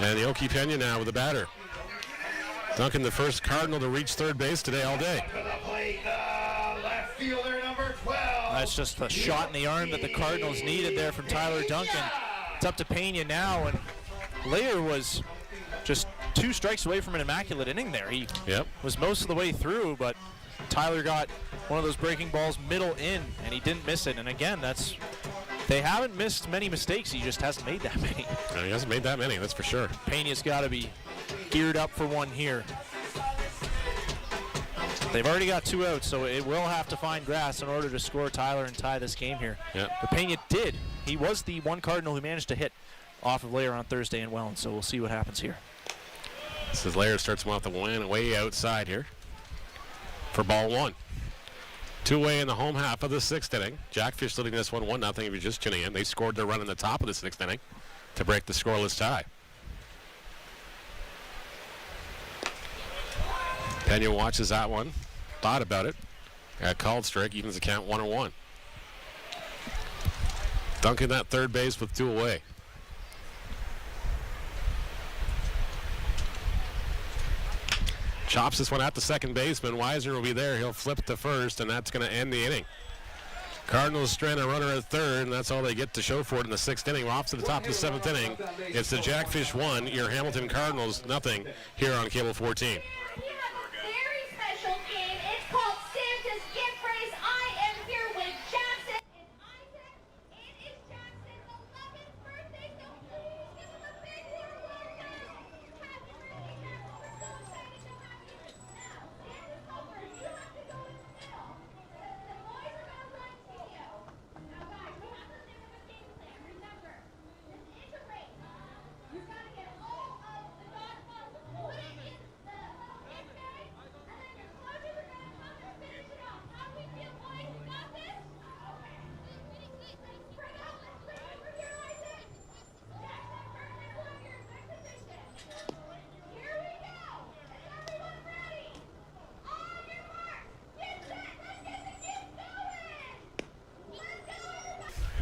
S6: And the Oki Pena now with the batter. Duncan, the first Cardinal to reach third base today all day.
S1: Left fielder number 12.
S7: That's just a shot in the arm that the Cardinals needed there from Tyler Duncan. It's up to Pena now, and Lair was just 2 strikes away from an immaculate inning there. He was most of the way through, but Tyler got one of those breaking balls middle in, and he didn't miss it. And again, they haven't missed many mistakes. He just hasn't made that many.
S6: No, he hasn't made that many, that's for sure.
S7: Pena's got to be geared up for one here. They've already got 2 outs, so it will have to find grass in order to score Tyler and tie this game here.
S6: Yep.
S7: But Pena did. He was the one Cardinal who managed to hit off of Lair on Thursday in Welland, so we'll see what happens here.
S6: This is Lair starts him off the way outside here for ball 1. 2 away in the home half of the 6th inning. Jackfish leading this one 1-0 if you're just tuning in. They scored their run in the top of the 6th inning to break the scoreless tie. Pena watches that one, thought about it. Got called strike, evens the count 1-1. Duncan at third base with 2 away. Chops this one out to second baseman. Weiser will be there. He'll flip to first, and that's going to end the inning. Cardinals strand a runner at third, and that's all they get to show for it in the 6th inning. We're off to the top of the 7th inning. It's the Jackfish 1, your Hamilton Cardinals nothing here on Cable 14.
S3: We have a very special game. It's called Santa's Gift Race. I am here with Jackson and Isaac. It is Jackson's 11th birthday, so please give him a big warm welcome. Happy birthday, Jackson. We're so excited to have you. Now, Santa's helpers, you have to go in the middle. The boys are going to run to you. Now, guys, we have to think of a game plan. Remember, this is a race. You've got to get all of the dodgeballs, put it in the little egg bag, and then your coaches are going to come and finish it off. How do we feel, boys? You got this? Okay. Spread out. Let's bring it over here, Isaac. Jackson, birthday blockers, my position. Here we go. Is everyone ready? On your mark. Get set. Let's get the kids going. Let's go, everybody.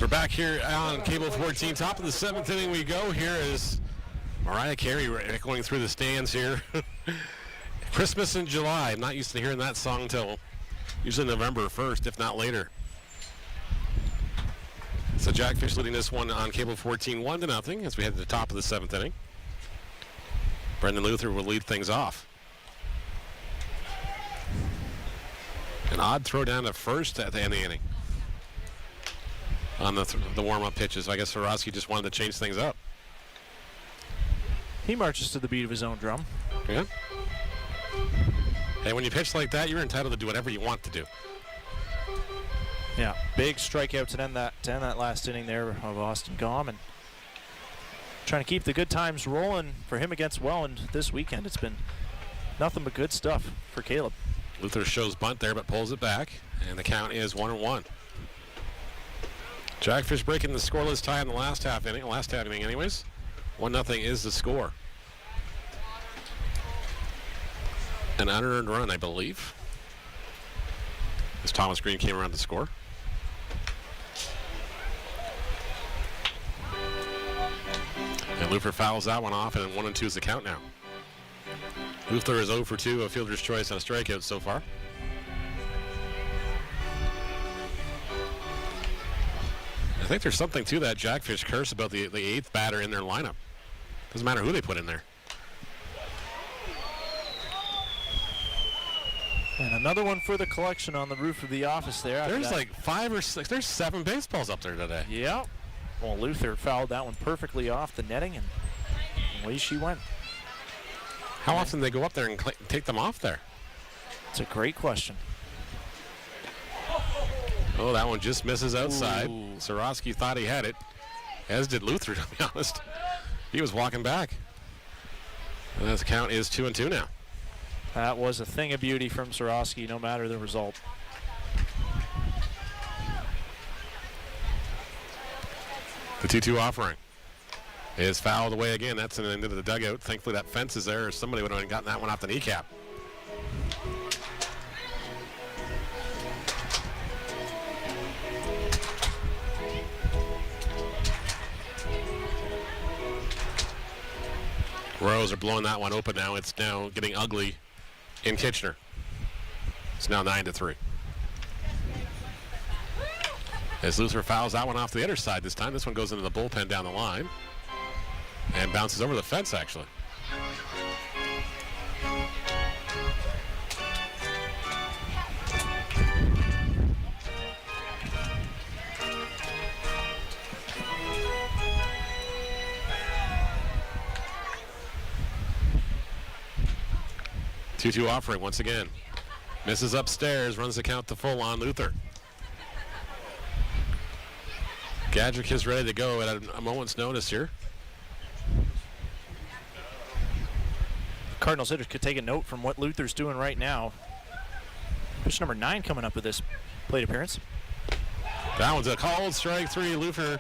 S6: We're back here on Cable 14. Top of the 7th inning we go. Here is Mariah Carey echoing through the stands here. Christmas in July. I'm not used to hearing that song until usually November 1st, if not later. So Jackfish leading this one on Cable 14 1-0 as we head to the top of the 7th inning. Brendan Luther will lead things off. An odd throw down to first at the end of the inning on the warm-up pitches. I guess Sorosky just wanted to change things up.
S7: He marches to the beat of his own drum.
S6: Yeah. Hey, when you pitch like that, you're entitled to do whatever you want to do.
S7: Yeah, big strikeout to end that last inning there of Austin Gaume, and trying to keep the good times rolling for him against Welland this weekend. It's been nothing but good stuff for Caleb.
S6: Luther shows bunt there, but pulls it back, and the count is 1-1. Jackfish breaking the scoreless tie in the last half inning anyways. 1-0 is the score. An unearned run, I believe, as Thomas Green came around to score. And Luther fouls that one off, and 1-2 is the count now. Luther is 0 for 2, a fielder's choice on a strikeout so far. I think there's something to that Jackfish curse about the 8th batter in their lineup. Doesn't matter who they put in there.
S7: And another one for the collection on the roof of the office there.
S6: There's like 5 or 6, there's 7 baseballs up there today.
S7: Yep. Well, Luther fouled that one perfectly off the netting, and away she went.
S6: How often do they go up there and take them off there?
S7: It's a great question.
S6: Oh, that one just misses outside.
S7: Ooh.
S6: Sorosky thought he had it, as did Luther, to be honest. He was walking back. And the count is 2-2 now.
S7: That was a thing of beauty from Sorosky, no matter the result.
S6: The 2-2 offering is fouled away again. That's in the end of the dugout. Thankfully, that fence is there, or somebody would have gotten that one off the kneecap. Royals are blowing that one open now. It's now getting ugly in Kitchener. It's now 9-3. As Luther fouls that one off the other side this time. This one goes into the bullpen down the line and bounces over the fence, actually. Two-two offering once again. Misses upstairs, runs the count to full on Luther. Gadrick is ready to go at a moment's notice here.
S7: Cardinals hitters could take a note from what Luther's doing right now. Pitch number 9 coming up with this plate appearance.
S6: That one's a called strike 3. Luther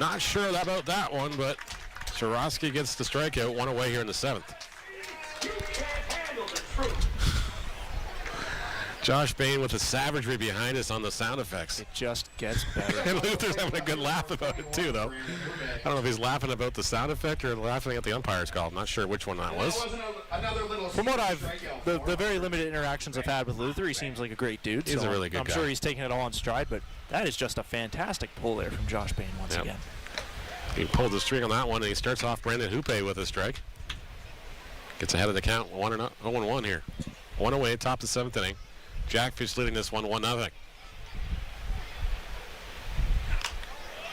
S6: not sure about that one, but Sorosky gets the strikeout, one away here in the 7th. Josh Bain with the savagery behind us on the sound effects.
S7: It just gets better.
S6: And Luther's having a good laugh about it too, though. I don't know if he's laughing about the sound effect or laughing at the umpire's call. I'm not sure which one that was.
S7: From what the very limited interactions I've had with Luther, he seems like a great dude.
S6: He's a really good guy.
S7: I'm sure he's taking it all in stride, but that is just a fantastic pull there from Josh Bain once again.
S6: He pulled the string on that one, and he starts off Brandon Hoope with a strike. Gets ahead of the count, 0-1 here. One away, top of the 7th inning. Jackfish leading this one 1-0.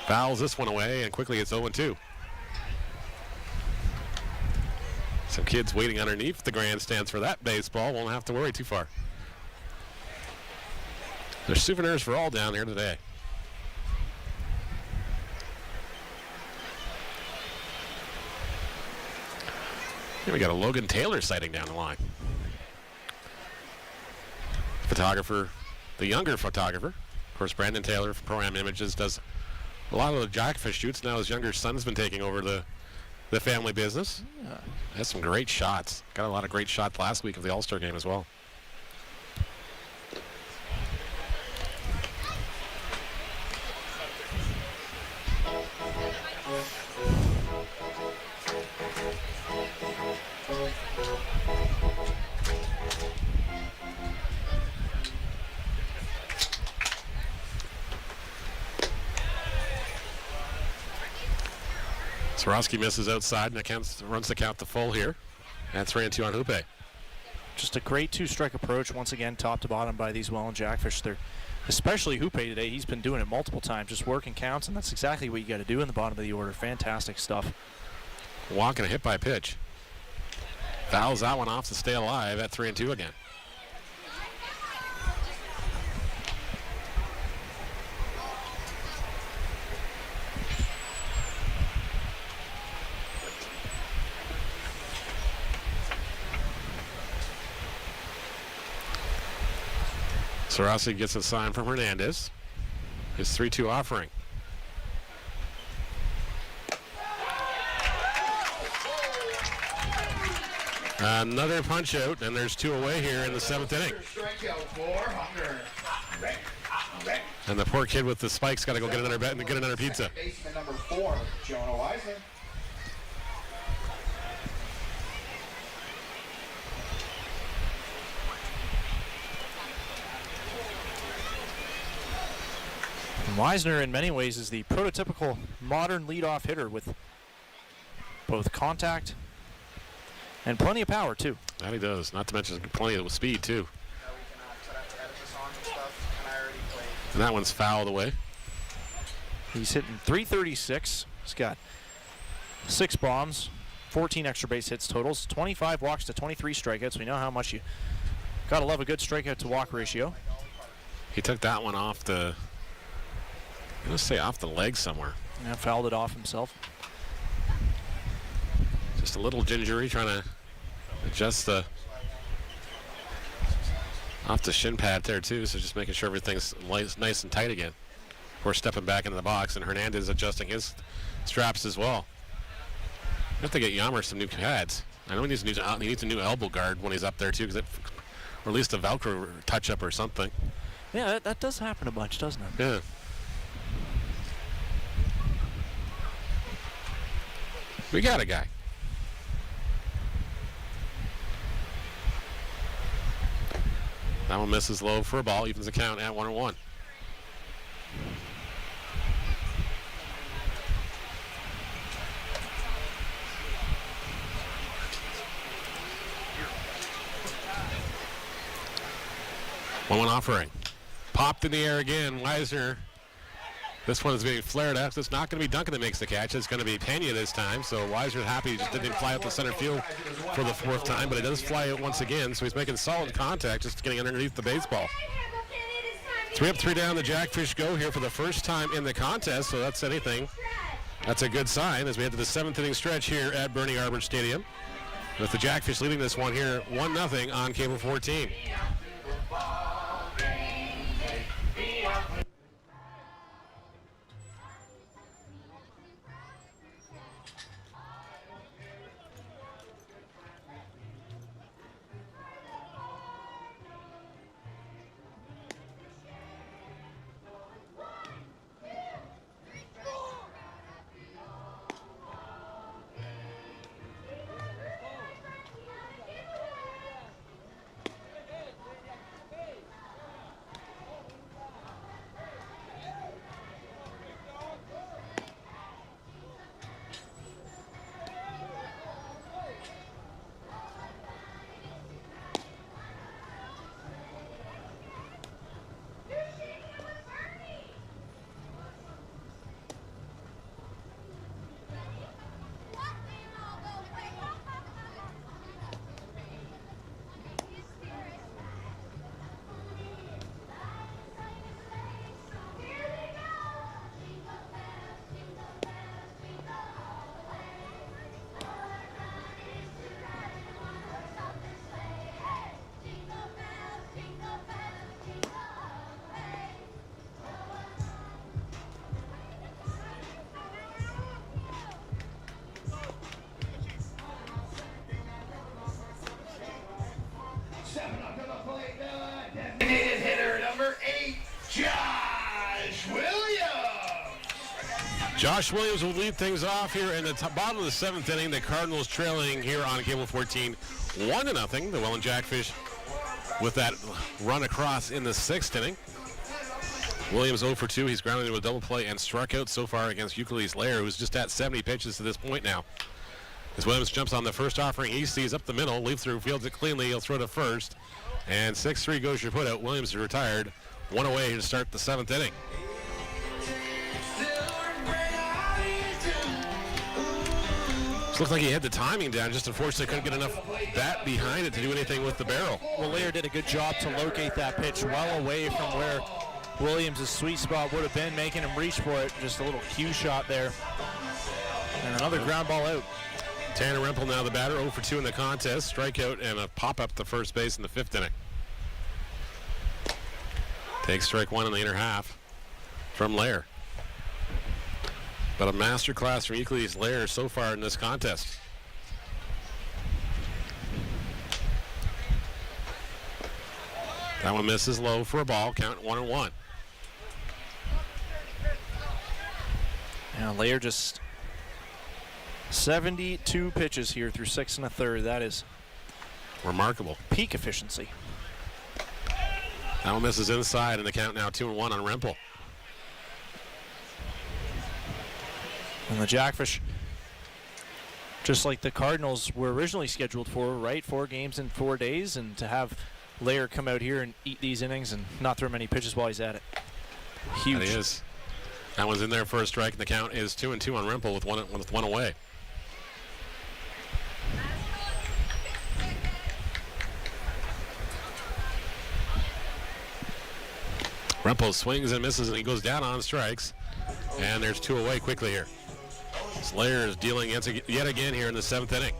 S6: Fouls this one away, and quickly it's 0-2. Some kids waiting underneath the grandstands for that baseball. Won't have to worry too far. There's souvenirs for all down here today. Here we got a Logan Taylor sighting down the line. Photographer, the younger photographer. Of course, Brandon Taylor from Pro-Am Images does a lot of the Jackfish shoots. Now his younger son's been taking over the family business. Yeah. Has some great shots. Got a lot of great shots last week of the All-Star game as well. Sorosky misses outside and runs the count to full here. And 3-2 on Hoope.
S7: Just a great two-strike approach once again, top to bottom by these Welland Jackfish. They're, especially Hoope today, he's been doing it multiple times, just working counts, and that's exactly what you got to do in the bottom of the order. Fantastic stuff.
S6: Walk and a hit by pitch. Fouls that one off to stay alive at 3-2 again. Sorosky gets a sign from Hernandez. His 3-2 offering. Another punch out, and there's 2 away here in the 7th inning.
S1: Strikeout for Hunger.
S6: And the poor kid with the spikes got to go get another pizza.
S1: Baseman number 4, Jonah Weisner.
S7: And Weisner, in many ways, is the prototypical modern leadoff hitter with both contact and plenty of power, too.
S6: That he does. Not to mention plenty of speed, too. And that one's fouled away.
S7: He's hitting .336. He's got 6 bombs, 14 extra base hits totals, 25 walks to 23 strikeouts. We know how much you got to love a good strikeout to walk ratio.
S6: He took that one off the, I'm going to say off the leg somewhere.
S7: And fouled it off himself.
S6: Just a little gingery, trying to adjust the off the shin pad there too, so just making sure everything's nice and tight again. We're stepping back into the box, and Hernandez adjusting his straps as well. We have to get Yammer some new pads. I know he needs a new elbow guard when he's up there too, or at least a Velcro touch-up or something.
S7: Yeah, that does happen a bunch, doesn't it?
S6: Yeah. We got a guy. That one misses low for a ball, evens the count at 1-1. One offering. Popped in the air again. Weisner. This one is being flared out. It's not going to be Duncan that makes the catch. It's going to be Pena this time. So Weisner's happy he just didn't fly out the center field for the 4th time, but it does fly out once again. So he's making solid contact, just getting underneath the baseball. 3 up, 3 down. The Jackfish go here for the first time in the contest. So that's anything. That's a good sign as we head to the 7th inning stretch here at Bernie Arbor Stadium, with the Jackfish leading this one here 1-0 on Cable 14.
S1: Hitter number 8, Josh Williams.
S6: Josh Williams will lead things off here in the bottom of the 7th inning. The Cardinals trailing here on Cable 14 1-0. The Welland Jackfish with that run across in the 6th inning. Williams 0 for 2. He's grounded into a double play and struck out so far against Euclides Lair, who's just at 70 pitches to this point now. As Williams jumps on the first offering, he sees up the middle, leaves through, fields it cleanly. He'll throw to first. And 6-3 goes your put out. Williams is retired. 1 away to start the 7th inning. This looks like he had the timing down, just unfortunately couldn't get enough bat behind it to do anything with the barrel.
S7: Well, Lair did a good job to locate that pitch well away from where Williams' sweet spot would have been, making him reach for it. Just a little cue shot there. And another ground ball out.
S6: Tanner Rempel now the batter, 0 for 2 in the contest. Strikeout and a pop-up to first base in the 5th inning. Takes strike 1 in the inner half from Lair. But a masterclass from Euclides Lair so far in this contest. That one misses low for a ball. Count 1-1.
S7: Now Lair just 72 pitches here through 6 1/3. That is
S6: remarkable.
S7: Peak efficiency.
S6: That one misses inside, and the count now 2-1 on Rempel.
S7: And the Jackfish, just like the Cardinals were originally scheduled for, right? 4 games in 4 days, and to have Lair come out here and eat these innings and not throw many pitches while he's at it. Huge.
S6: That is. That one's in there for a strike, and the count is 2-2 on Rempel with one away. Rempel swings and misses, and he goes down on strikes. And there's 2 away quickly here. Slayer is dealing yet again here in the 7th inning.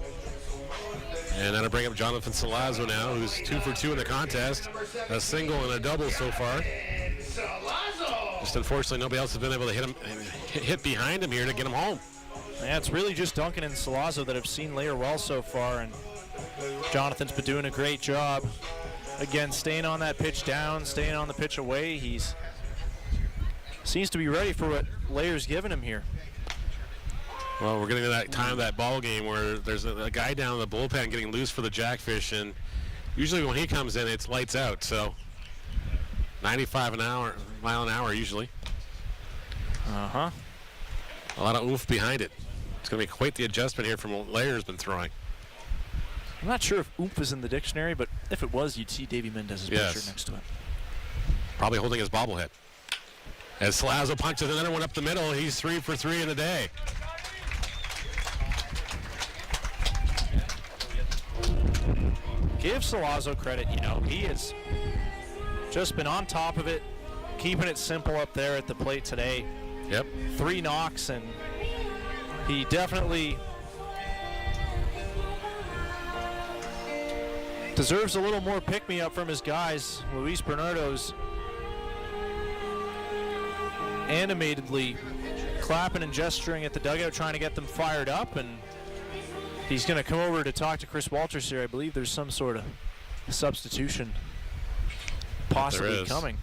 S6: And that'll bring up Jonathan Salazzo now, who's 2 for 2 in the contest. A single and a double so far. Just unfortunately, nobody else has been able to hit behind him here to get him home.
S7: Yeah, it's really just Duncan and Salazzo that have seen Lair well so far, and Jonathan's been doing a great job. Again, staying on that pitch down, staying on the pitch away. He's seems to be ready for what Lair's giving him here.
S6: Well, we're getting to that time of that ball game where there's a guy down in the bullpen getting loose for the Jackfish, and usually when he comes in, it's lights out. So 95 mile an hour usually.
S7: Uh-huh.
S6: A lot of oomph behind it. It's going to be quite the adjustment here from what Lair's been throwing.
S7: I'm not sure if oomph is in the dictionary, but if it was, you'd see Davey Mendez's picture next to it.
S6: Probably holding his bobblehead. As Salazzo punches another one up the middle, he's 3 for 3 in the day.
S7: Give Salazzo credit, he has just been on top of it, keeping it simple up there at the plate today.
S6: Yep.
S7: 3 knocks, and he definitely deserves a little more pick-me-up from his guys. Luis Bernardo's animatedly clapping and gesturing at the dugout, trying to get them fired up, and he's going to come over to talk to Chris Walters here. I believe there's some sort of substitution possibly coming.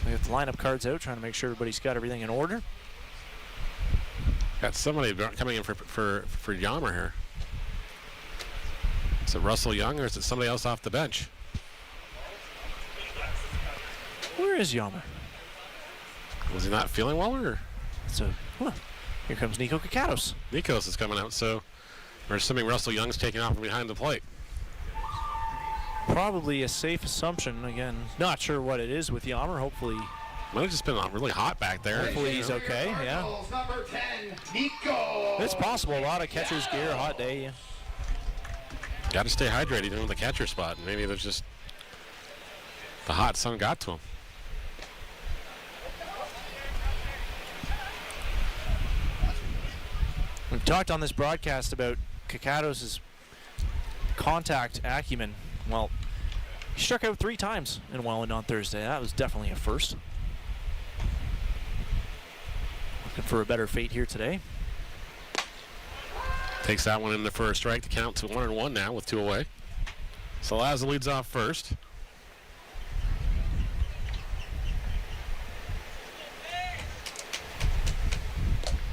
S7: We have the lineup cards out, trying to make sure everybody's got everything in order.
S6: Got somebody coming in for Yammer here. Is it Russell Young or is it somebody else off the bench?
S7: Where is Yammer?
S6: Was he not feeling well, or?
S7: So, here comes Nico Kakatos.
S6: Nikos is coming out, so we're assuming Russell Young's taking off from behind the plate.
S7: Probably a safe assumption. Again, not sure what it is with Yammer. Hopefully,
S6: might have just been really hot back there.
S7: Hopefully he's okay. Yeah.
S1: Number 10, Nico.
S7: It's possible. A lot of catcher's gear, a hot day. Yeah.
S6: Got to stay hydrated even with the catcher spot. Maybe there's just the hot sun got to him.
S7: We've talked on this broadcast about Kakatos' contact acumen. Well, he struck out 3 times in Welland on Thursday. That was definitely a first. Looking for a better fate here today.
S6: Takes that one in the first strike to count to 1-1 now with 2 away. Salazzo leads off first.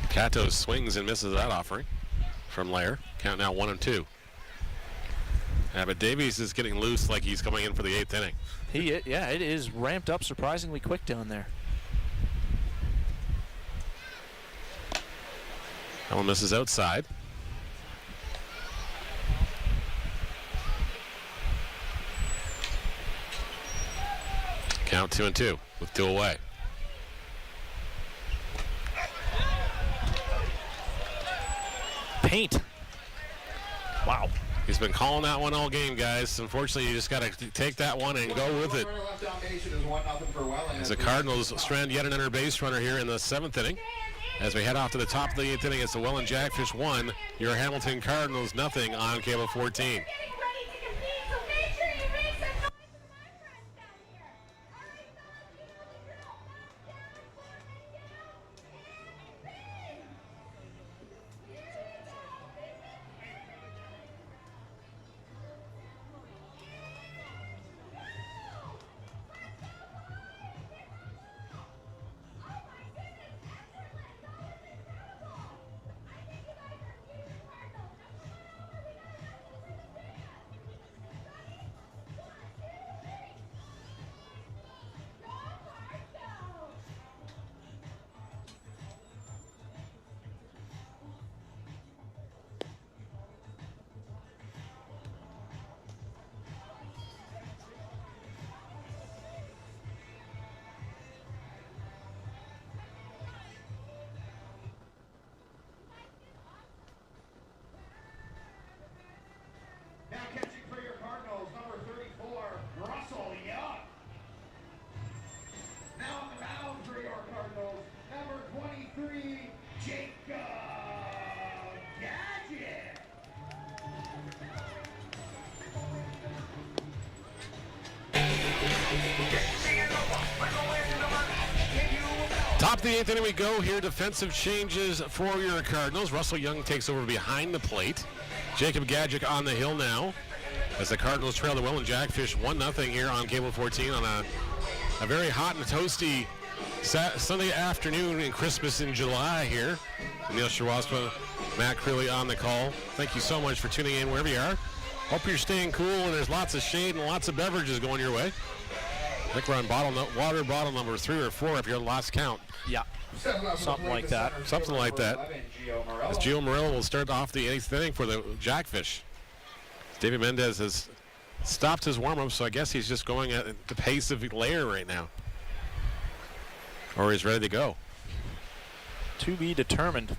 S6: Cato swings and misses that offering from Lair. Count now 1-2. Yeah, but Davies is getting loose like he's coming in for the 8th inning.
S7: Yeah, it is ramped up surprisingly quick down there.
S6: That one misses outside. Count 2-2 with 2 away.
S7: Paint. Wow.
S6: He's been calling that one all game, guys. Unfortunately, you just got to take that one and go with it. As the Cardinals strand yet another base runner here in the 7th inning. As we head off to the top of the 8th inning, it's the Welland Jackfish 1, your Hamilton Cardinals nothing on Cable 14. Top of the 8th inning we go here. Defensive changes for your Cardinals. Russell Young takes over behind the plate. Jacob Gadget on the hill now as the Cardinals trail the Welland Jackfish 1-0 here on Cable 14 on a very hot and toasty Sunday afternoon in Christmas in July here. Neil Shawaspa, Matt Crilly on the call. Thank you so much for tuning in wherever you are. Hope you're staying cool and there's lots of shade and lots of beverages going your way. I think we're on water bottle number 3 or 4 if you're lost count.
S7: Yeah, something like that.
S6: Something like that. As Gio Morello will start off the 8th inning for the Jackfish. David Mendez has stopped his warm-up, so I guess he's just going at the pace of Lair right now. Or he's ready to go.
S7: To be determined.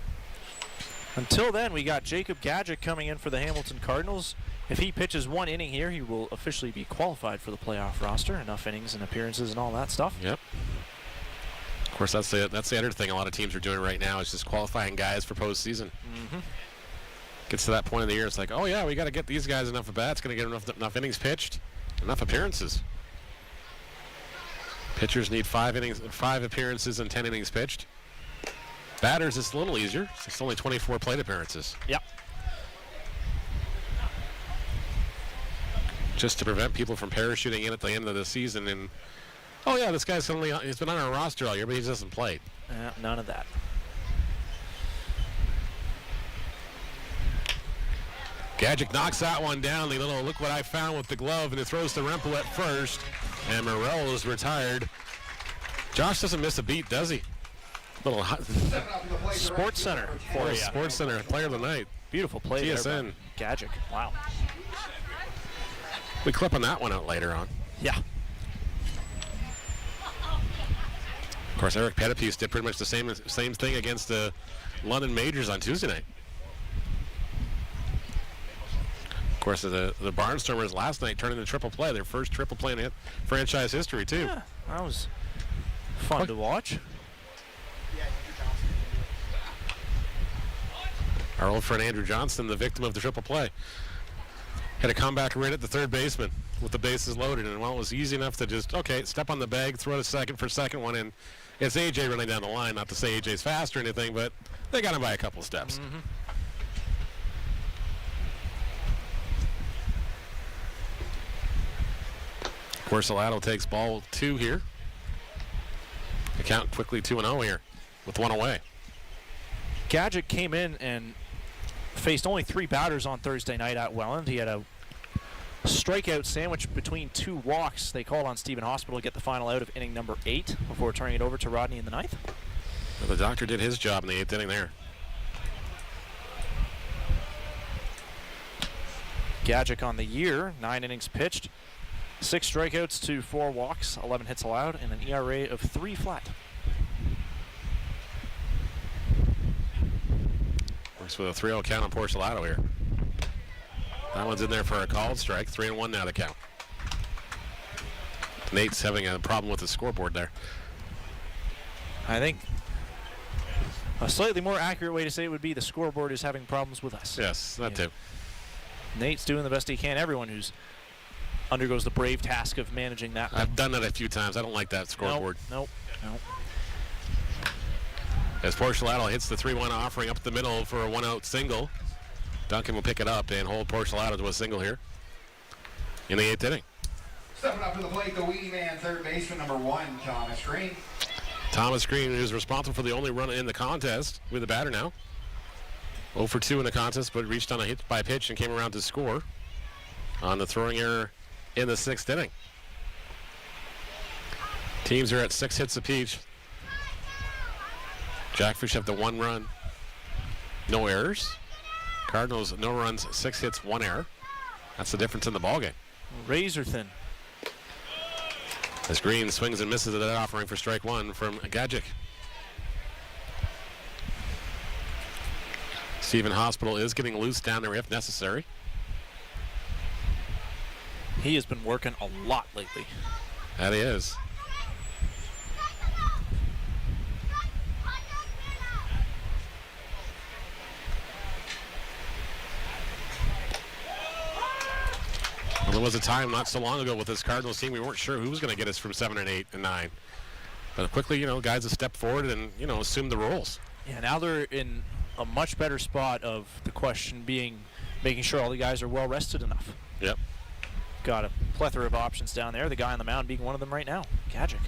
S7: Until then, we got Jacob Gadget coming in for the Hamilton Cardinals. If he pitches 1 inning here, he will officially be qualified for the playoff roster. Enough innings and appearances and all that stuff.
S6: Yep. Of course, that's the other thing a lot of teams are doing right now is just qualifying guys for postseason. Gets to that point of the year, it's like, oh yeah, we got to get these guys enough at bats, going to get enough innings pitched, enough appearances. Pitchers need 5 appearances and 10 innings pitched. Batters, it's a little easier. It's only 24 plate appearances.
S7: Yep.
S6: Just to prevent people from parachuting in at the end of the season and, oh yeah, this guy's he's been on our roster all year, but he doesn't play.
S7: None of that.
S6: Gadget knocks that one down. The little look what I found with the glove, and it throws to Rempel at first. And Morello is retired. Josh doesn't miss a beat, does he? Little
S7: Sports Center for you.
S6: Sports Center player of the night.
S7: Beautiful play there
S6: TSN.
S7: by Gadget. Wow.
S6: We clip on that one out later on.
S7: Yeah.
S6: Of course, Eric Pettipies did pretty much the same thing against the London Majors on Tuesday night. Of course, the Barnstormers last night turned into triple play, their first triple play in franchise history, too.
S7: Yeah, that was fun to watch.
S6: Our old friend Andrew Johnston, the victim of the triple play. Had a comeback right at the third baseman with the bases loaded, and while it was easy enough to just, okay, step on the bag, throw to second for second one, and it's AJ running down the line. Not to say AJ's fast or anything, but they got him by a couple of steps. Corsalado takes ball 2 here. The count quickly 2-0 here with 1 away.
S7: Gadget came in and faced only 3 batters on Thursday night at Welland. He had a strikeout sandwich between 2 walks. They called on Stephen Hospital to get the final out of inning number 8 before turning it over to Rodney in the 9th.
S6: Well, the doctor did his job in the 8th inning there.
S7: Gadget on the year, 9 innings pitched, 6 strikeouts to 4 walks, 11 hits allowed, and an ERA of 3 flat.
S6: Works with a 3-0 count on Porcelado here. That one's in there for a called strike. 3-1 now the count. Nate's having a problem with the scoreboard there.
S7: I think a slightly more accurate way to say it would be the scoreboard is having problems with us.
S6: Yes, that too.
S7: Nate's doing the best he can. Everyone who's undergoes the brave task of managing that.
S6: I've done that a few times. I don't like that scoreboard.
S7: Nope.
S6: As Porcelado hits the 3-1 offering up the middle for a 1-out single, Duncan will pick it up and hold Porcelado to a single here in the 8th inning.
S1: Stepping up to the plate, the weedy man, third baseman, number 1, Thomas Green.
S6: Thomas Green is responsible for the only run in the contest with the batter now. 0 for 2 in the contest, but reached on a hit by pitch and came around to score on the throwing error in the 6th inning. Teams are at 6 hits apiece. Jackfish have the 1 run, no errors. Cardinals, no runs, 6 hits, 1 error. That's the difference in the ballgame.
S7: Razor thin.
S6: As Green swings and misses at that offering for strike 1 from Gadget. Stephen Hospital is getting loose down there if necessary.
S7: He has been working a lot lately.
S6: That he is. Well, there was a time not so long ago with this Cardinals team we weren't sure who was going to get us from 7 and 8 and 9. But quickly, guys have stepped forward and, assumed the roles.
S7: Yeah, now they're in a much better spot of the question being making sure all the guys are well rested enough.
S6: Yep.
S7: Got a plethora of options down there. The guy on the mound being one of them right now, Gajic.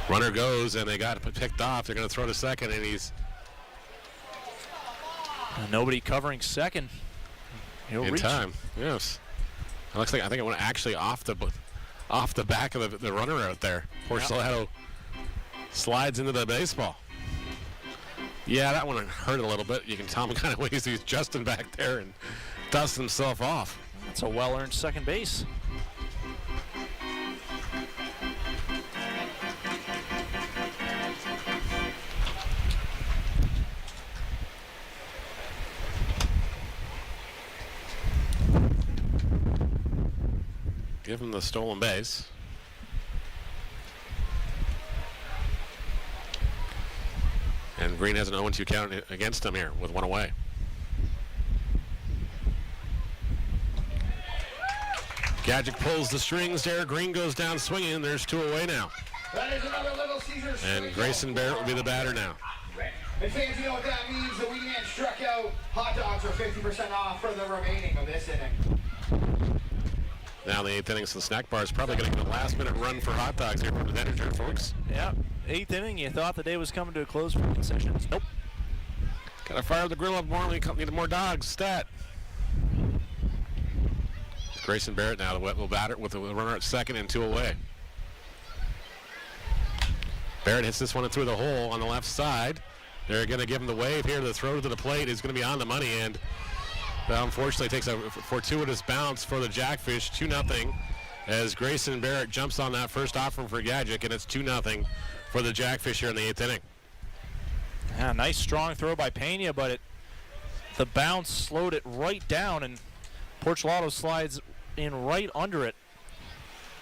S6: Runner goes, and they got picked off. They're going to throw to second, and he's
S7: nobody covering second. He'll
S6: in
S7: reach.
S6: time. Yes. It looks like I think it went actually off the back of the runner out there. Poor Salado slides into the baseball. Yeah, that one hurt a little bit. You can tell him kind of ways he's adjusting back there and dusts himself off.
S7: That's a well-earned second base.
S6: Give him the stolen base. And Green has an 0-2 count against him here with one away. Gajic pulls the strings there. Green goes down swinging. There's 2 away now.
S1: That is another Little Caesars.
S6: And Grayson Barrett will be the batter now.
S1: And fans, you know what that means. The weekend struck out. Hot dogs are 50% off for the remaining of this inning.
S6: Now the 8th inning, so the snack bar is probably going to get a last-minute run for hot dogs here from the manager, folks.
S7: Yeah, 8th inning, you thought the day was coming to a close for concessions. Nope.
S6: Got to fire the grill up more. We need more dogs. Stat. Grayson Barrett now will batter with the runner at second and 2 away. Barrett hits this one through the hole on the left side. They're going to give him the wave here. The throw to the plate is going to be on the money, and unfortunately takes a fortuitous bounce for the Jackfish. 2-0 as Grayson Barrett jumps on that first offering for Gajic, and it's 2-0 for the Jackfish here in the 8th inning.
S7: Yeah, nice strong throw by Pena, but the bounce slowed it right down, and Porchelato slides in right under it.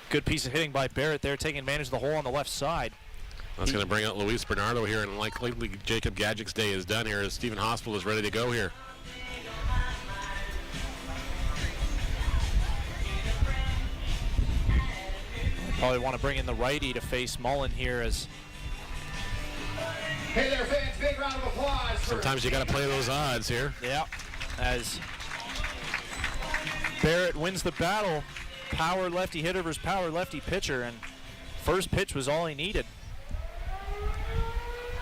S7: Good piece of hitting by Barrett there, taking advantage of the hole on the left side.
S6: That's going to bring out Luis Bernardo here, and likely Jacob Gajic's day is done here as Stephen Hospital is ready to go here.
S7: Probably want to bring in the righty to face Mullen here as...
S1: Hey there, fans. Big round of applause.
S6: Sometimes you got to play those odds here.
S7: Yeah, as Barrett wins the battle. Power lefty hitter versus power lefty pitcher, and first pitch was all he needed.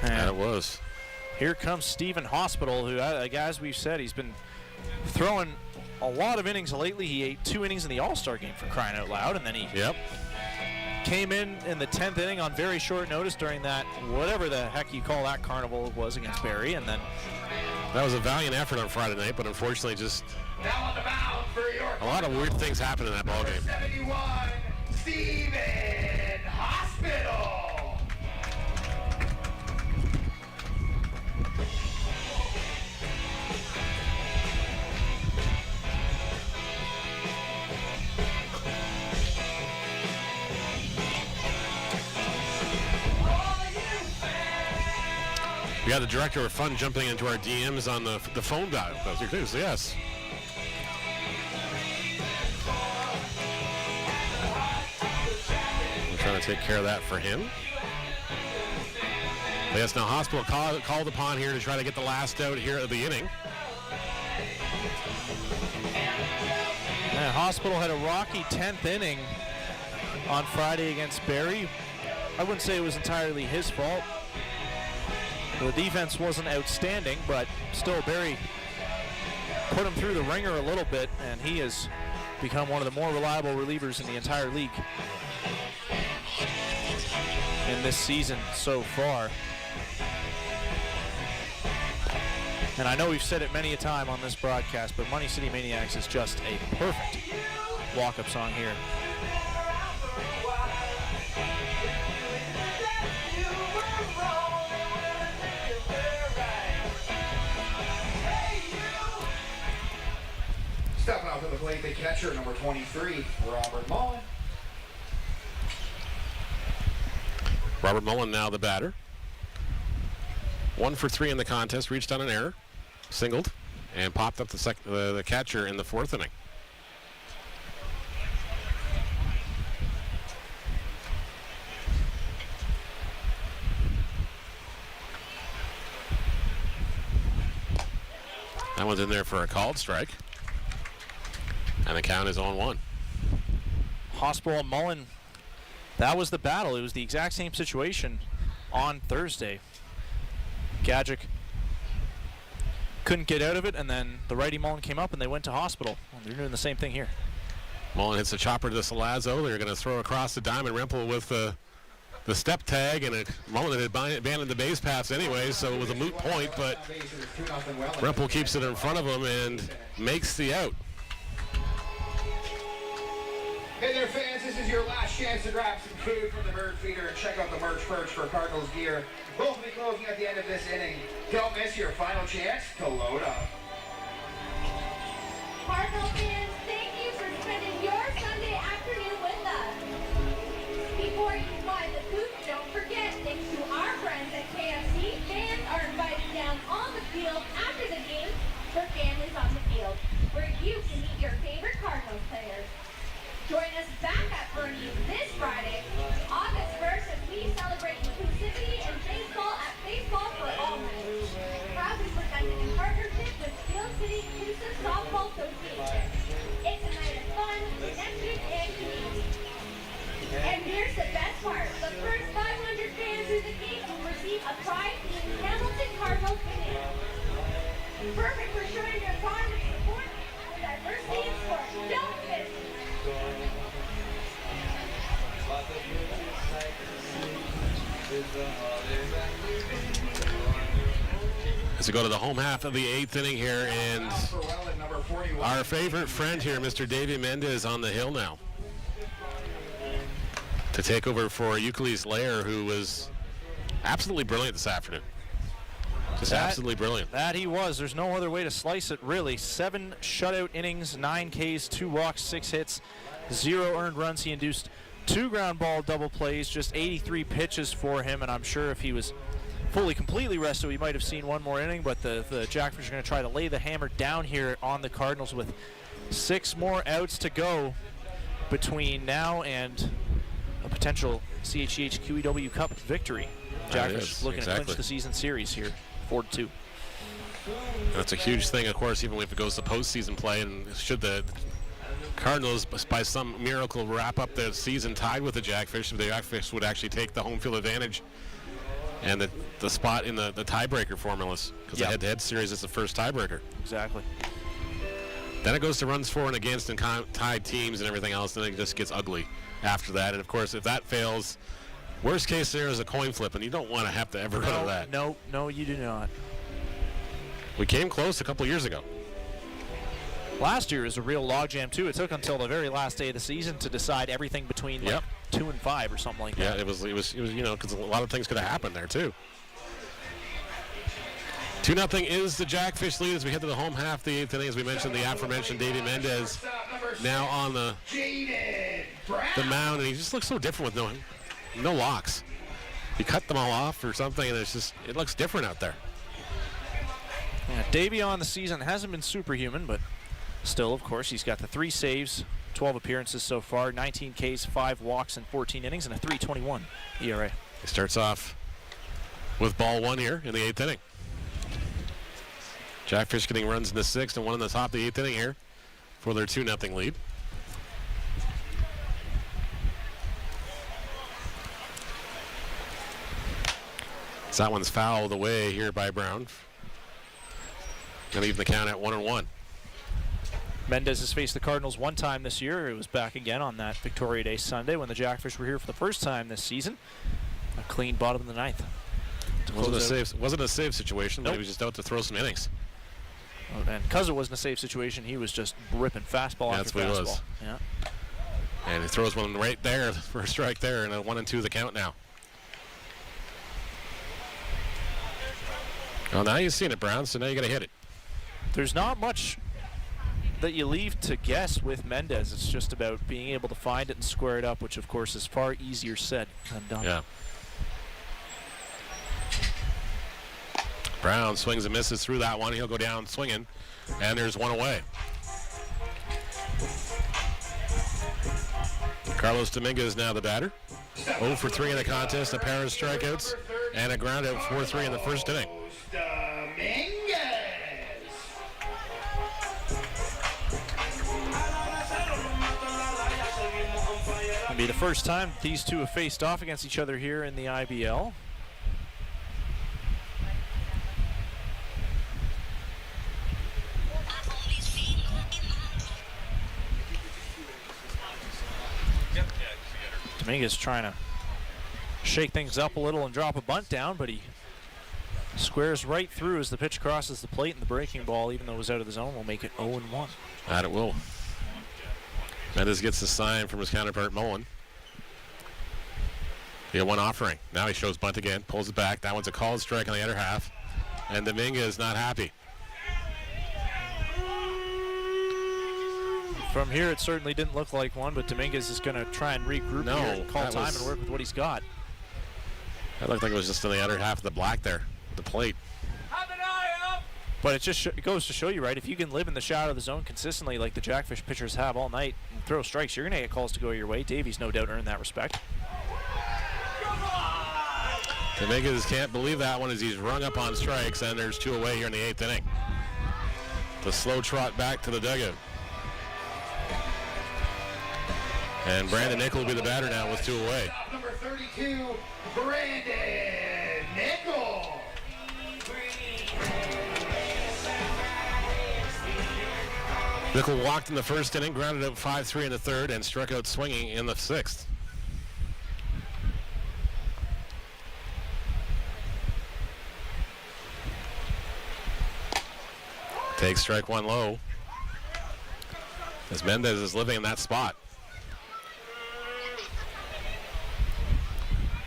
S6: Yeah, it was.
S7: Here comes Stephen Hospital, who, as we've said, he's been throwing a lot of innings lately. He ate 2 innings in the All-Star game, for crying out loud, and then he came in the 10th inning on very short notice during that, whatever the heck you call that carnival was against Barrie, and then...
S6: That was a valiant effort on Friday night, but unfortunately just
S1: now on the mound for your
S6: a lot of weird things happened in that ballgame.
S1: 71, Stephen Hospital.
S6: We got the director of fun jumping into our DMs on the phone dial. Yes. I'm trying to take care of that for him. But yes, now Hospital called upon here to try to get the last out here at the inning.
S7: Yeah, Hospital had a rocky 10th inning on Friday against Barrie. I wouldn't say it was entirely his fault. The defense wasn't outstanding, but still Barrie put him through the ringer a little bit, and he has become one of the more reliable relievers in the entire league in this season so far. And I know we've said it many a time on this broadcast, but Money City Maniacs is just a perfect walk-up song here.
S1: Stepping out to the plate, the catcher, number 23, Robert Mullen.
S6: Robert Mullen now the batter. 1 for 3 in the contest, reached on an error, singled, and popped up the catcher in the 4th inning. That one's in there for a called strike. And the count is 0-1.
S7: Hospital and Mullen, that was the battle. It was the exact same situation on Thursday. Gadget couldn't get out of it, and then the righty Mullen came up and they went to hospital. Well, they're doing the same thing here.
S6: Mullen hits a chopper to Salazzo. They're going to throw across the diamond. Rimple with the step tag, and Mullen had abandoned the base paths anyway, so it was a moot point, but Rimple keeps it in front of him and makes the out.
S1: Hey there, fans. This is your last chance to grab some food from the bird feeder and check out the merch perch for Cardinals gear. Both will be closing at the end of this inning. Don't miss your final chance to load up.
S3: Cardinal fans, thank you for spending your Sunday afternoon with us. Before you buy the food, don't forget, thanks to our friends at KFC, fans are invited down on the field after the game for Families on the Field, where you can meet your favorite Cardinals players. Join us back at Bernie's this Friday, August 1st, as we celebrate inclusivity and baseball at Baseball for All Night. Proudly presented in partnership with Steel City Inclusive Softball Association. It's a night of fun, connection, and community. And here's the best part. The first 500 fans through the gate will receive a prize-themed Hamilton Cardinals banana. Perfect for showing your pride and support for diversity in sports. Don't miss it.
S6: As we go to the home half of the 8th inning here, and our favorite friend here, Mr. Davey Mendez, on the hill now to take over for Euclid Lair, who was absolutely brilliant this afternoon. Just absolutely brilliant.
S7: That he was. There's no other way to slice it, really. 7 shutout innings, 9 Ks, 2 walks, 6 hits, 0 earned runs. He induced 2 ground ball double plays, just 83 pitches for him, and I'm sure if he was fully, completely rested, we might have seen one more inning, but the Jackfish are going to try to lay the hammer down here on the Cardinals with 6 more outs to go between now and a potential CHEH QEW Cup victory. Jackfish looking to clinch the season series here, 4-2.
S6: That's a huge thing, of course, even if it goes to postseason play, and should the Cardinals, by some miracle, wrap up the season tied with the Jackfish, the Jackfish would actually take the home field advantage and the spot in the tiebreaker formulas, because the head-to-head series is the first tiebreaker.
S7: Exactly.
S6: Then it goes to runs for and against and tied teams and everything else, and then it just gets ugly after that. And, of course, if that fails, worst case scenario is a coin flip, and you don't want to have to ever go to that.
S7: No, you do not.
S6: We came close a couple years ago.
S7: Last year was a real logjam, too. It took until the very last day of the season to decide everything between 2 and 5 or something like that.
S6: Yeah, it was you know, because a lot of things could have happened there, too. 2-0 is the Jackfish lead as we head to the home half of the 8th inning. As we mentioned, the aforementioned Davey Mendez now on the mound, and he just looks so different with no locks. He cut them all off or something, and it looks different out there.
S7: Yeah, Davey on the season hasn't been superhuman, but still, of course, he's got the 3 saves, 12 appearances so far, 19 Ks, 5 walks in 14 innings, and a 3.21 ERA.
S6: He starts off with ball 1 here in the 8th inning. Jackfish getting runs in the 6th and 1 in the top of the 8th inning here for their 2-0 lead. So that one's fouled away here by Brown. Going to leave the count at 1-1.
S7: Mendez has faced the Cardinals 1 time this year. It was back again on that Victoria Day Sunday when the Jackfish were here for the first time this season. A clean bottom of the 9th.
S6: Wasn't a save situation, but he was just out to throw some innings.
S7: Oh, and because it wasn't a safe situation, he was just ripping fastball after fastball. He was. Yeah.
S6: And he throws one right there for a strike there, and a 1-2 the count now. Well, now you've seen it, Brown, so now you got to hit it.
S7: There's not much that you leave to guess with Mendez. It's just about being able to find it and square it up, which, of course, is far easier said than done.
S6: Yeah. Brown swings and misses through that one. He'll go down swinging, and there's one away. Carlos Dominguez now the batter. 0 for 3 in the contest, a pair of strikeouts, and a ground out 4-3 in the first inning.
S7: be the first time these two have faced off against each other here in the IBL. Dominguez trying to shake things up a little and drop a bunt down, but he squares right through as the pitch crosses the plate, and the breaking ball, even though it was out of the zone, will make it 0-1.
S6: That it will. Mendez gets the sign from his counterpart, Mullen. He got one offering. Now he shows bunt again, pulls it back. That one's a called strike on the other half, and Dominguez not happy.
S7: From here, it certainly didn't look like one, but Dominguez is going to try and regroup here and call time and work with what he's got.
S6: That looked like it was just on the other half of the black there, the plate.
S7: But it just it goes to show you, right, if you can live in the shadow of the zone consistently like the Jackfish pitchers have all night and throw strikes, you're going to get calls to go your way. Davies no doubt earned that respect.
S6: Dominguez can't believe that one as he's rung up on strikes, and there's 2 away here in the 8th inning. The slow trot back to the dugout. And Brandon Nickel will be the batter now with 2 away.
S1: Number 32, Brandon Nickel.
S6: Nickel walked in the 1st inning, grounded out 5-3 in the 3rd, and struck out swinging in the 6th. Takes strike 1 low, as Mendez is living in that spot.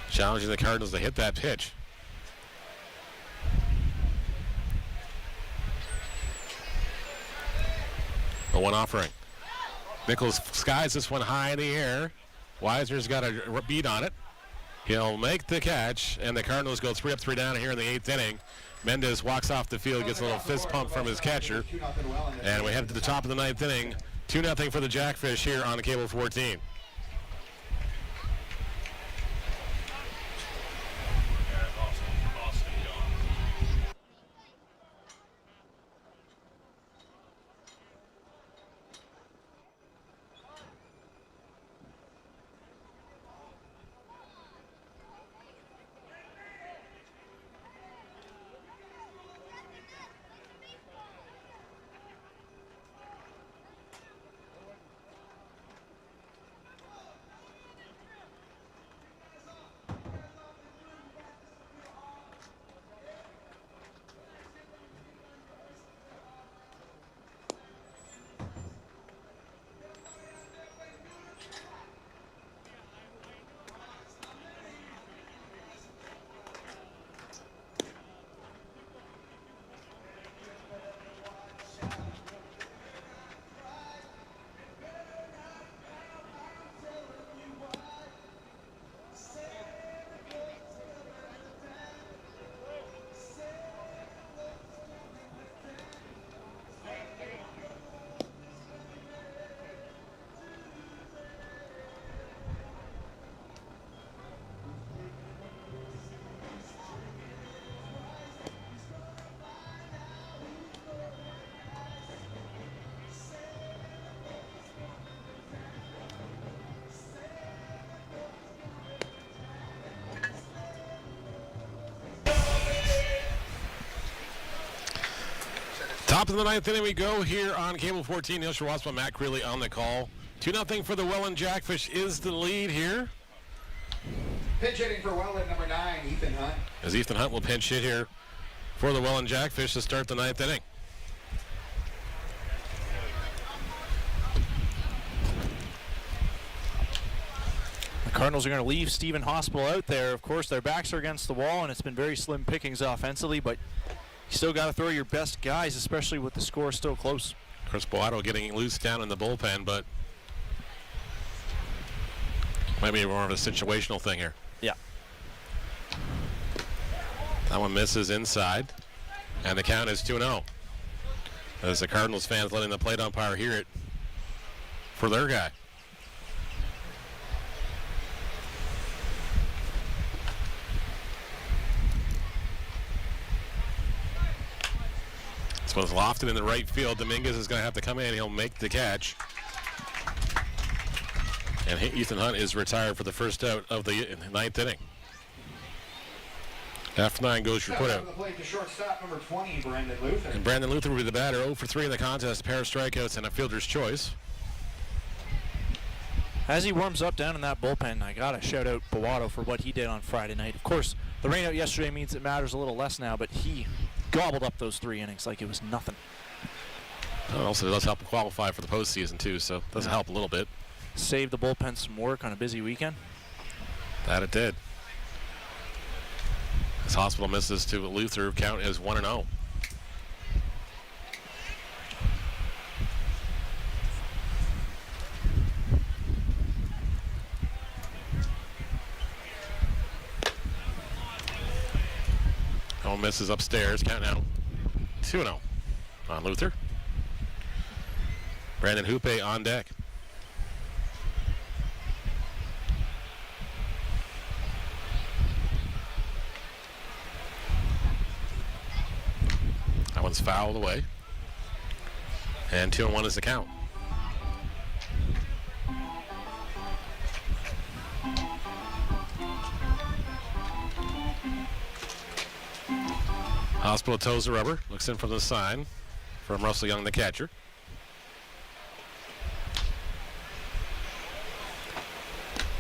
S6: Challenging the Cardinals to hit that pitch. A 1 offering. Nichols skies this one high in the air. Weiser's got a beat on it. He'll make the catch, and the Cardinals go 3 up, 3 down here in the 8th inning. Mendez walks off the field, gets a little fist pump from his catcher, and we head to the top of the 9th inning. 2-0 for the Jackfish here on Cable 14. Top of the 9th inning we go here on Cable 14. Neil Shawaspa, Matt Creeley on the call. 2-0 for the Welland Jackfish is the lead here.
S1: Pinch hitting for Welland, number 9, Ethan Hunt.
S6: As Ethan Hunt will pinch hit here for the Welland Jackfish to start the 9th inning.
S7: The Cardinals are going to leave Stephen Hospital out there. Of course, their backs are against the wall, and it's been very slim pickings offensively, but you still got to throw your best guys, especially with the score still close.
S6: Chris Boato getting loose down in the bullpen, but might be more of a situational thing here.
S7: Yeah.
S6: That one misses inside, and the count is 2-0. As the Cardinals fans letting the plate umpire hear it for their guy. This one's lofted in the right field. Dominguez is going to have to come in. He'll make the catch. And Ethan Hunt is retired for the first out of the ninth inning. After 9 goes your putout.
S1: The plate to shortstop number 20, Brandon Luther.
S6: And Brandon Luther will be the batter, 0 for 3 in the contest, a pair of strikeouts and a fielder's choice.
S7: As he warms up down in that bullpen, I got to shout out Bowato for what he did on Friday night. Of course, the rain out yesterday means it matters a little less now, but he gobbled up those 3 innings like it was nothing.
S6: Also, it does help him qualify for the postseason, too, so it does help a little bit.
S7: Saved the bullpen some work on a busy weekend.
S6: That it did. As Hospital misses to Luther, count is 1-0. No misses upstairs, count now 2-0 on Luther. Brandon Hoope on deck. That one's fouled away. And 2-1 is the count. Hospital toes the rubber. Looks in from the sign from Russell Young, the catcher.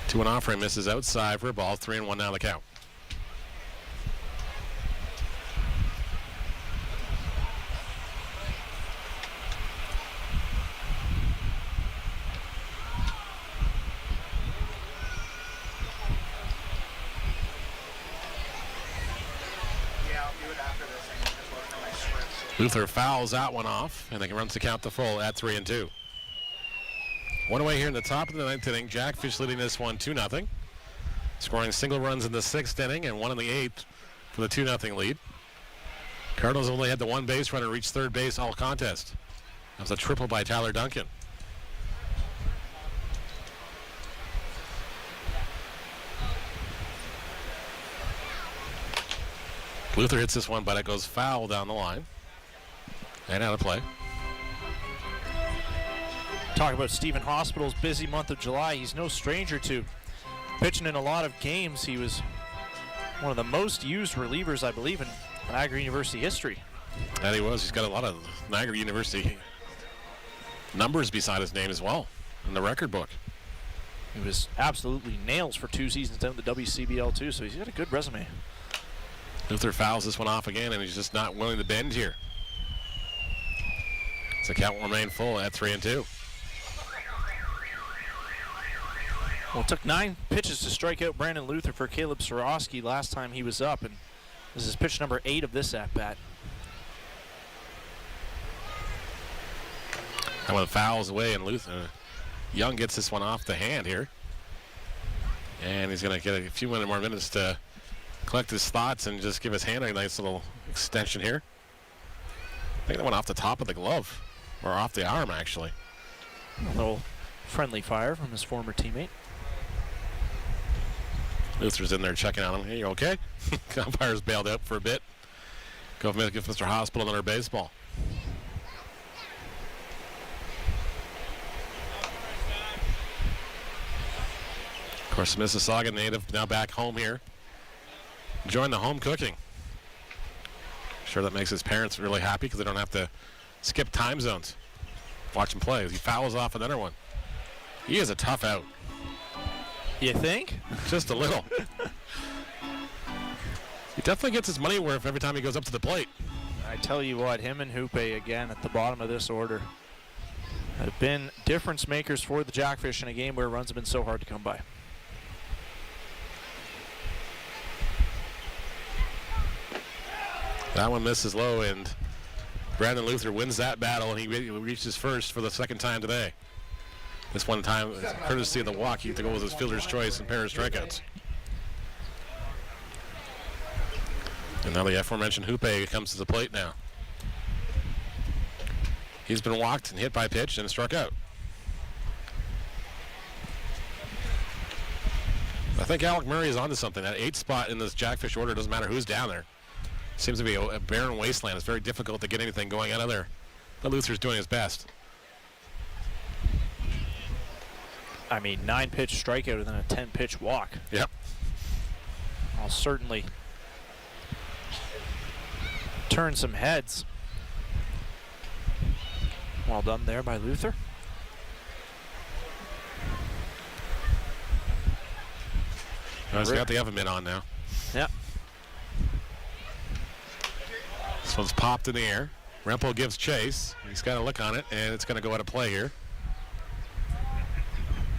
S6: Two and offering misses outside for a ball. 3-1 now the count. Luther fouls that one off, and they can run to count the full at 3-2. One away here in the top of the ninth inning. Jackfish leading this one 2-0. Scoring single runs in the 6th inning and one in the 8th for the 2-0 lead. Cardinals only had the one base runner reach third base all contest. That was a triple by Tyler Duncan. Luther hits this one, but it goes foul down the line. And out of play.
S7: Talk about Stephen Hospital's busy month of July. He's no stranger to pitching in a lot of games. He was one of the most used relievers, I believe, in Niagara University history.
S6: And he was. He's got a lot of Niagara University numbers beside his name as well in the record book.
S7: He was absolutely nails for 2 seasons down the WCBL too, so he's got a good resume.
S6: Luther fouls this one off again, and he's just not willing to bend here. So count will remain full at 3-2.
S7: Well, it took 9 pitches to strike out Brandon Luther for Caleb Sorosky last time he was up, and this is pitch number 8 of this at-bat.
S6: That one fouls away, and Luther Young gets this one off the hand here. And he's going to get a few more minutes to collect his thoughts and just give his hand a nice little extension here. I think that went off the top of the glove, or off the arm, actually.
S7: A little friendly fire from his former teammate.
S6: Luther's in there checking on him. Hey, you okay? Umpire's bailed out for a bit. Give Mr. Hospital another baseball. Of course, Mississauga native now back home here. Enjoying the home cooking. Sure that makes his parents really happy because they don't have to skip time zones. Watch him play as he fouls off another one. He is a tough out.
S7: You think?
S6: Just a little. He definitely gets his money worth every time he goes up to the plate.
S7: I tell you what, him and Hoope again at the bottom of this order have been difference makers for the Jackfish in a game where runs have been so hard to come by.
S6: That one misses low, and Brandon Luther wins that battle, and he reaches first for the second time today. This one time, courtesy of the walk, he had to go with his fielder's choice and pair of strikeouts. And now the aforementioned Hoope comes to the plate now. He's been walked and hit by pitch and struck out. I think Alec Murray is onto something. That 8th spot in this Jackfish order, doesn't matter who's down there. Seems to be a barren wasteland. It's very difficult to get anything going out of there. But Luther's doing his best.
S7: I mean, 9-pitch strikeout and then a 10-pitch walk.
S6: Yep.
S7: I'll certainly turn some heads. Well done there by Luther.
S6: He's got the oven mitt on now.
S7: Yep.
S6: This one's popped in the air. Rempel gives chase. He's got a look on it, and it's going to go out of play here.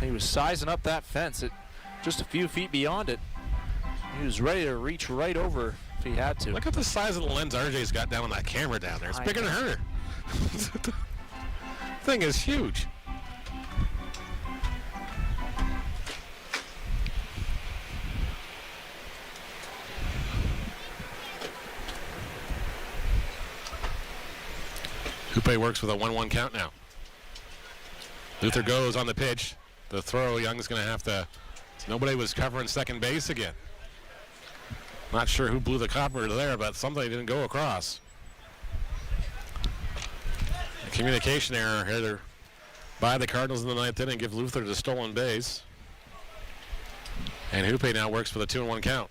S7: He was sizing up that fence at just a few feet beyond it. He was ready to reach right over if he had to.
S6: Look at the size of the lens RJ's got down on that camera down there. It's bigger than her. Thing is huge. Hoope works with a 1-1 count now. Luther goes on the pitch. The throw, Young's going to have to. Nobody was covering second base again. Not sure who blew the copper there, but somebody didn't go across. A communication error here by the Cardinals in the 9th inning. Give Luther the stolen base. And Hoope now works for the 2-1 count.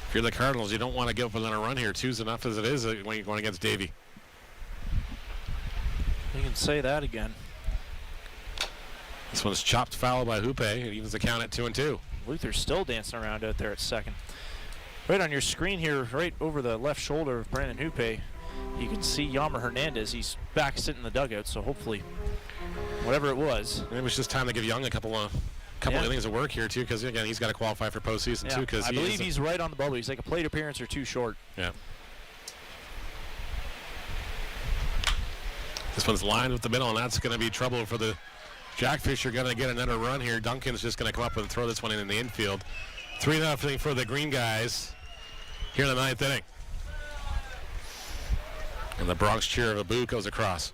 S6: If you're the Cardinals, you don't want to give up another run here. 2's enough as it is when you're going against Davey.
S7: You can say that again.
S6: This one's chopped foul by Hoope. It evens the count at 2-2.
S7: Luther's still dancing around out there at second. Right on your screen here, right over the left shoulder of Brandon Hoope, you can see Yammer Hernandez. He's back sitting in the dugout, so hopefully, whatever it was.
S6: Maybe it's just time to give Young a couple of innings of work here, too, because, again, he's got to qualify for postseason, too. Because
S7: I believe he's right on the bubble. He's like a plate appearance or two short.
S6: Yeah. This one's lined with the middle, and that's going to be trouble for the Jackfish. Are going to get another run here. Duncan's just going to come up and throw this one in the infield. 3-0 for the Green Guys here in the 9th inning. And the Bronx cheer of a boo goes across.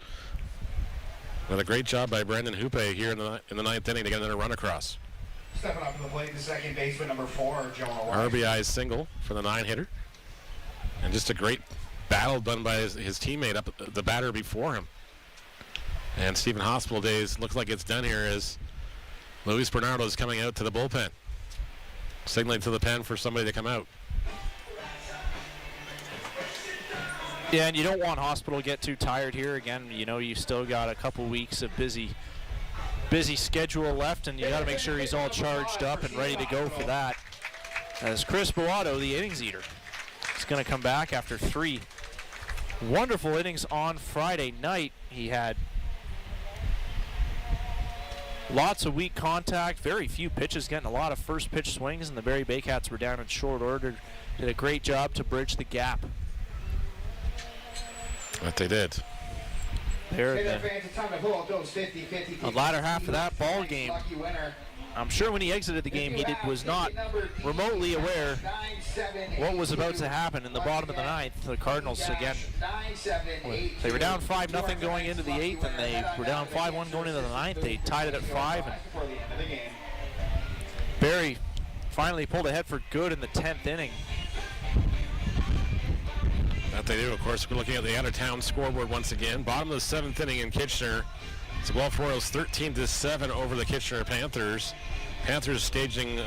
S6: Another great job by Brandon Hoope here in the 9th inning to get another run across.
S1: Stepping up to the plate, the second baseman, number 4, Jonah White.
S6: RBI single for the 9-hitter. And just a great battle done by his teammate up the batter before him. And Stephen Hospital days looks like it's done here as Luis Bernardo is coming out to the bullpen, signaling to the pen for somebody to come out.
S7: Yeah, and you don't want Hospital to get too tired here. Again, you know, you still got a couple weeks of busy schedule left, and you got to make sure he's all charged up and ready to go for that. As Chris Boato, the innings eater, is going to come back after 3 wonderful innings on Friday night. He had lots of weak contact, very few pitches, getting a lot of first pitch swings, and the Barrie Baycats were down in short order. Did a great job to bridge the gap.
S6: That they did.
S7: There the latter half of that ball game. I'm sure when he exited the game, he was not remotely aware what was about to happen in the bottom of the 9th. The Cardinals, again, they were down 5-0 going into the 8th, and they were down 5-1 going into the 9th. They tied it at 5, and Barrie finally pulled ahead for good in the 10th inning.
S6: That they do. Of course, we're looking at the out-of-town scoreboard once again. Bottom of the 7th inning in Kitchener. It's Guelph Royals 13-7 over the Kitchener Panthers. Panthers staging,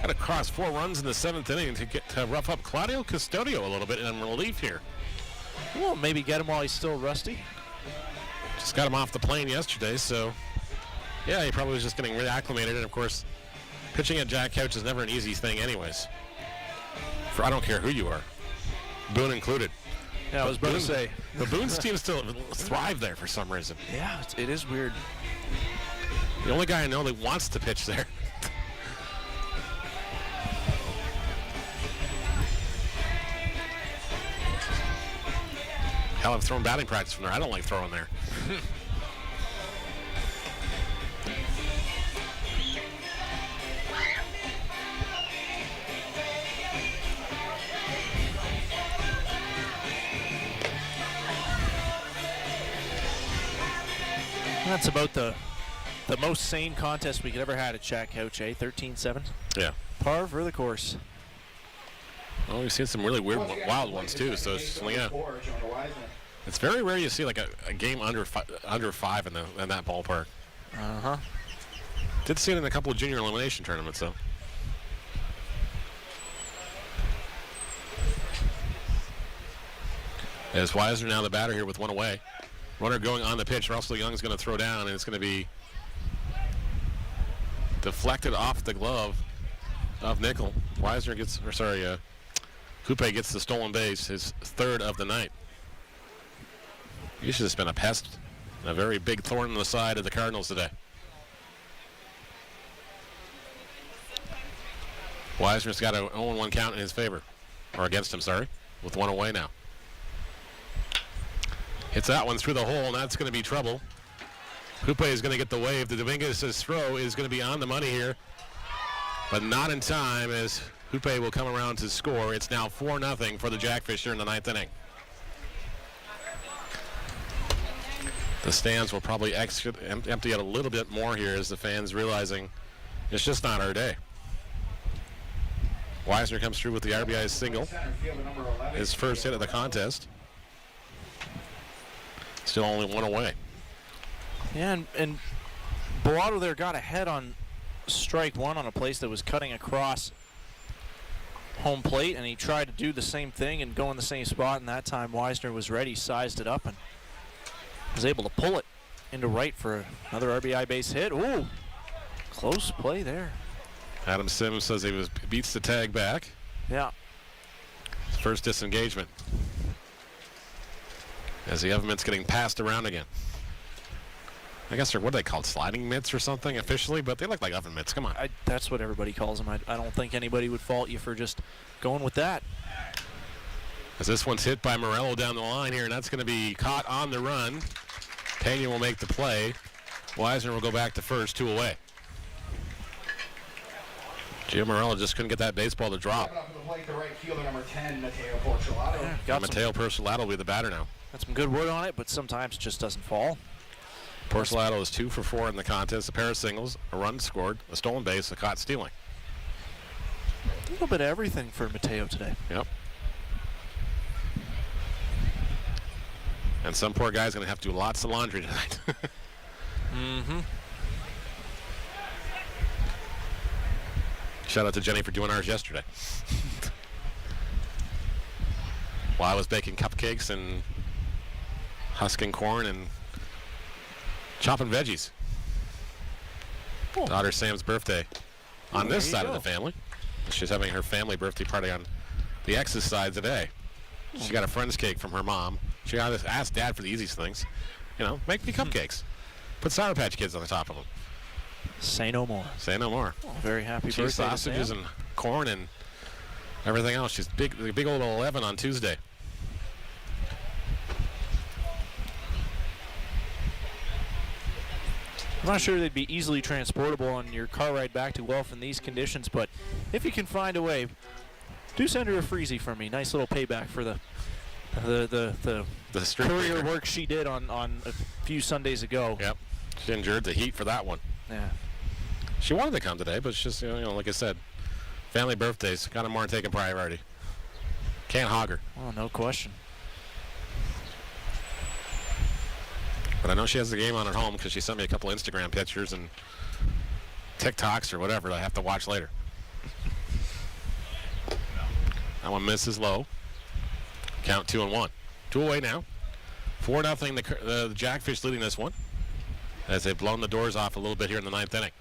S6: got to cross 4 runs in the 7th inning to get to rough up Claudio Custodio a little bit in relief here.
S7: Well, maybe get him while he's still rusty.
S6: Just got him off the plane yesterday, so yeah, he probably was just getting reacclimated. And of course, pitching at Jack Couch is never an easy thing, anyways. I don't care who you are, Boone included.
S7: Yeah, I was about to say.
S6: The Boone's team still thrive there for some reason.
S7: Yeah, it is weird.
S6: The only guy I know that wants to pitch there. Hell, I've thrown batting practice from there. I don't like throwing there.
S7: That's about the most sane contest we could ever had at Jack Couch, 13-7.
S6: Yeah.
S7: Par for the course.
S6: Well, we've seen some really weird, wild ones too. So it's, yeah, it's very rare you see like a game under 5 in that ballpark.
S7: Uh-huh.
S6: Did see it in a couple of junior elimination tournaments, though. As Weisner now the batter here with one away. Runner going on the pitch. Russell Young's going to throw down, and it's going to be deflected off the glove of Nickel. Weisner gets, Coupe gets the stolen base, his third of the night. He's just been a pest, a very big thorn in the side of the Cardinals today. Weisner's got an 0-1 count in his favor, or against him, sorry, with one away now. Hits that one through the hole, and that's going to be trouble. Coupe is going to get the wave. The Dominguez's throw is going to be on the money here, but not in time as Coupe will come around to score. It's now 4-0 for the Jackfish here in the ninth inning. The stands will probably empty out a little bit more here as the fans realizing it's just not our day. Weisner comes through with the RBI single, his first hit of the contest. Still only one away.
S7: Yeah, and Bellato there got ahead on strike one on a place that was cutting across home plate, and he tried to do the same thing and go in the same spot, and that time Weisner was ready, sized it up, and was able to pull it into right for another RBI base hit. Ooh, close play there.
S6: Adam Sims says he beats the tag back.
S7: Yeah.
S6: His first disengagement. As the oven mitt's getting passed around again. I guess they're, what are they called, sliding mitts or something officially, but they look like oven mitts. Come on.
S7: That's what everybody calls them. I don't think anybody would fault you for just going with that.
S6: As this one's hit by Morello down the line here, and that's going to be caught on the run. Pena will make the play. Weisner will go back to first, 2 away. Gio Morello just couldn't get that baseball to drop.
S1: Up to the plate, the right fielder, number 10, Mateo Porcelato.
S7: Yeah,
S6: Mateo Porcelato will be the batter now.
S7: Got some good wood on it, but sometimes it just doesn't fall.
S6: Porcelato is 2 for 4 in the contest. A pair of singles, a run scored, a stolen base, a caught stealing.
S7: A little bit of everything for Mateo today.
S6: Yep. And some poor guy's going to have to do lots of laundry tonight.
S7: Mm-hmm.
S6: Shout out to Jenny for doing ours yesterday. While I was baking cupcakes and husking corn and chopping veggies.
S7: Oh.
S6: Daughter Sam's birthday on this side of the family. She's having her family birthday party on the ex's side today. She got a friend's cake from her mom. She asked Dad for the easiest things. You know, make me cupcakes. Put Sour Patch Kids on the top of them.
S7: Say no more.
S6: Say no more.
S7: Oh, very happy
S6: Cheese,
S7: birthday
S6: sausages,
S7: to Sam.
S6: and corn and everything else. She's big old 11 on Tuesday.
S7: I'm not sure they'd be easily transportable on your car ride back to Guelph in these conditions, but if you can find a way, do send her a freezy for me. Nice little payback for the
S6: street
S7: courier
S6: breaker.
S7: work she did on a few Sundays ago.
S6: Yep. She endured the heat for that one.
S7: Yeah.
S6: She wanted to come today, but it's just, you know, like I said, family birthdays, got more taking priority. Can't hog her.
S7: Oh, no question.
S6: But I know she has the game on at home because she sent me a couple Instagram pictures and TikToks or whatever that I have to watch later. That one misses low. Count 2-1. 2 away now. 4-0 the Jackfish leading this one as they've blown the doors off a little bit here in the ninth inning.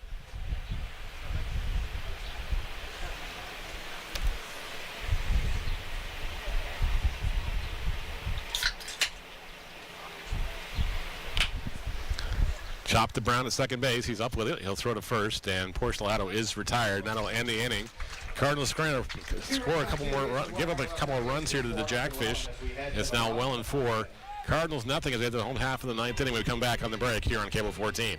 S6: Chop to Brown at second base. He's up with it. He'll throw to first, and Porcelato is retired. That'll end the inning. Cardinals trying to score a couple more, give up a couple of runs here to the Jackfish. It's now Welland 4. Cardinals nothing as they have the home half of the ninth inning. We come back on the break here on Cable 14.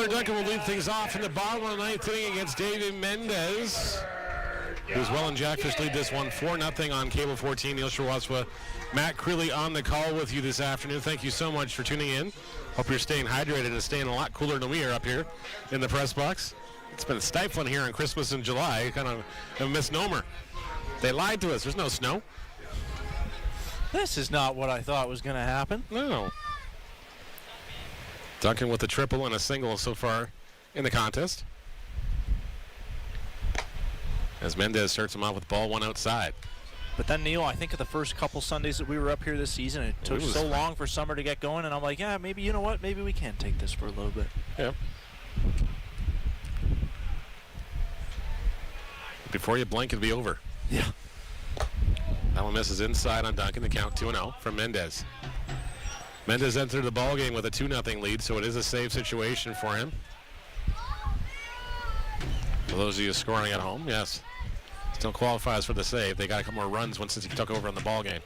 S6: Connor Duncan will lead things off in the bottom of the ninth inning against David Mendez, who's Welland Jackfish lead this one 4-0 on Cable 14. Neil Sherwaswa, Matt Crilly on the call with you this afternoon. Thank you so much for tuning in. Hope you're staying hydrated and staying a lot cooler than we are up here in the press box. It's been stifling here on Christmas in July, kind of a misnomer. They lied to us. There's no snow.
S7: This is not what I thought was going to happen.
S6: No. Duncan with a triple and a single so far in the contest. As Mendez starts him off with ball one outside.
S7: But then, Neil, I think of the first couple Sundays that we were up here this season, it took so long for summer to get going, and I'm like, yeah, maybe, you know what, maybe we can take this for a little bit.
S6: Yeah. Before you blink, it'll be over.
S7: Yeah.
S6: That one misses inside on Duncan. The count 2-0 from Mendez. Mendez entered the ball game with a 2-0 lead, so it is a save situation for him. For those of you scoring at home, yes. Still qualifies for the save. They got a couple more runs since he took over in the ball game.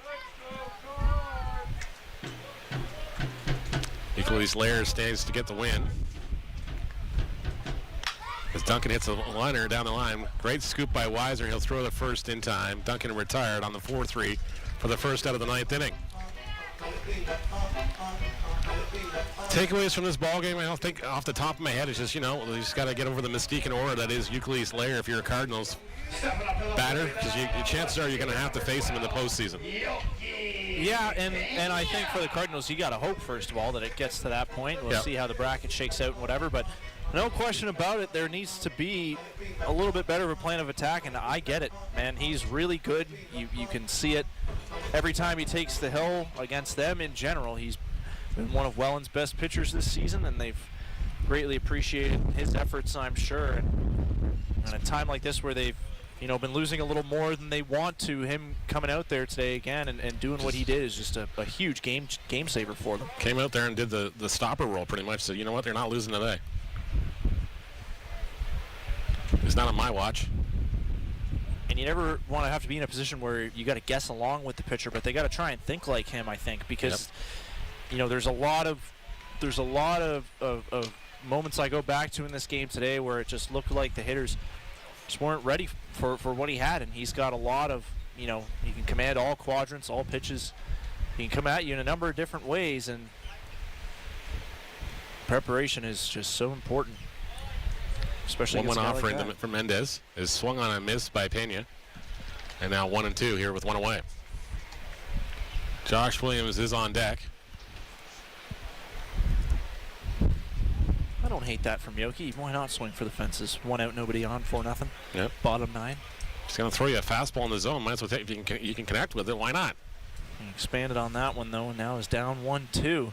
S6: Euclides Lair stays to get the win. As Duncan hits a liner down the line. Great scoop by Weiser. He'll throw the first in time. Duncan retired on the 4-3 for the first out of the ninth inning. Takeaways from this ball game, I don't think off the top of my head, it's just, you just got to get over the mystique and aura that is Euclides Lair if you're a Cardinals batter, because your chances are you're going to have to face him in the postseason.
S7: Yeah, and I think for the Cardinals, you got to hope, first of all, that it gets to that point. We'll see how the bracket shakes out and whatever, but no question about it, there needs to be a little bit better of a plan of attack, and I get it, man. He's really good. You can see it every time he takes the hill against them in general. He's been one of Welland's best pitchers this season, and they've greatly appreciated his efforts, I'm sure. And at a time like this where they've been losing a little more than they want to, him coming out there today again and doing what he did is just a huge game saver for them.
S6: Came out there and did the stopper roll pretty much. Said, you know what, they're not losing today. It's not on my watch.
S7: And you never want to have to be in a position where you got to guess along with the pitcher, but they got to try and think like him, I think, because there's a lot of moments I go back to in this game today where it just looked like the hitters just weren't ready for what he had, and he's got a lot of, he can command all quadrants, all pitches. He can come at you in a number of different ways, and preparation is just so important, especially
S6: against a guy like that. 1-1 offering for Mendez is swung on a miss by Pena, and now 1-2 here with one away. Josh Williams is on deck.
S7: I don't hate that from Yoki. Why not swing for the fences? 1 out, nobody on, 4-0.
S6: Yep.
S7: Bottom 9.
S6: He's going to throw you a fastball in the zone. Might as well take, if you can connect with it. Why not?
S7: He expanded on that one though, and now is down 1-2.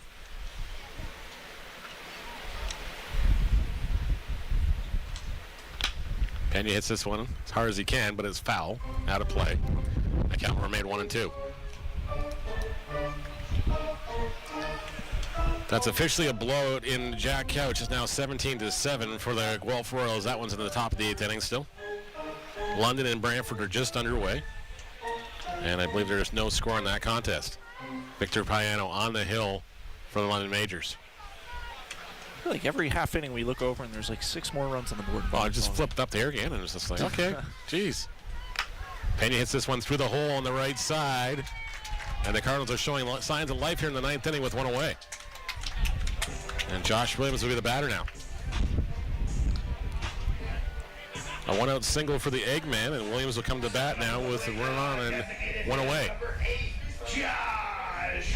S6: Pena hits this one as hard as he can, but it's foul, out of play. The count will remain 1-2. That's officially a blowout in Jack Couch. It's now 17-7 for the Guelph Royals. That one's in the top of the 8th inning still. London and Brantford are just underway. And I believe there's no score in that contest. Victor Payano on the hill for the London Majors.
S7: I feel like every half inning we look over and there's like 6 more runs on the board.
S6: Well, I just flipped up there again and it's just like, okay, geez. Pena hits this one through the hole on the right side. And the Cardinals are showing signs of life here in the 9th inning with 1 away. And Josh Williams will be the batter now. A 1-out single for the Eggman, and Williams will come to bat now with a run on and 1 away.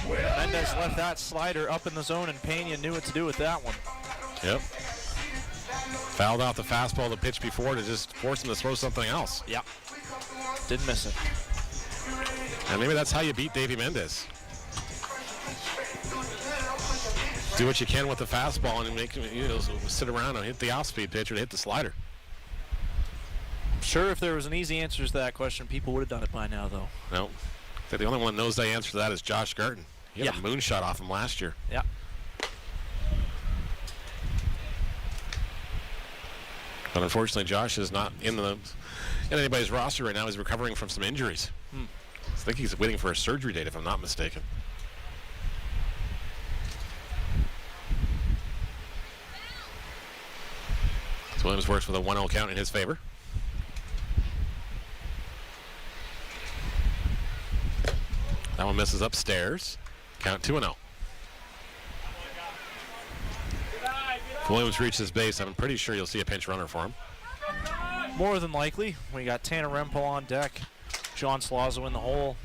S7: Mendez left that slider up in the zone, and Pena knew what to do with that one.
S6: Yep. Fouled off the fastball the pitch before to just force him to throw something else.
S7: Yeah. Didn't miss it.
S6: And maybe that's how you beat Davey Mendez. Do what you can with the fastball and make him sit around and hit the off-speed pitch or hit the slider.
S7: I'm sure if there was an easy answer to that question, people would have done it by now, though.
S6: No. The only one that knows the answer to that is Josh Garten. He had a moonshot off him last year.
S7: Yeah.
S6: But unfortunately, Josh is not in anybody's roster right now. He's recovering from some injuries. I think he's waiting for a surgery date, if I'm not mistaken. Williams works with a 1-0 count in his favor. That one misses upstairs. Count 2-0. If Williams reaches base, I'm pretty sure you'll see a pinch runner for him.
S7: More than likely. We got Tanner Rempel on deck. John Slazo in the hole.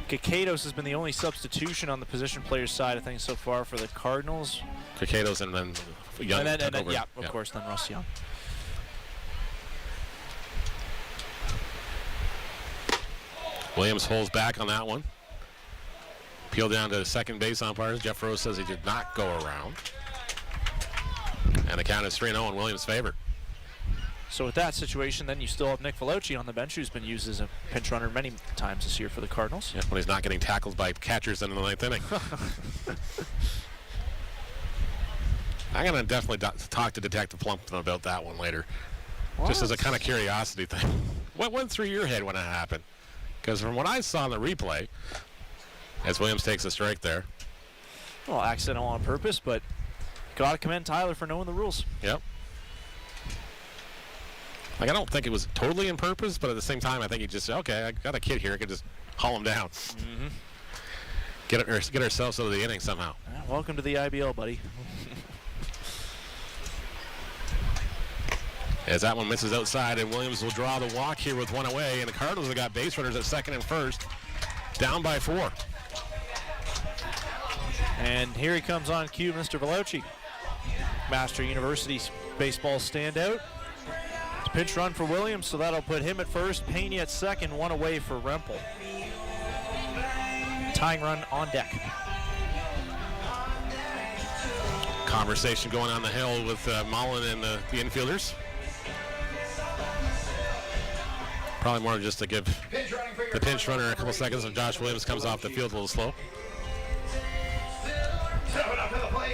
S7: Kakados has been the only substitution on the position player's side of things so far for the Cardinals.
S6: Kakados and then Young.
S7: And then yeah, of course, then Russ Young.
S6: Williams holds back on that one. Peel down to second base umpires. Jeff Rose says he did not go around. And the count is 3-0 in Williams' favor.
S7: So with that situation, then you still have Nick Velocci on the bench, who's been used as a pinch runner many times this year for the Cardinals.
S6: Yeah, when he's not getting tackled by catchers in the 9th inning. I'm going to definitely talk to Detective Plumpton about that one later. What? Just as a kind of curiosity thing. What went through your head when it happened? Because from what I saw in the replay, as Williams takes a strike there.
S7: Well, accidental on purpose, but got to commend Tyler for knowing the rules.
S6: Yep. Like, I don't think it was totally on purpose, but at the same time, I think he just said, okay, I got a kid here. I can just haul him down.
S7: Mm-hmm.
S6: Get ourselves out of the inning somehow.
S7: Welcome to the IBL, buddy.
S6: As that one misses outside, and Williams will draw the walk here with one away, and the Cardinals have got base runners at second and first, down by 4.
S7: And here he comes on cue, Mr. Velocci. Master University's baseball standout. It's a pinch run for Williams, so that'll put him at first. Pena at second, one away for Rempel. Tying run on deck.
S6: Conversation going on the hill with Mullen and the infielders. Probably more just to give the pinch runner a couple seconds, and Josh Williams comes off the field a little slow.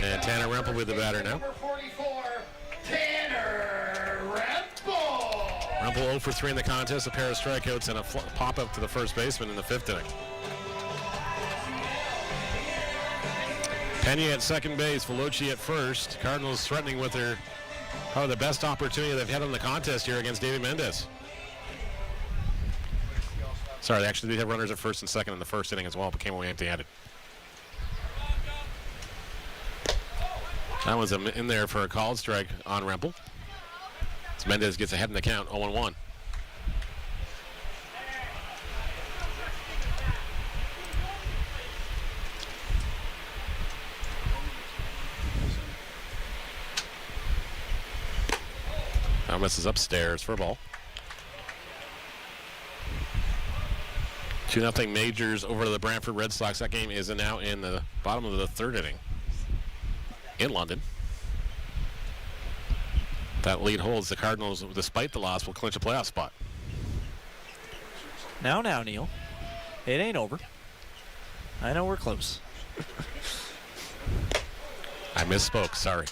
S6: And Tanner Rempel with the batter now.
S1: Number 44, Tanner Rempel.
S6: Rempel 0 for 3 in the contest, a pair of strikeouts and a pop up to the first baseman in the 5th inning. Pena at second base, Velocci at first. Cardinals threatening with their probably the best opportunity they've had in the contest here against David Mendez. Sorry, they actually did have runners at first and second in the first inning as well, but came away empty-handed. That was in there for a called strike on Rempel. As Mendez gets ahead in the count, 0-1. Now misses upstairs for a ball. 2-0 Majors over the Brantford Red Sox. That game is now in the bottom of the 3rd inning in London. That lead holds. The Cardinals, despite the loss, will clinch a playoff spot.
S7: Now, Neil. It ain't over. I know we're close.
S6: I misspoke. Sorry.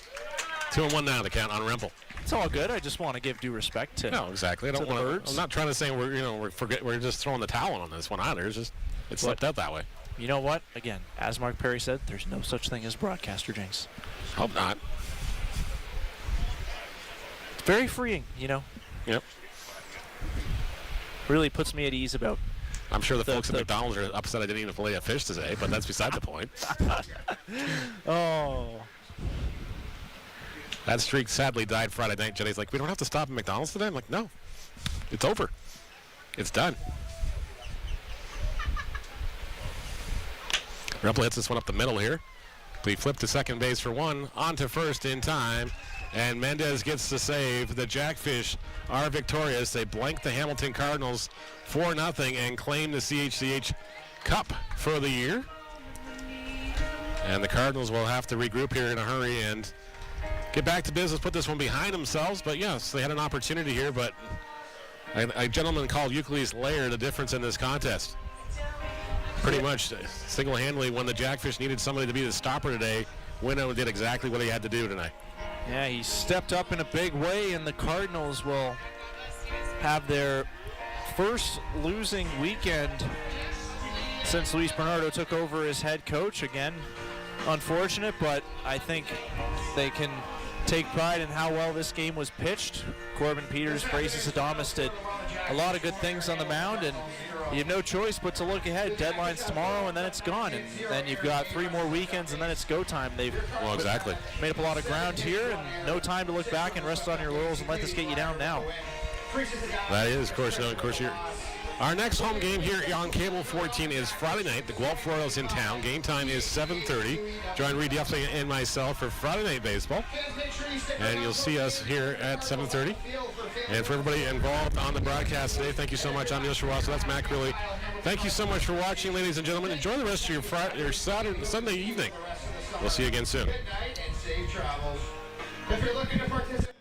S6: 2-1 now. The count on Rempel.
S7: It's all good. I just want to give due respect to.
S6: No, exactly. I don't want. I'm not trying to say we're just throwing the towel on this one either. It's just it slipped out that way.
S7: You know what? Again, as Mark Perry said, there's no such thing as broadcaster jinx.
S6: Hope not.
S7: It's very freeing, you know.
S6: Yep.
S7: Really puts me at ease about.
S6: I'm sure the folks at McDonald's are upset I didn't even fillet a fish today, but that's beside the point.
S7: Oh.
S6: That streak sadly died Friday night. Jenny's like, we don't have to stop at McDonald's today? I'm like, no. It's over. It's done. Rempel hits this one up the middle here. But he flipped to second base for one. On to first in time. And Mendez gets the save. The Jackfish are victorious. They blank the Hamilton Cardinals 4-0 and claim the CHCH Cup for the year. And the Cardinals will have to regroup here in a hurry and get back to business, put this one behind themselves. But yes, they had an opportunity here, but a gentleman called Euclid's Lair the difference in this contest. Pretty much single-handedly, when the Jackfish needed somebody to be the stopper today, Winnow did exactly what he had to do tonight.
S7: Yeah, he stepped up in a big way, and the Cardinals will have their first losing weekend since Luis Bernardo took over as head coach. Again, unfortunate, but I think they can take pride in how well this game was pitched. Corbin Peters, Braces Adamas did a lot of good things on the mound, and you have no choice but to look ahead. Deadline's tomorrow, and then it's gone. And then you've got 3 more weekends, and then it's go time. They've made up a lot of ground here, and no time to look back and rest on your laurels and let this get you down now.
S6: That is, of course, here. Our next home game here on Cable 14 is Friday night. The Guelph Royals in town. Game time is 7:30. Join Reed Duffy and myself for Friday Night Baseball. And you'll see us here at 7:30. And for everybody involved on the broadcast today, thank you so much. I'm Neil Sherwasso. That's Matt Curley. Thank you so much for watching, ladies and gentlemen. Enjoy the rest of your Sunday evening. We'll see you again soon.
S1: Good night and safe travels. If you're looking to participate